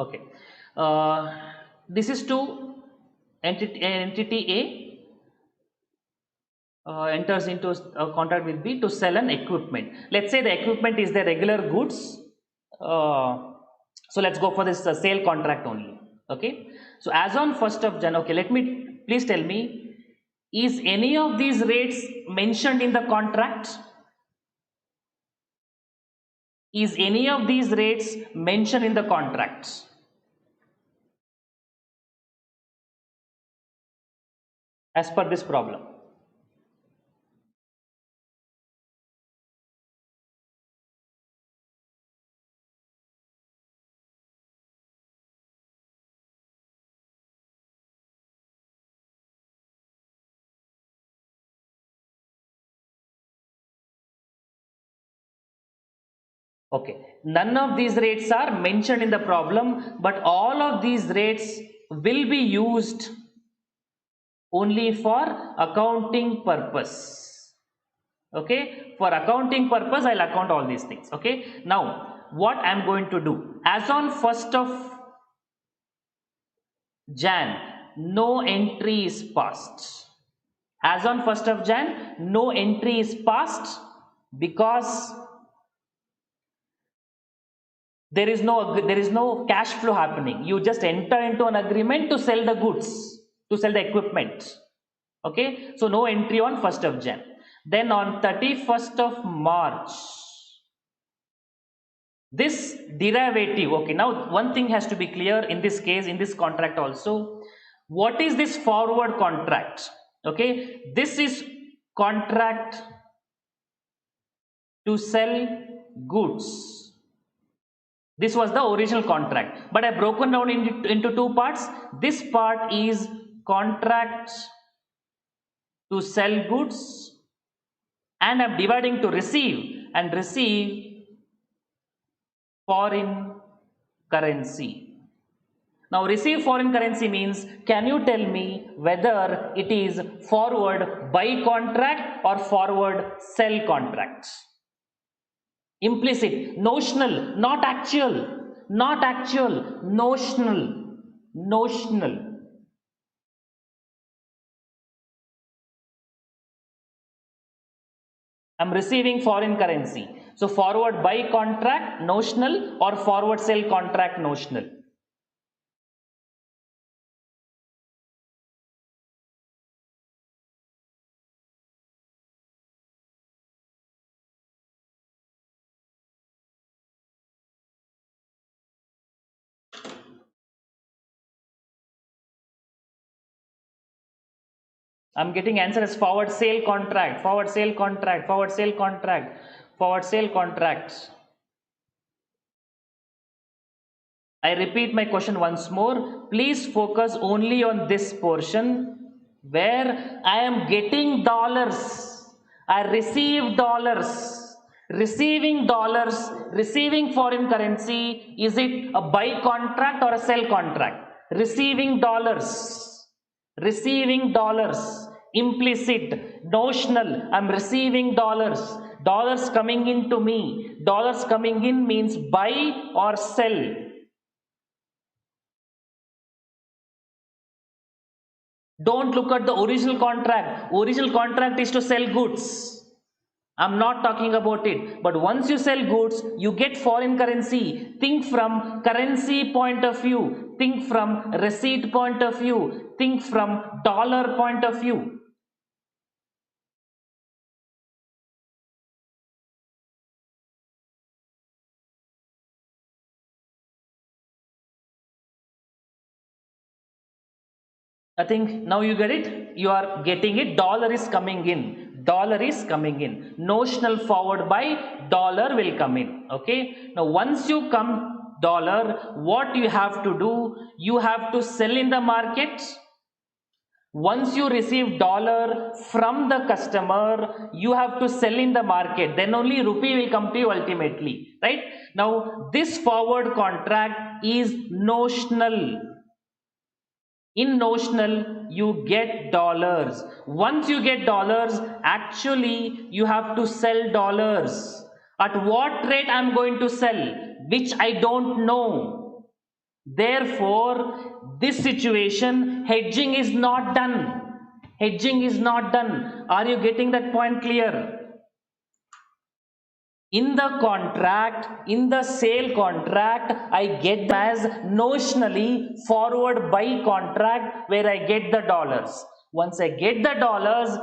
Okay, this is to entity A enters into a contract with B to sell an equipment. Let's say the equipment is the regular goods. So let's go for this sale contract only. Okay, so as on 1st of January, okay, let me, please tell me, is any of these rates mentioned in the contract? Is any of these rates mentioned in the contracts? As per this problem. Okay, none of these rates are mentioned in the problem, but all of these rates will be used only for accounting purpose. Okay, for accounting purpose I'll account all these things. Okay, now what I'm going to do, as on 1st of Jan, no entry is passed. As on 1st of Jan, no entry is passed because there is no cash flow happening. You just enter into an agreement to sell the goods. to sell the equipment. Okay, so no entry on 1st of Jan. Then on 31st of March, this derivative, okay, now one thing has to be clear in this case, in this contract also. What is this forward contract? Okay, this is contract to sell goods. This was the original contract, but I broken down into two parts. This part is contract to sell goods, and I'm dividing to receive, and receive foreign currency. Now receive foreign currency means, can you tell me whether it is forward buy contract or forward sell contract? Implicit, notional, not actual, not actual, notional, notional. I'm receiving foreign currency. So forward buy contract notional or forward sell contract notional. I'm getting answer as forward sale contract, forward sale contract, forward sale contract, forward sale contracts. I repeat my question once more. Please focus only on this portion where I am getting dollars. I receive dollars. Receiving dollars, receiving foreign currency, is it a buy contract or a sell contract? Receiving dollars. Receiving dollars, implicit, notional, I'm receiving dollars, dollars coming into me, dollars coming in means buy or sell. Don't look at the original contract is to sell goods. I'm not talking about it, but once you sell goods, you get foreign currency. Think from currency point of view, think from receipt point of view, think from dollar point of view. I think now you get it. You are getting it. Dollar is coming in. Dollar is coming in. Notional forward buy, dollar will come in. Okay. Now once you come dollar, what you have to do? You have to sell in the market. Once you receive dollar from the customer, you have to sell in the market. Then only rupee will come to you ultimately. Right. Now this forward contract is notional. In notional, you get dollars. Once you get dollars, actually you have to sell dollars. At what rate I am going to sell, which I don't know. Therefore, this situation, hedging is not done. Hedging is not done. Are you getting that point clear? In the contract, in the sale contract, I get them as notionally forward buy contract where I get the dollars. Once I get the dollars,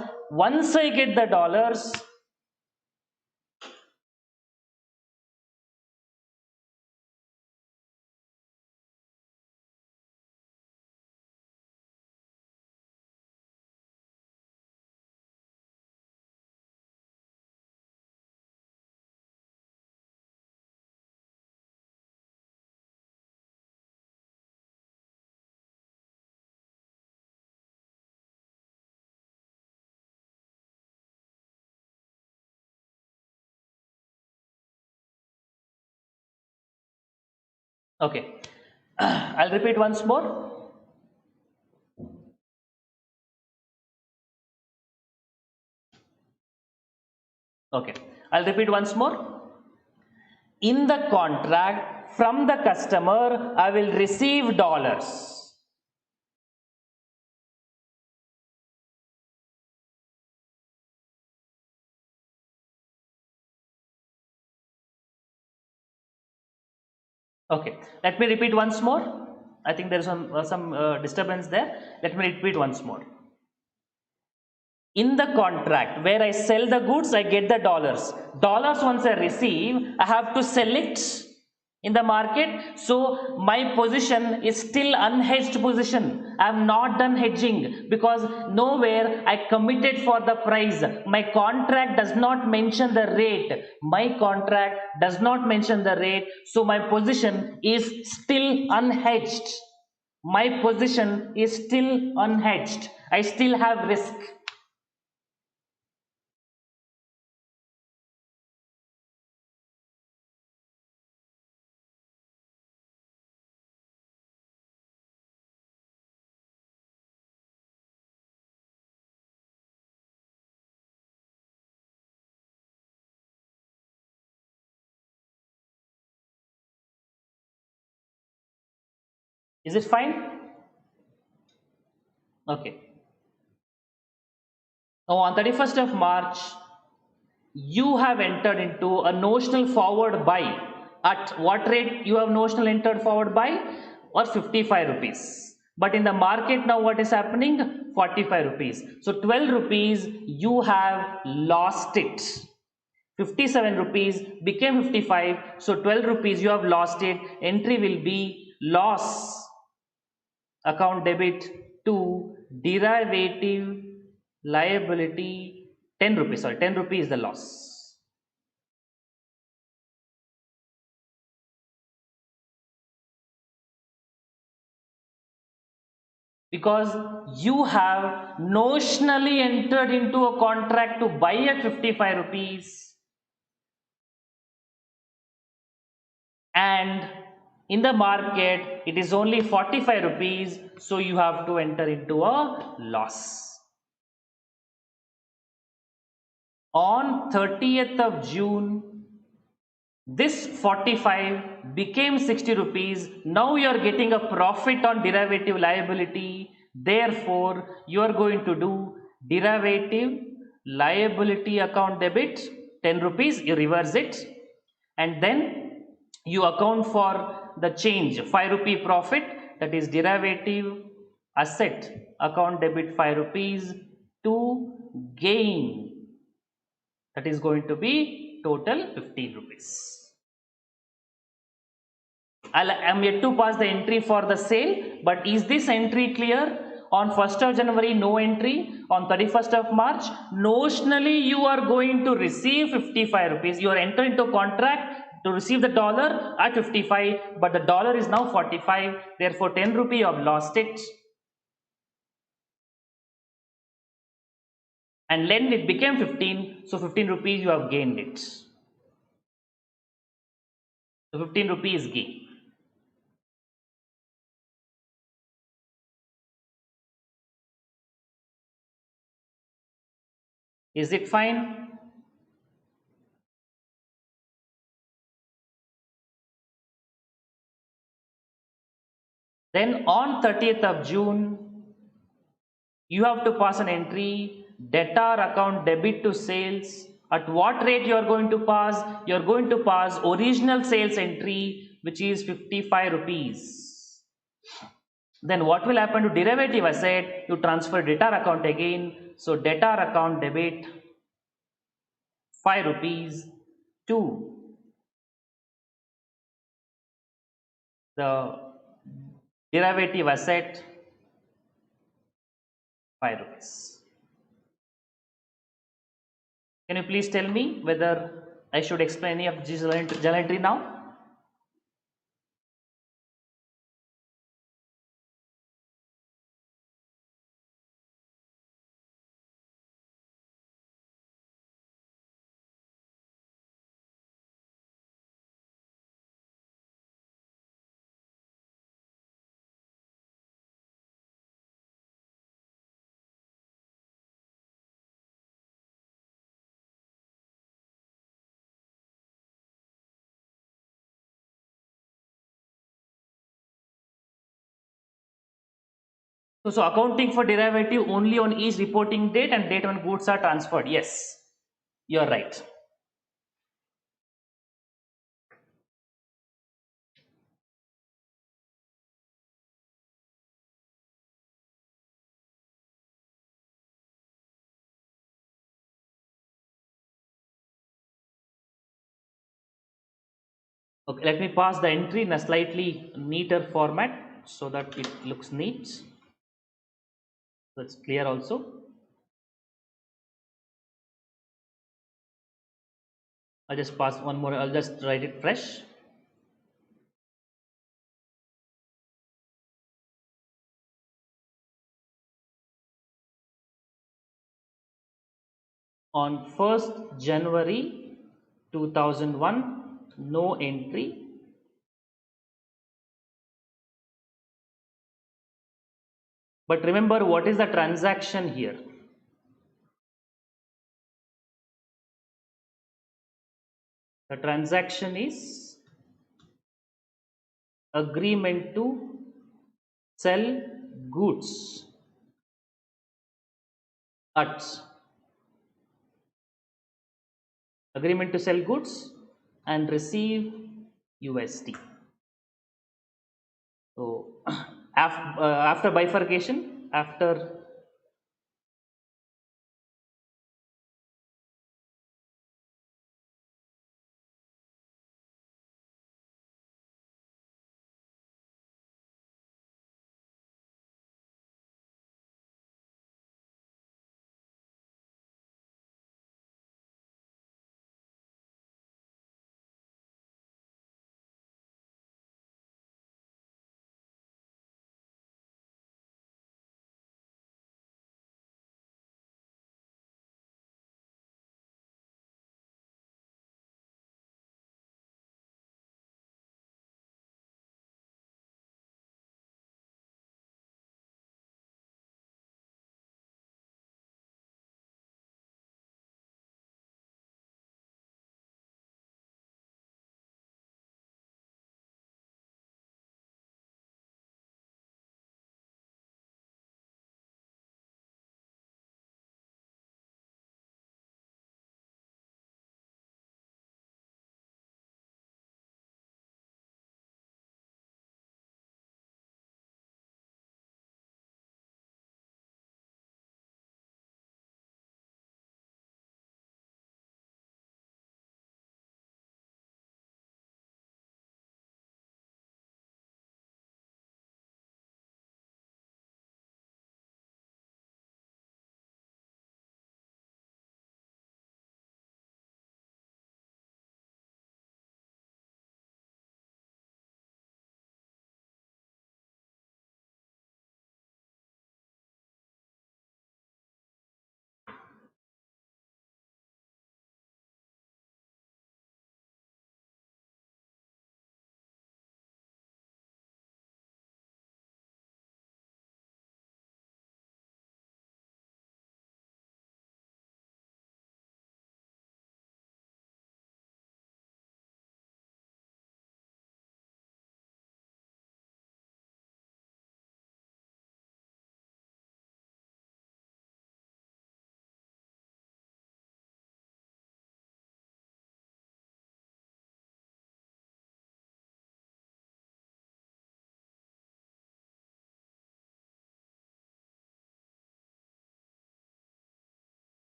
okay. I'll repeat once more. Okay, I'll repeat once more. In the contract, from the customer, I will receive dollars. Okay, let me repeat once more. I think there is some disturbance there. Let me repeat once more. In the contract where I sell the goods, I get the dollars. Dollars once I receive, I have to sell it in the market. So my position is still unhedged position. I have not done hedging because nowhere I committed for the price. My contract does not mention the rate. My contract does not mention the rate. So my position is still unhedged. My position is still unhedged. I still have risk. Is it fine? Okay. Now on 31st of March, you have entered into a notional forward buy. At what rate you have notional entered forward buy? Or 55 rupees. But in the market now what is happening? 45 rupees. So 12 rupees you have lost it. 57 rupees became 55. So 12 rupees you have lost it. Entry will be loss account debit to derivative liability 10 rupees. Sorry, 10 rupees is the loss. Because you have notionally entered into a contract to buy at 55 rupees and in the market it is only 45 rupees, so you have to enter into a loss. On 30th of June, this 45 became 60 rupees. Now you are getting a profit on derivative liability. Therefore, you are going to do derivative liability account debit 10 rupees. You reverse it and then you account for the change 5 rupee profit, that is derivative asset account debit 5 rupees to gain, that is going to be total 15 rupees. I am yet to pass the entry for the sale, but is this entry clear? On 1st of January, no entry. On 31st of March, notionally you are going to receive 55 rupees. You are entering into contract to receive the dollar at 55, but the dollar is now 45. Therefore, 10 rupee you have lost it. And then it became 15, so 15 rupees you have gained it. So 15 rupees gain. Is it fine? Then on 30th of June, you have to pass an entry, debtor account debit to sales. At what rate you are going to pass? You are going to pass original sales entry, which is 55 rupees. Then what will happen to derivative asset? You transfer debtor account again. So debtor account debit 5 rupees to the derivative asset 5 rupees. Can you please tell me whether I should explain any of this journal entry now? So accounting for derivative only on each reporting date and date when goods are transferred. Yes, you are right. Okay, let me pass the entry in a slightly neater format so that it looks neat. So it's clear also. I'll just pass one more, I'll just write it fresh. On 1st January 2001, no entry. But remember, what is the transaction here? The transaction is agreement to sell goods at agreement to sell goods and receive USD. So after bifurcation, after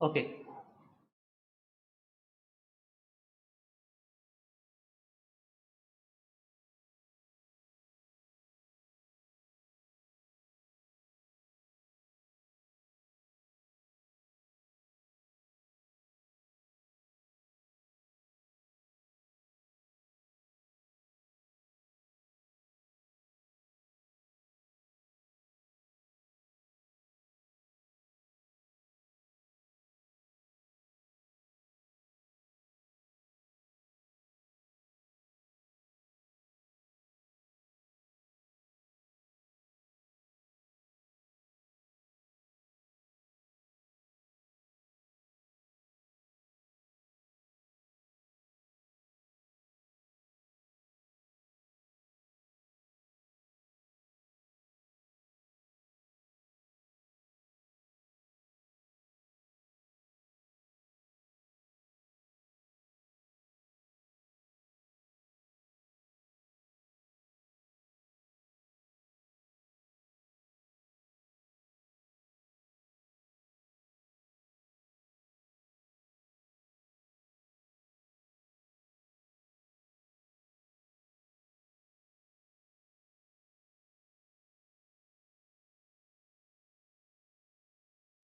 okay.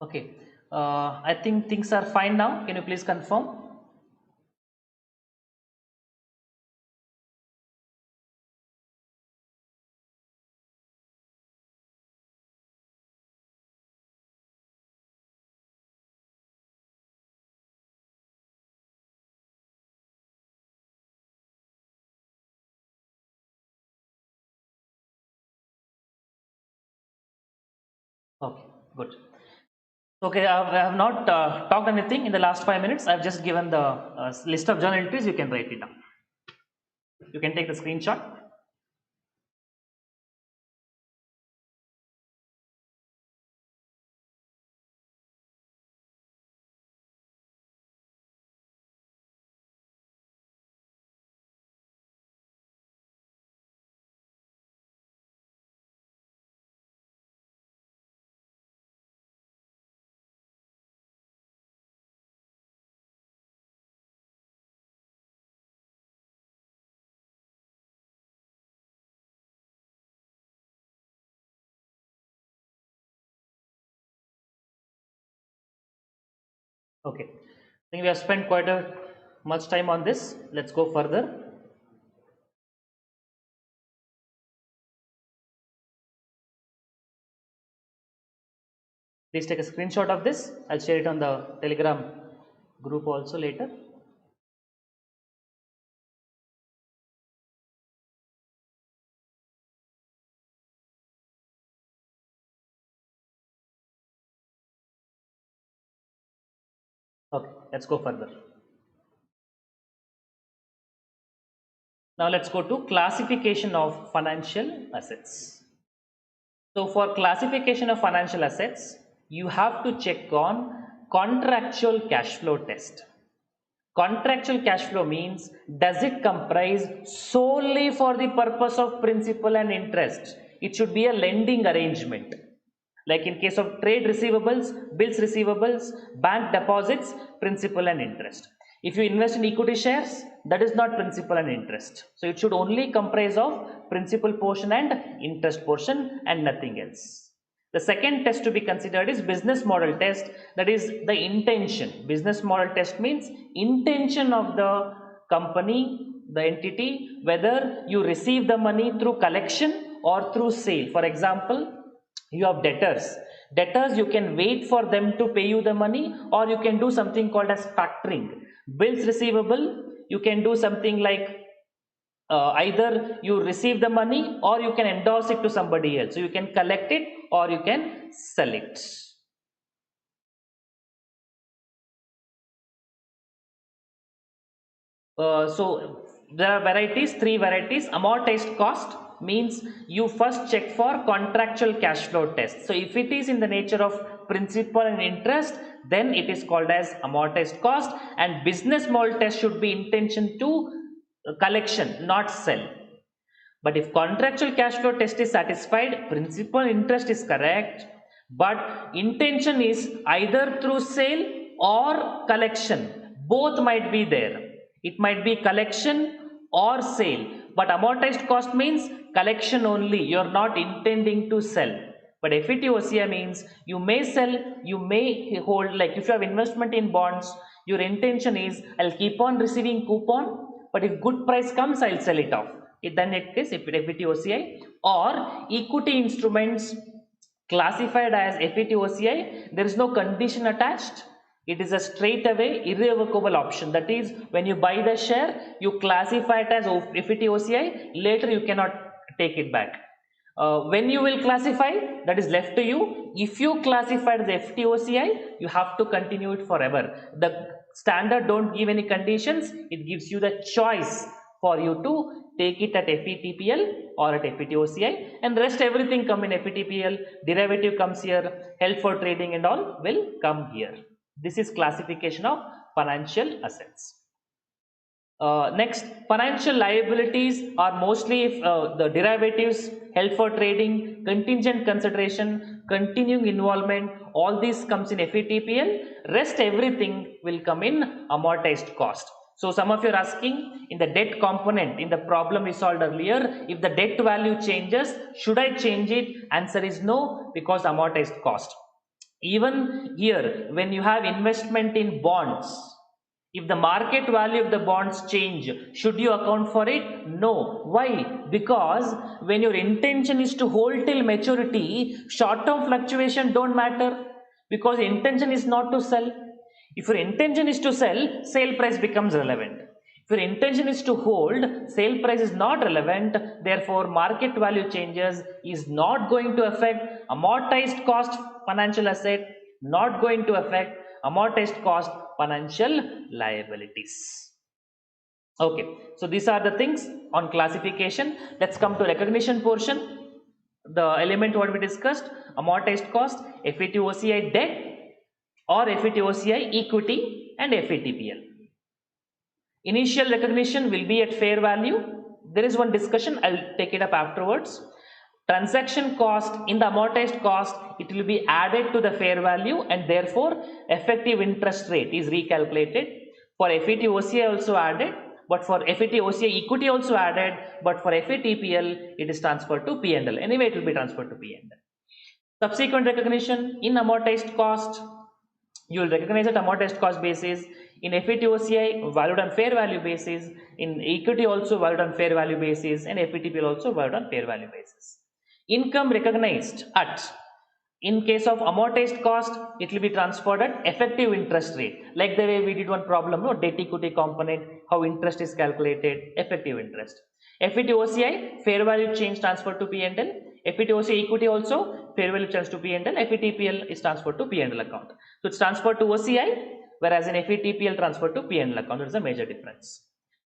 Okay, I think things are fine now. Can you please confirm? Okay, good. Okay, I have not talked anything in the last 5 minutes. I've just given the list of journal entries. You can write it down. You can take the screenshot. Okay, I think we have spent quite a much time on this. Let's go further. Please take a screenshot of this. I'll share it on the Telegram group also later. Okay, let's go further. Now let's go to classification of financial assets. So for classification of financial assets, you have to check on contractual cash flow test. Contractual cash flow means, does it comprise solely for the purpose of principal and interest? It should be a lending arrangement. Like in case of trade receivables, bills receivables, bank deposits, principal and interest. If you invest in equity shares, that is not principal and interest. So it should only comprise of principal portion and interest portion and nothing else. The second test to be considered is business model test, that is the intention. Business model test means intention of the company, the entity, whether you receive the money through collection or through sale. For example, you have debtors, you can wait for them to pay you the money, or you can do something called as factoring. Bills receivable, you can do something like either you receive the money or you can endorse it to somebody else. So you can collect it or you can sell it. So there are varieties, three varieties. Amortized cost means you first check for contractual cash flow test. So if it is in the nature of principal and interest, then it is called as amortized cost, and business model test should be intention to collection, not sell. But if contractual cash flow test is satisfied, principal interest is correct, but intention is either through sale or collection. Both might be there. It might be collection or sale, but amortized cost means collection only. You are not intending to sell. But FET means you may sell, you may hold, like if you have investment in bonds, your intention is I'll keep on receiving coupon, but if good price comes, I'll sell it off. Then it is FET or equity instruments classified as FET there is no condition attached. It is a straight away irrevocable option. That is, when you buy the share, you classify it as FET later you cannot take it back. When you will classify, that is left to you. If you classify as FET you have to continue it forever. The standard don't give any conditions, it gives you the choice for you to take it at FETPL or at FET and rest everything come in FETPL, derivative comes here, held for trading and all will come here. This is classification of financial assets. Next, financial liabilities are mostly the derivatives, held for trading, contingent consideration, continuing involvement, all these comes in FETPL, rest everything will come in amortized cost. So some of you are asking, in the debt component, in the problem we solved earlier, if the debt value changes, should I change it? Answer is no, because amortized cost. Even here, when you have investment in bonds, if the market value of the bonds change, should you account for it? No. Why? Because when your intention is to hold till maturity, short-term fluctuation don't matter, because intention is not to sell. If your intention is to sell, sale price becomes relevant. If your intention is to hold, sale price is not relevant, therefore market value changes is not going to affect amortized cost financial asset, not going to affect amortized cost financial liabilities. Okay, so these are the things on classification. Let's come to recognition portion. The element what we discussed, amortized cost, FET-OCI debt or FET-OCI equity and FETPL. Initial recognition will be at fair value. There is one discussion, I'll take it up afterwards. Transaction cost in the amortized cost, it will be added to the fair value and therefore effective interest rate is recalculated. For FET-OCI also added, but for FET-OCI equity also added, but for FETPL it is transferred to P&L. Anyway, it will be transferred to P&L. Subsequent recognition in amortized cost, you will recognize at amortized cost basis. In FET-OCI valued on fair value basis, in equity also valued on fair value basis, and FETPL also valued on fair value basis. Income recognized at, in case of amortized cost, it will be transferred at effective interest rate, like the way we did one problem, no, debt equity component, how interest is calculated, effective interest. FET-OCI fair value change transferred to P&L, FET-OCI equity also fair value change to P&L, FETPL is transferred to P&L account. So it's transferred to OCI, whereas in FETPL transferred to P&L account. There is a major difference.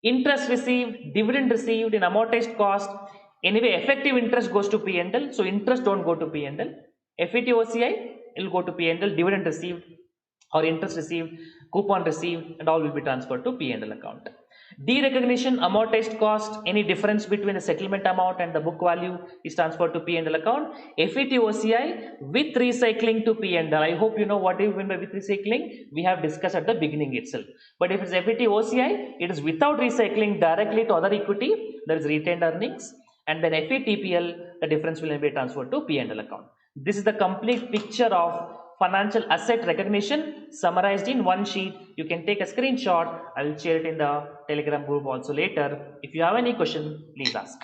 Interest received, dividend received in amortized cost, anyway effective interest goes to P&L, so interest don't go to P&L. FET-OCI will go to P&L, dividend received or interest received, coupon received, and all will be transferred to P&L account. Derecognition, amortized cost, any difference between the settlement amount and the book value is transferred to P&L account. FET-OCI with recycling to P&L. I hope you know what we mean by with recycling. We have discussed at the beginning itself. But if it's FET-OCI, it is without recycling directly to other equity. There is retained earnings, and then FETPL, the difference will be transferred to P&L account. This is the complete picture of financial asset recognition summarized in one sheet. You can take a screenshot. I will share it in the Telegram group also later. If you have any question, please ask.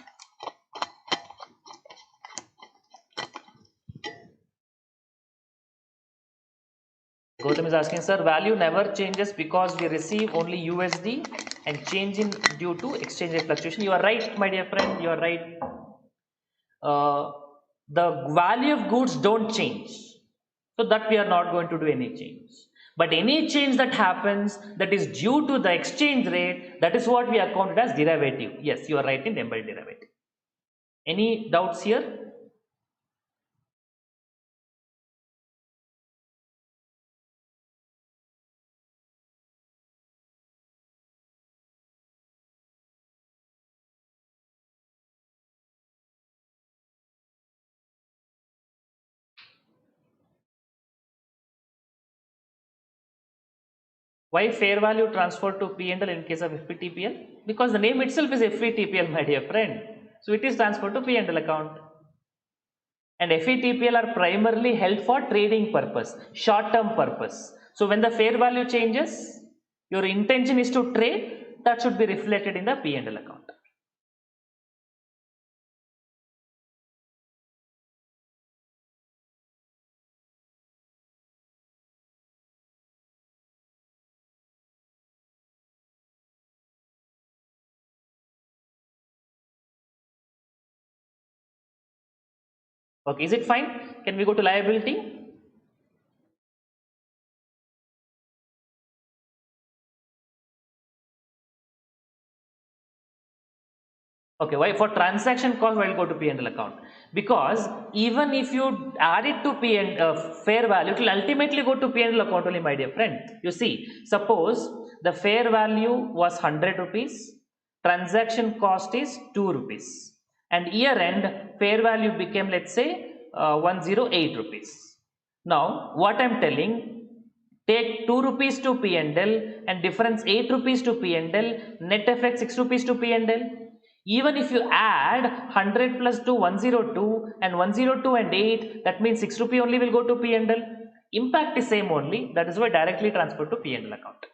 Gautam is asking, sir, value never changes because we receive only USD and change in due to exchange rate fluctuation. You are right, my dear friend, you are right. The value of goods don't change, so that we are not going to do any change. But any change that happens that is due to the exchange rate, that is what we accounted as derivative. Yes, you are right in the embedded derivative. Any doubts here? Why fair value transferred to P&L in case of FETPL? Because the name itself is FETPL, my dear friend. So it is transferred to P&L account. And FETPL are primarily held for trading purpose, short-term purpose. So when the fair value changes, your intention is to trade, that should be reflected in the P&L account. Okay, is it fine? Can we go to liability? Okay, why? For transaction cost, I will go to P&L account, because even if you add it to fair value, it will ultimately go to P&L account only, my dear friend. You see, suppose the fair value was 100 rupees, transaction cost is 2 rupees, and year end fair value became, let's say, 108 rupees. Now, what I am telling, take 2 rupees to P&L and difference 8 rupees to P&L, net effect 6 rupees to P&L. Even if you add 100 plus to 102 and 102 and 8, that means 6 rupee only will go to P&L. Impact is same only. That is why directly transferred to P&L account.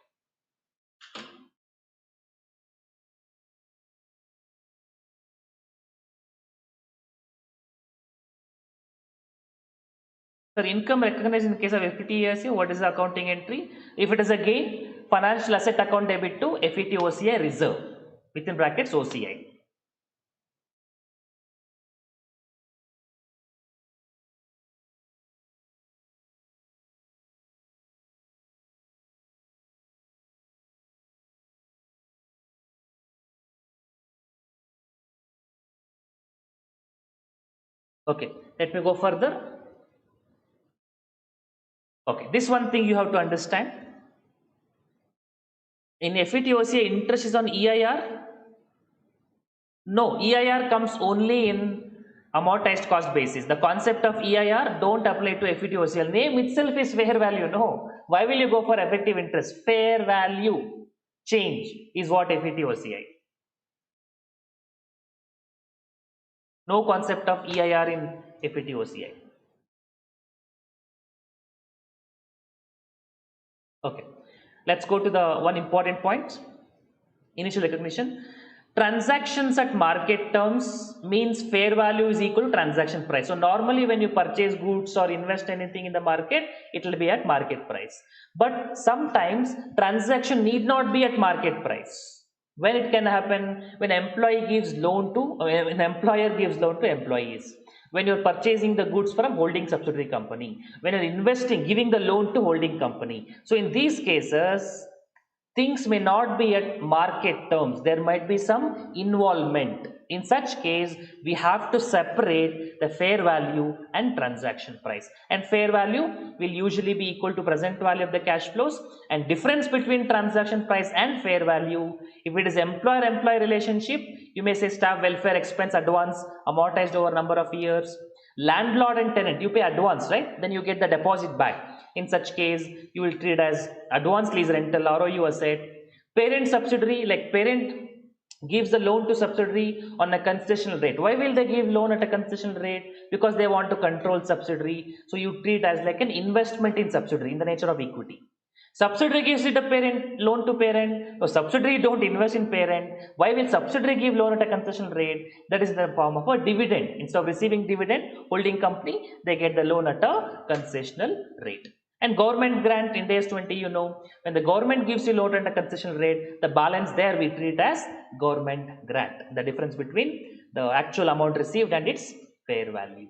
So income recognized in case of FETOCI, what is the accounting entry? If it is a gain, financial asset account debit to FETOCI reserve within brackets OCI. Okay, let me go further. Okay, this one thing you have to understand. In FETOCI, interest is on EIR. No, EIR comes only in amortized cost basis. The concept of EIR don't apply to FETOCL. Name itself is fair value. No, why will you go for effective interest? Fair value change is what FETOCI. No concept of EIR in FETOCI. Okay, let's go to the one important point. Initial recognition. Transactions at market terms means fair value is equal to transaction price. So normally when you purchase goods or invest anything in the market, it will be at market price. But sometimes transaction need not be at market price. When it can happen? When employer gives loan to employees. When you're purchasing the goods from holding subsidiary company. When you're investing, giving the loan to holding company. So in these cases, things may not be at market terms. There might be some involvement. In such case, we have to separate the fair value and transaction price. And fair value will usually be equal to present value of the cash flows, and difference between transaction price and fair value, if it is employer-employee relationship, you may say staff welfare expense advance amortized over number of years. Landlord and tenant, you pay advance, right? Then you get the deposit back. In such case, you will treat as advance lease rental, ROU asset. Parent subsidiary, like parent gives the loan to subsidiary on a concessional rate. Why will they give loan at a concessional rate? Because they want to control subsidiary. So you treat as like an investment in subsidiary in the nature of equity. Subsidiary gives it a parent, loan to parent. So subsidiary don't invest in parent. Why will subsidiary give loan at a concessional rate? That is in the form of a dividend. Instead of receiving dividend, holding company, they get the loan at a concessional rate. And government grant in days 20, you know, when the government gives you loan at a concessional rate, the balance there we treat as government grant. The difference between the actual amount received and its fair value.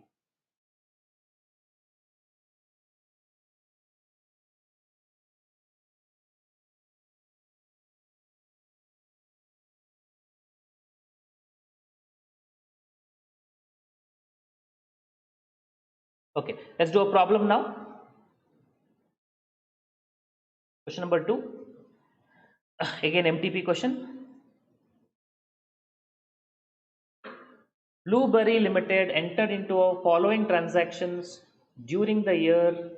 Okay, let's do a problem now. Question number 2. Again, MTP question. Blueberry Limited entered into a following transactions during the year.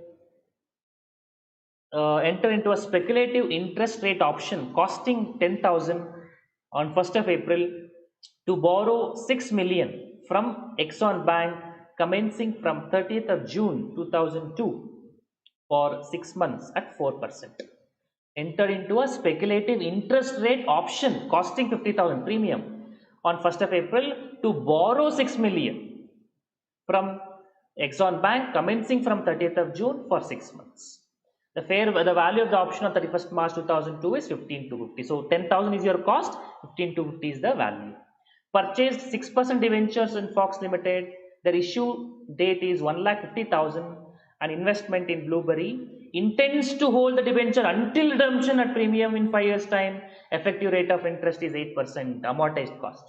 Enter into a speculative interest rate option costing 10,000 on 1st of April to borrow 6 million from Exxon Bank commencing from 30th of June 2002 for 6 months at 4%. Entered into a speculative interest rate option costing 50,000 premium on 1st of April to borrow 6 million from Exxon Bank commencing from 30th of June for 6 months. The value of the option on 31st March 2002 is 15,250. So 10,000 is your cost, 15,250 is the value. Purchased 6% debentures in Fox Limited. Their issue date is 1,50,000. An investment in Blueberry. Intends to hold the debenture until redemption at premium in 5 years time. Effective rate of interest is 8%, amortized cost.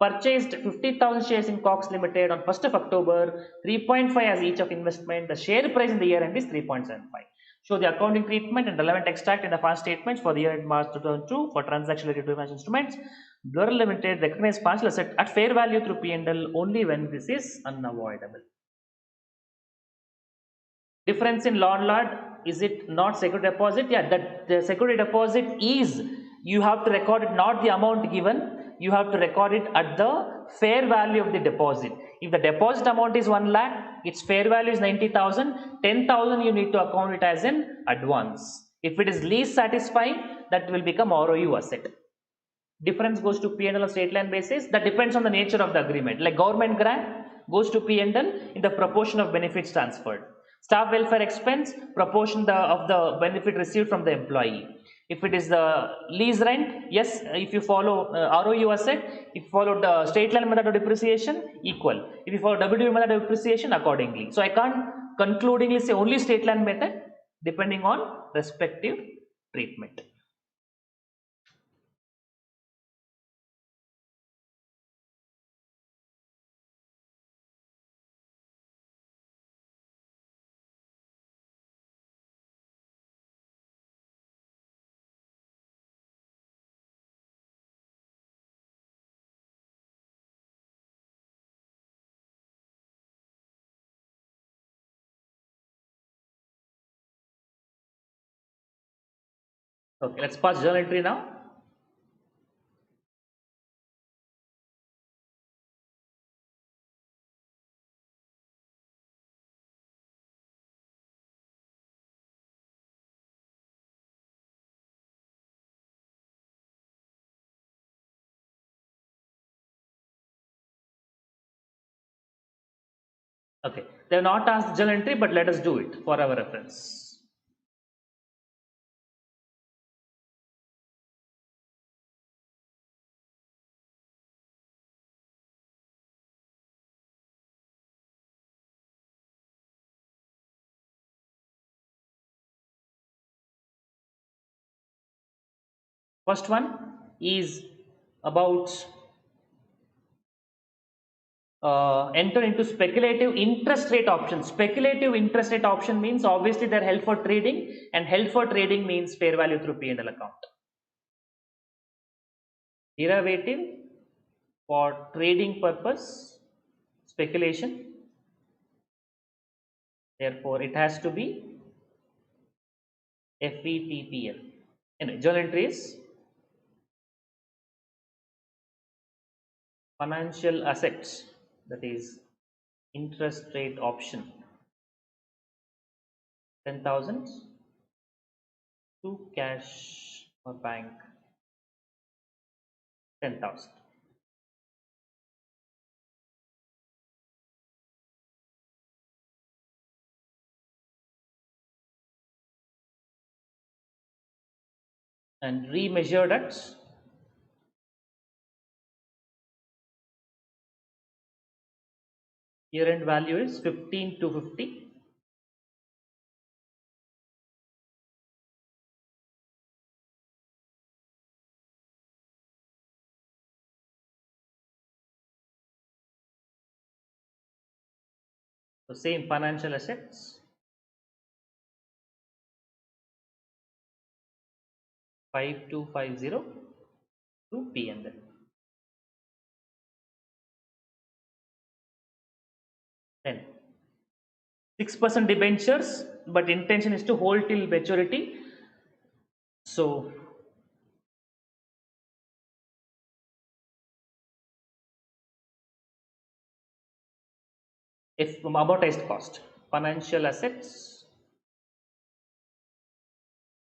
Purchased 50,000 shares in Cox Limited on 1st of October, 3.5 as each of investment. The share price in the year end is 3.75. Show the accounting treatment and relevant extract in the fund statements for the year end March 2002 for transaction related to financial instruments. Blueberry Limited recognized financial asset at fair value through P&L only when this is unavoidable. Difference in landlord, is it not security deposit? Yeah, that the security deposit is, you have to record it, not the amount given, you have to record it at the fair value of the deposit. If the deposit amount is 1 lakh, its fair value is 90,000, 10,000 you need to account it as an advance. If it is least satisfying, that will become ROU asset. Difference goes to P&L on straight line basis. That depends on the nature of the agreement. Like government grant goes to P&L in the proportion of benefits transferred. Staff welfare expense, proportion of the benefit received from the employee. If it is the lease rent, yes, if you follow ROU asset, if you follow the straight line method of depreciation, equal. If you follow WDV method of depreciation, accordingly. So I can't concludingly say only straight line method, depending on respective treatment. Okay, let's pass journal entry now. Okay, they have not asked journal entry, but let us do it for our reference. First one is about enter into speculative interest rate option. Speculative interest rate option means obviously they're held for trading, and held for trading means fair value through P&L account. Derivative for trading purpose, speculation. Therefore, it has to be FVTPL. Anyway, journal entry is financial assets, that is interest rate option, 10,000 to cash or bank, 10,000. And remeasured at year-end value is 15,250. So same financial assets, 5250 to P&L. 10. 6% debentures, but intention is to hold till maturity. So if amortized cost, financial assets,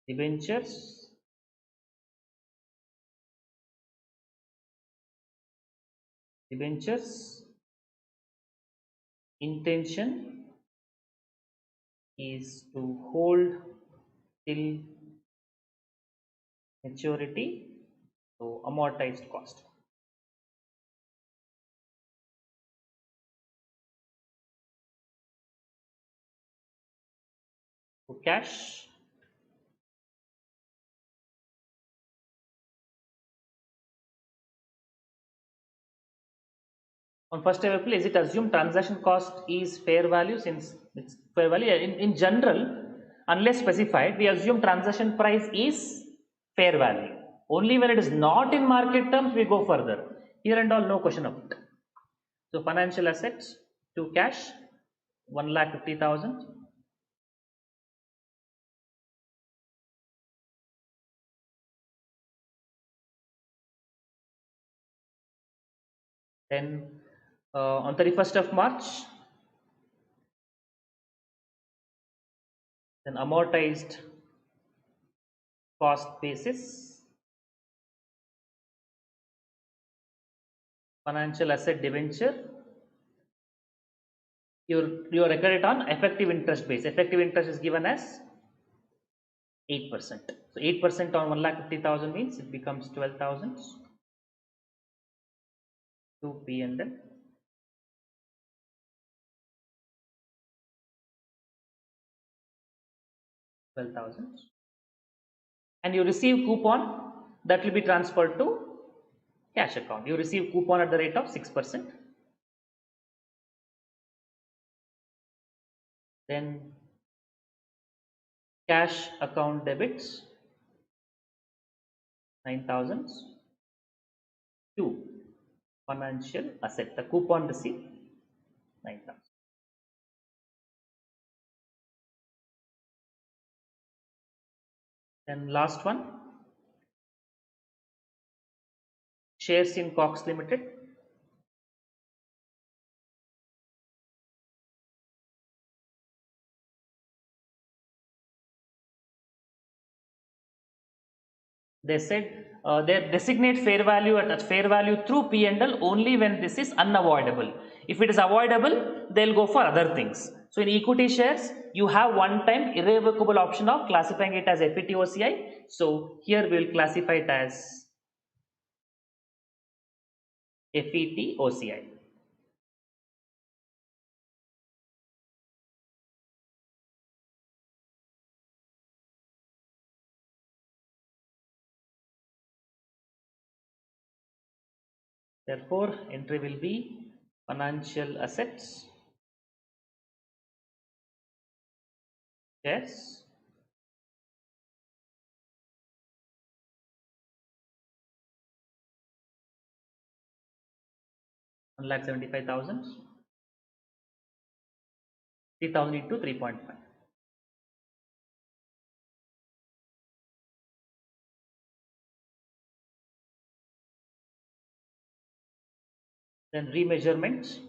debentures, intention is to hold till maturity, so amortized cost. So cash, on first April, is it assumed transaction cost is fair value? Since it's fair value, in general, unless specified, we assume transaction price is fair value. Only when it is not in market terms, we go further. Here and all, no question of it. So financial assets to cash, 1,50,000. Then On 31st of March, then amortized cost basis, financial asset debenture, you record it on effective interest base. Effective interest is given as 8%. So 8% on 1,50,000 means it becomes 12,000 to P&L. 12,000, and you receive coupon that will be transferred to cash account. You receive coupon at the rate of 6%. Then cash account debits 9,000 to financial asset. The coupon receipt 9,000. Then last one, shares in Cox Limited. They said they designate fair value at fair value through P&L only when this is unavoidable. If it is avoidable, they'll go for other things. So in equity shares, you have one time irrevocable option of classifying it as FVTOCI. So here we will classify it as FVTOCI. Therefore, entry will be financial assets, yes, one lakh 75,000, 3,000 into 3.5. Then remeasurement,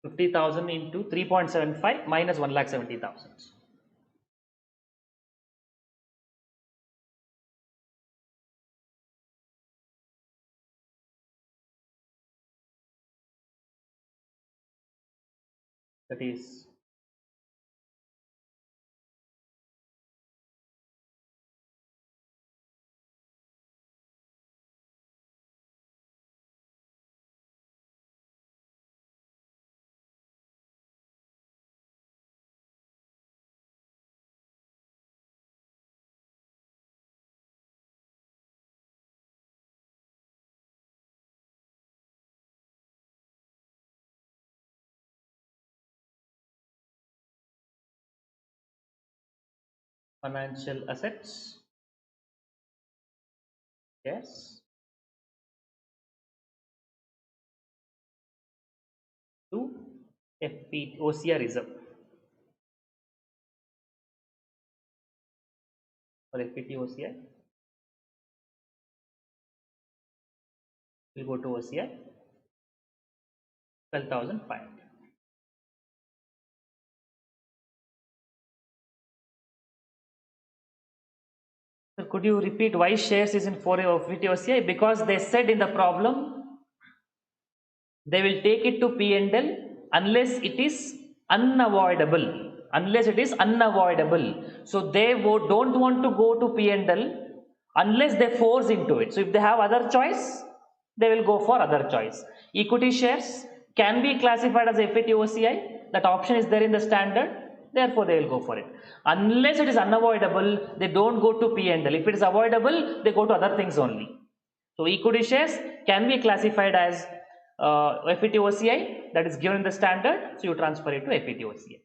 $50,000 into 3.75 minus 1,70,000. That is 'financial assets', yes, to FP OCR reserve or FPT OCI will go to OCI 12,500. So could you repeat why shares is in 4A of FPT OCI? Because they said in the problem they will take it to P&L unless it is unavoidable. Unless it is unavoidable. So they don't want to go to P&L unless they force into it. So if they have other choice, they will go for other choice. Equity shares can be classified as FAT OCI. That option is there in the standard. Therefore, they will go for it. Unless it is unavoidable, they don't go to P&L. If it is avoidable, they go to other things only. So equity shares can be classified as FAT OCI, that is given in the standard. So you transfer it to FAT OCI.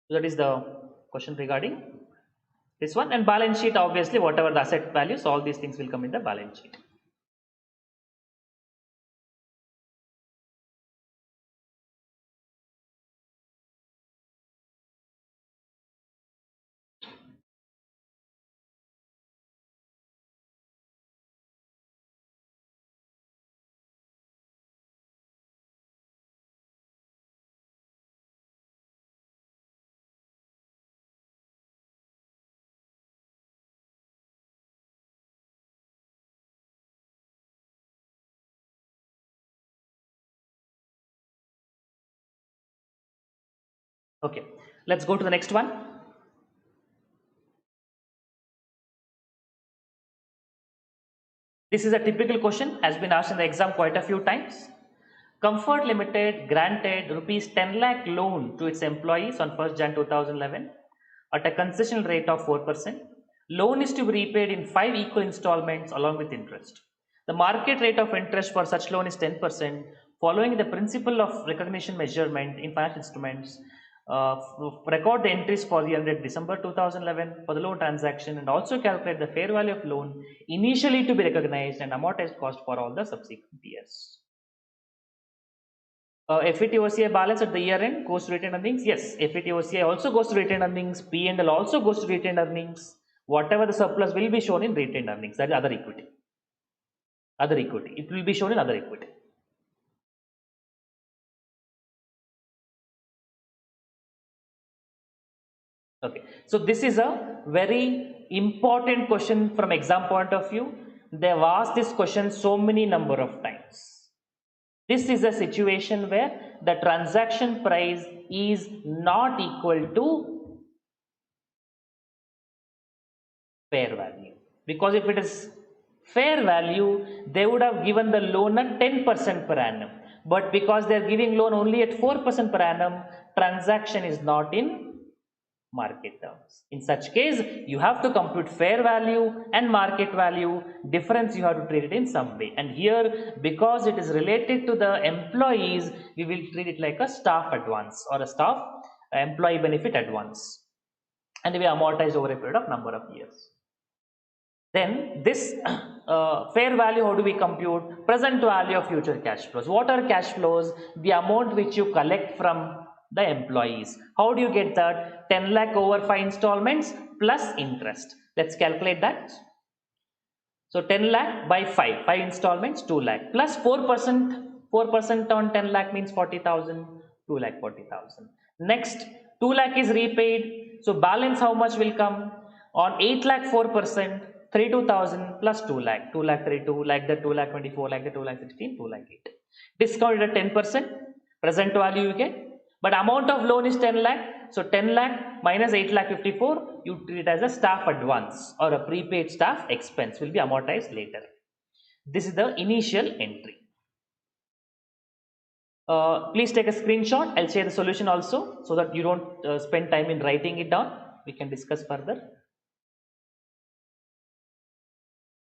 So that is the question regarding this one. And balance sheet, obviously whatever the asset values, all these things will come in the balance sheet. Okay, let's go to the next one. This is a typical question, has been asked in the exam quite a few times. Comfort Limited granted rupees 10 lakh loan to its employees on 1st Jan 2011 at a concession rate of 4%. Loan is to be repaid in 5 equal installments along with interest. The market rate of interest for such loan is 10%. Following the principle of recognition measurement in financial instruments, record the entries for the year ended December 2011 for the loan transaction and also calculate the fair value of loan initially to be recognized and amortized cost for all the subsequent years. FET-OCI balance at the year end goes to retained earnings. Yes, FET-OCI also goes to retained earnings. P&L also goes to retained earnings. Whatever the surplus will be shown in retained earnings. That is other equity. Other equity. It will be shown in other equity. Okay. So this is a very important question from exam point of view. They have asked this question so many number of times. This is a situation where the transaction price is not equal to fair value, because if it is fair value, they would have given the loan at 10% per annum, but because they are giving loan only at 4% per annum, transaction is not in market terms. In such case, you have to compute fair value and market value difference. You have to treat it in some way, and here because it is related to the employees, we will treat it like a staff advance or a staff employee benefit advance, and we amortize over a period of number of years. Then this fair value, how do we compute? Present value of future cash flows. What are cash flows? The amount which you collect from the employees. How do you get that? 10 lakh over 5 installments plus interest. Let's calculate that. So 10 lakh by 5 installments, 2 lakh plus 4% on 10 lakh means 40,000, 2 lakh 40,000. Next, 2 lakh is repaid. So balance how much will come? On 8 lakh 4%, 32,000 plus 2 lakh, 2 lakh 32, like the 2 lakh 24, like the 2 lakh 16, 2 lakh 8. Discounted at 10%, present value you get. But amount of loan is 10 lakh. So 10 lakh minus 8 lakh 54, you treat it as a staff advance or a prepaid staff expense, will be amortized later. This is the initial entry. Please take a screenshot. I'll share the solution also so that you don't spend time in writing it down. We can discuss further.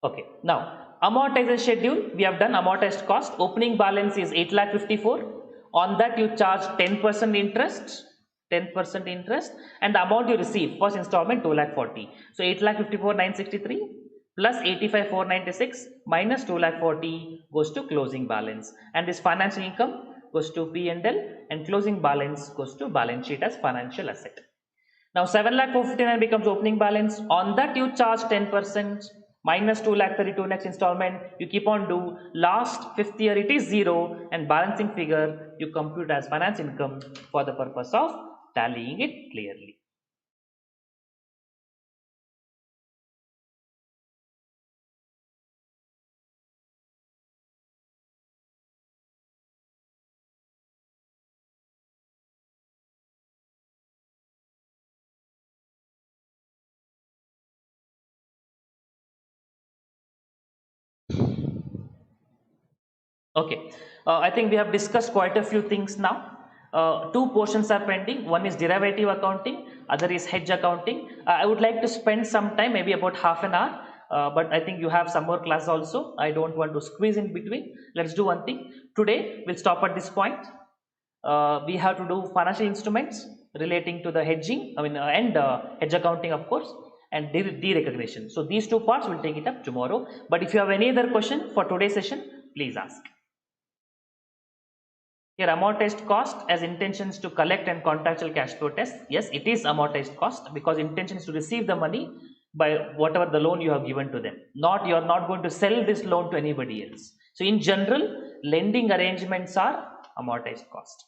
Okay, now amortization schedule, we have done amortized cost. Opening balance is 8 lakh 54. On that you charge 10% interest, 10% interest, and the amount you receive first installment 2 lakh 40. So 8 lakh 54 963 plus 85 496 minus 2 lakh 40 goes to closing balance, and this financial income goes to P&L and closing balance goes to balance sheet as financial asset. Now 7 lakh 459 becomes opening balance. On that you charge 10%. Minus 2 lakh 32 next installment, you keep on do. Last 5th year it is 0, and balancing figure you compute as finance income for the purpose of tallying it clearly. Okay, I think we have discussed quite a few things now. Two portions are pending. One is derivative accounting, other is hedge accounting. I would like to spend some time, maybe about half an hour, but I think you have some more class also. I don't want to squeeze in between. Let's do one thing. Today we'll stop at this point. We have to do financial instruments relating to the hedging, and hedge accounting, of course, and derecognition. So these two parts we'll take it up tomorrow. But if you have any other question for today's session, please ask. Here amortized cost as intentions to collect and contractual cash flow test. Yes, it is amortized cost because intention is to receive the money by whatever the loan you have given to them. Not, you are not going to sell this loan to anybody else. So in general, lending arrangements are amortized cost.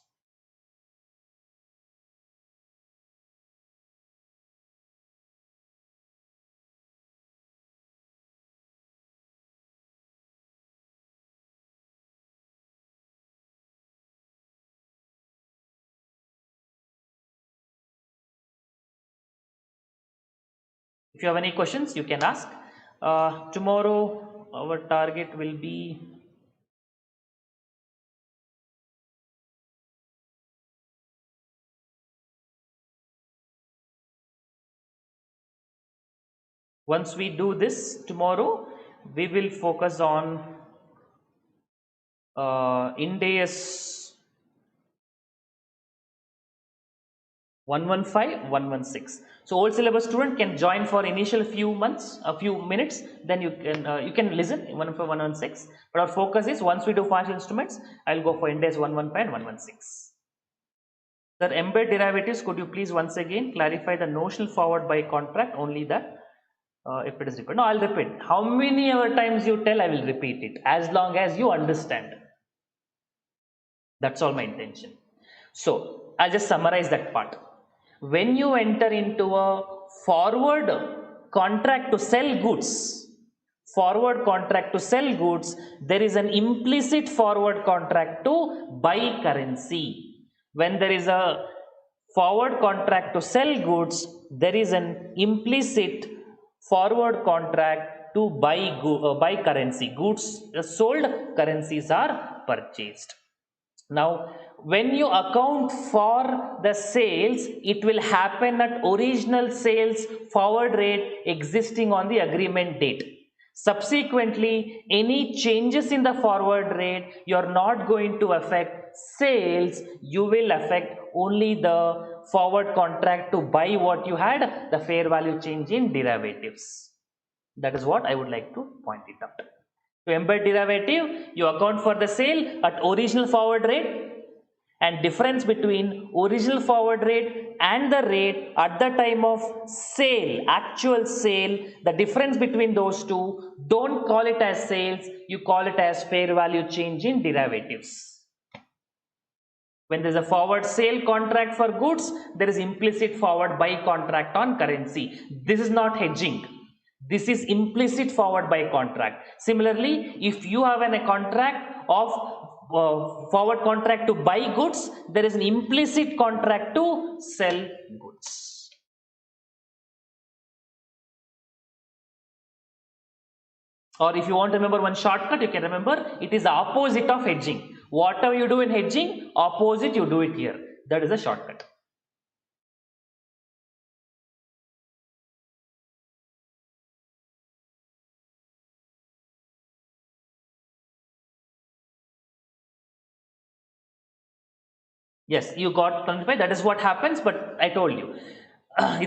If you have any questions, you can ask. Tomorrow, our target will be once we do this tomorrow, we will focus on Ind AS 115, 116. So old syllabus student can join for initial few minutes, then you can listen 115, 116. But our focus is once we do financial instruments, I'll go for Ind AS 115 and 116. Sir, embedded derivatives, could you please once again clarify the notional forward buy contract, only that if it is repeated. No, I'll repeat. How many other times you tell, I will repeat it as long as you understand. That's all my intention. So I'll just summarize that part. When you enter into a forward contract to sell goods, there is an implicit forward contract to buy currency. When there is a forward contract to sell goods, there is an implicit forward contract to buy currency. Goods sold, currencies are purchased. Now, when you account for the sales, it will happen at original sales forward rate existing on the agreement date. Subsequently, any changes in the forward rate, you are not going to affect sales, you will affect only the forward contract to buy what you had, the fair value change in derivatives. That is what I would like to point it out. To embed derivative, you account for the sale at original forward rate, and difference between original forward rate and the rate at the time of sale, actual sale, the difference between those two, don't call it as sales, you call it as fair value change in derivatives. When there is a forward sale contract for goods, there is implicit forward buy contract on currency. This is not hedging. This is implicit forward buy contract. Similarly, if you have a contract of forward contract to buy goods, there is an implicit contract to sell goods. Or if you want to remember one shortcut, you can remember it is the opposite of hedging. Whatever you do in hedging, opposite you do it here. That is a shortcut. Yes, you got 25. That is what happens, but I told you.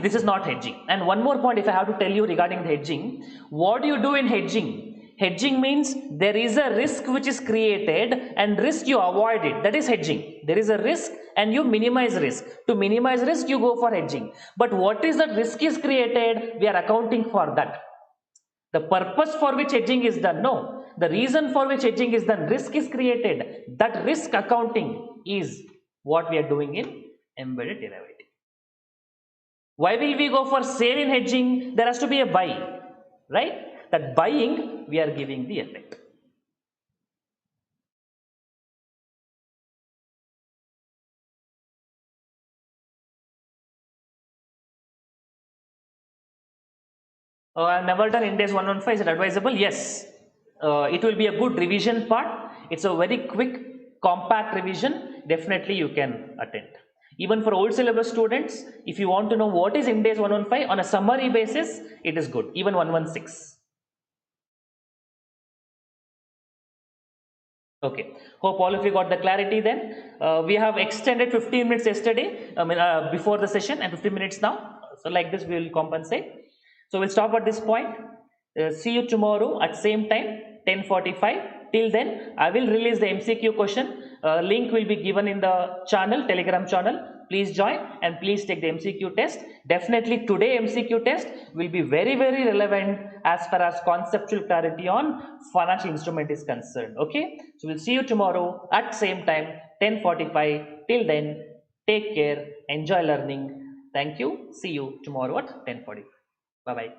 This is not hedging. And one more point, if I have to tell you regarding the hedging, what do you do in hedging? Hedging means there is a risk which is created and risk you avoid it. That is hedging. There is a risk and you minimize risk. To minimize risk, you go for hedging. But what is that risk is created? We are accounting for that. The purpose for which hedging is done, no. The reason for which hedging is done, risk is created. That risk accounting is what we are doing in embedded derivative. Why will we go for sale in hedging? There has to be a buy, right? That buying, we are giving the effect. I've never done Ind AS 115. Is it advisable? Yes. It will be a good revision part. It's a very quick, compact revision. Definitely you can attend. Even for old syllabus students, if you want to know what is Ind AS 115 on a summary basis, it is good. Even 116. Okay, hope all of you got the clarity then. We have extended 15 minutes yesterday, before the session, and 15 minutes now. So like this we will compensate. So we'll stop at this point. See you tomorrow at same time, 10:45. Till then, I will release the MCQ question. Link will be given in the channel, Telegram channel. Please join and please take the MCQ test. Definitely today MCQ test will be very, very relevant as far as conceptual clarity on financial instrument is concerned. Okay, so we'll see you tomorrow at same time, 10:45. Till then, take care, enjoy learning. Thank you. See you tomorrow at 10:45. Bye bye.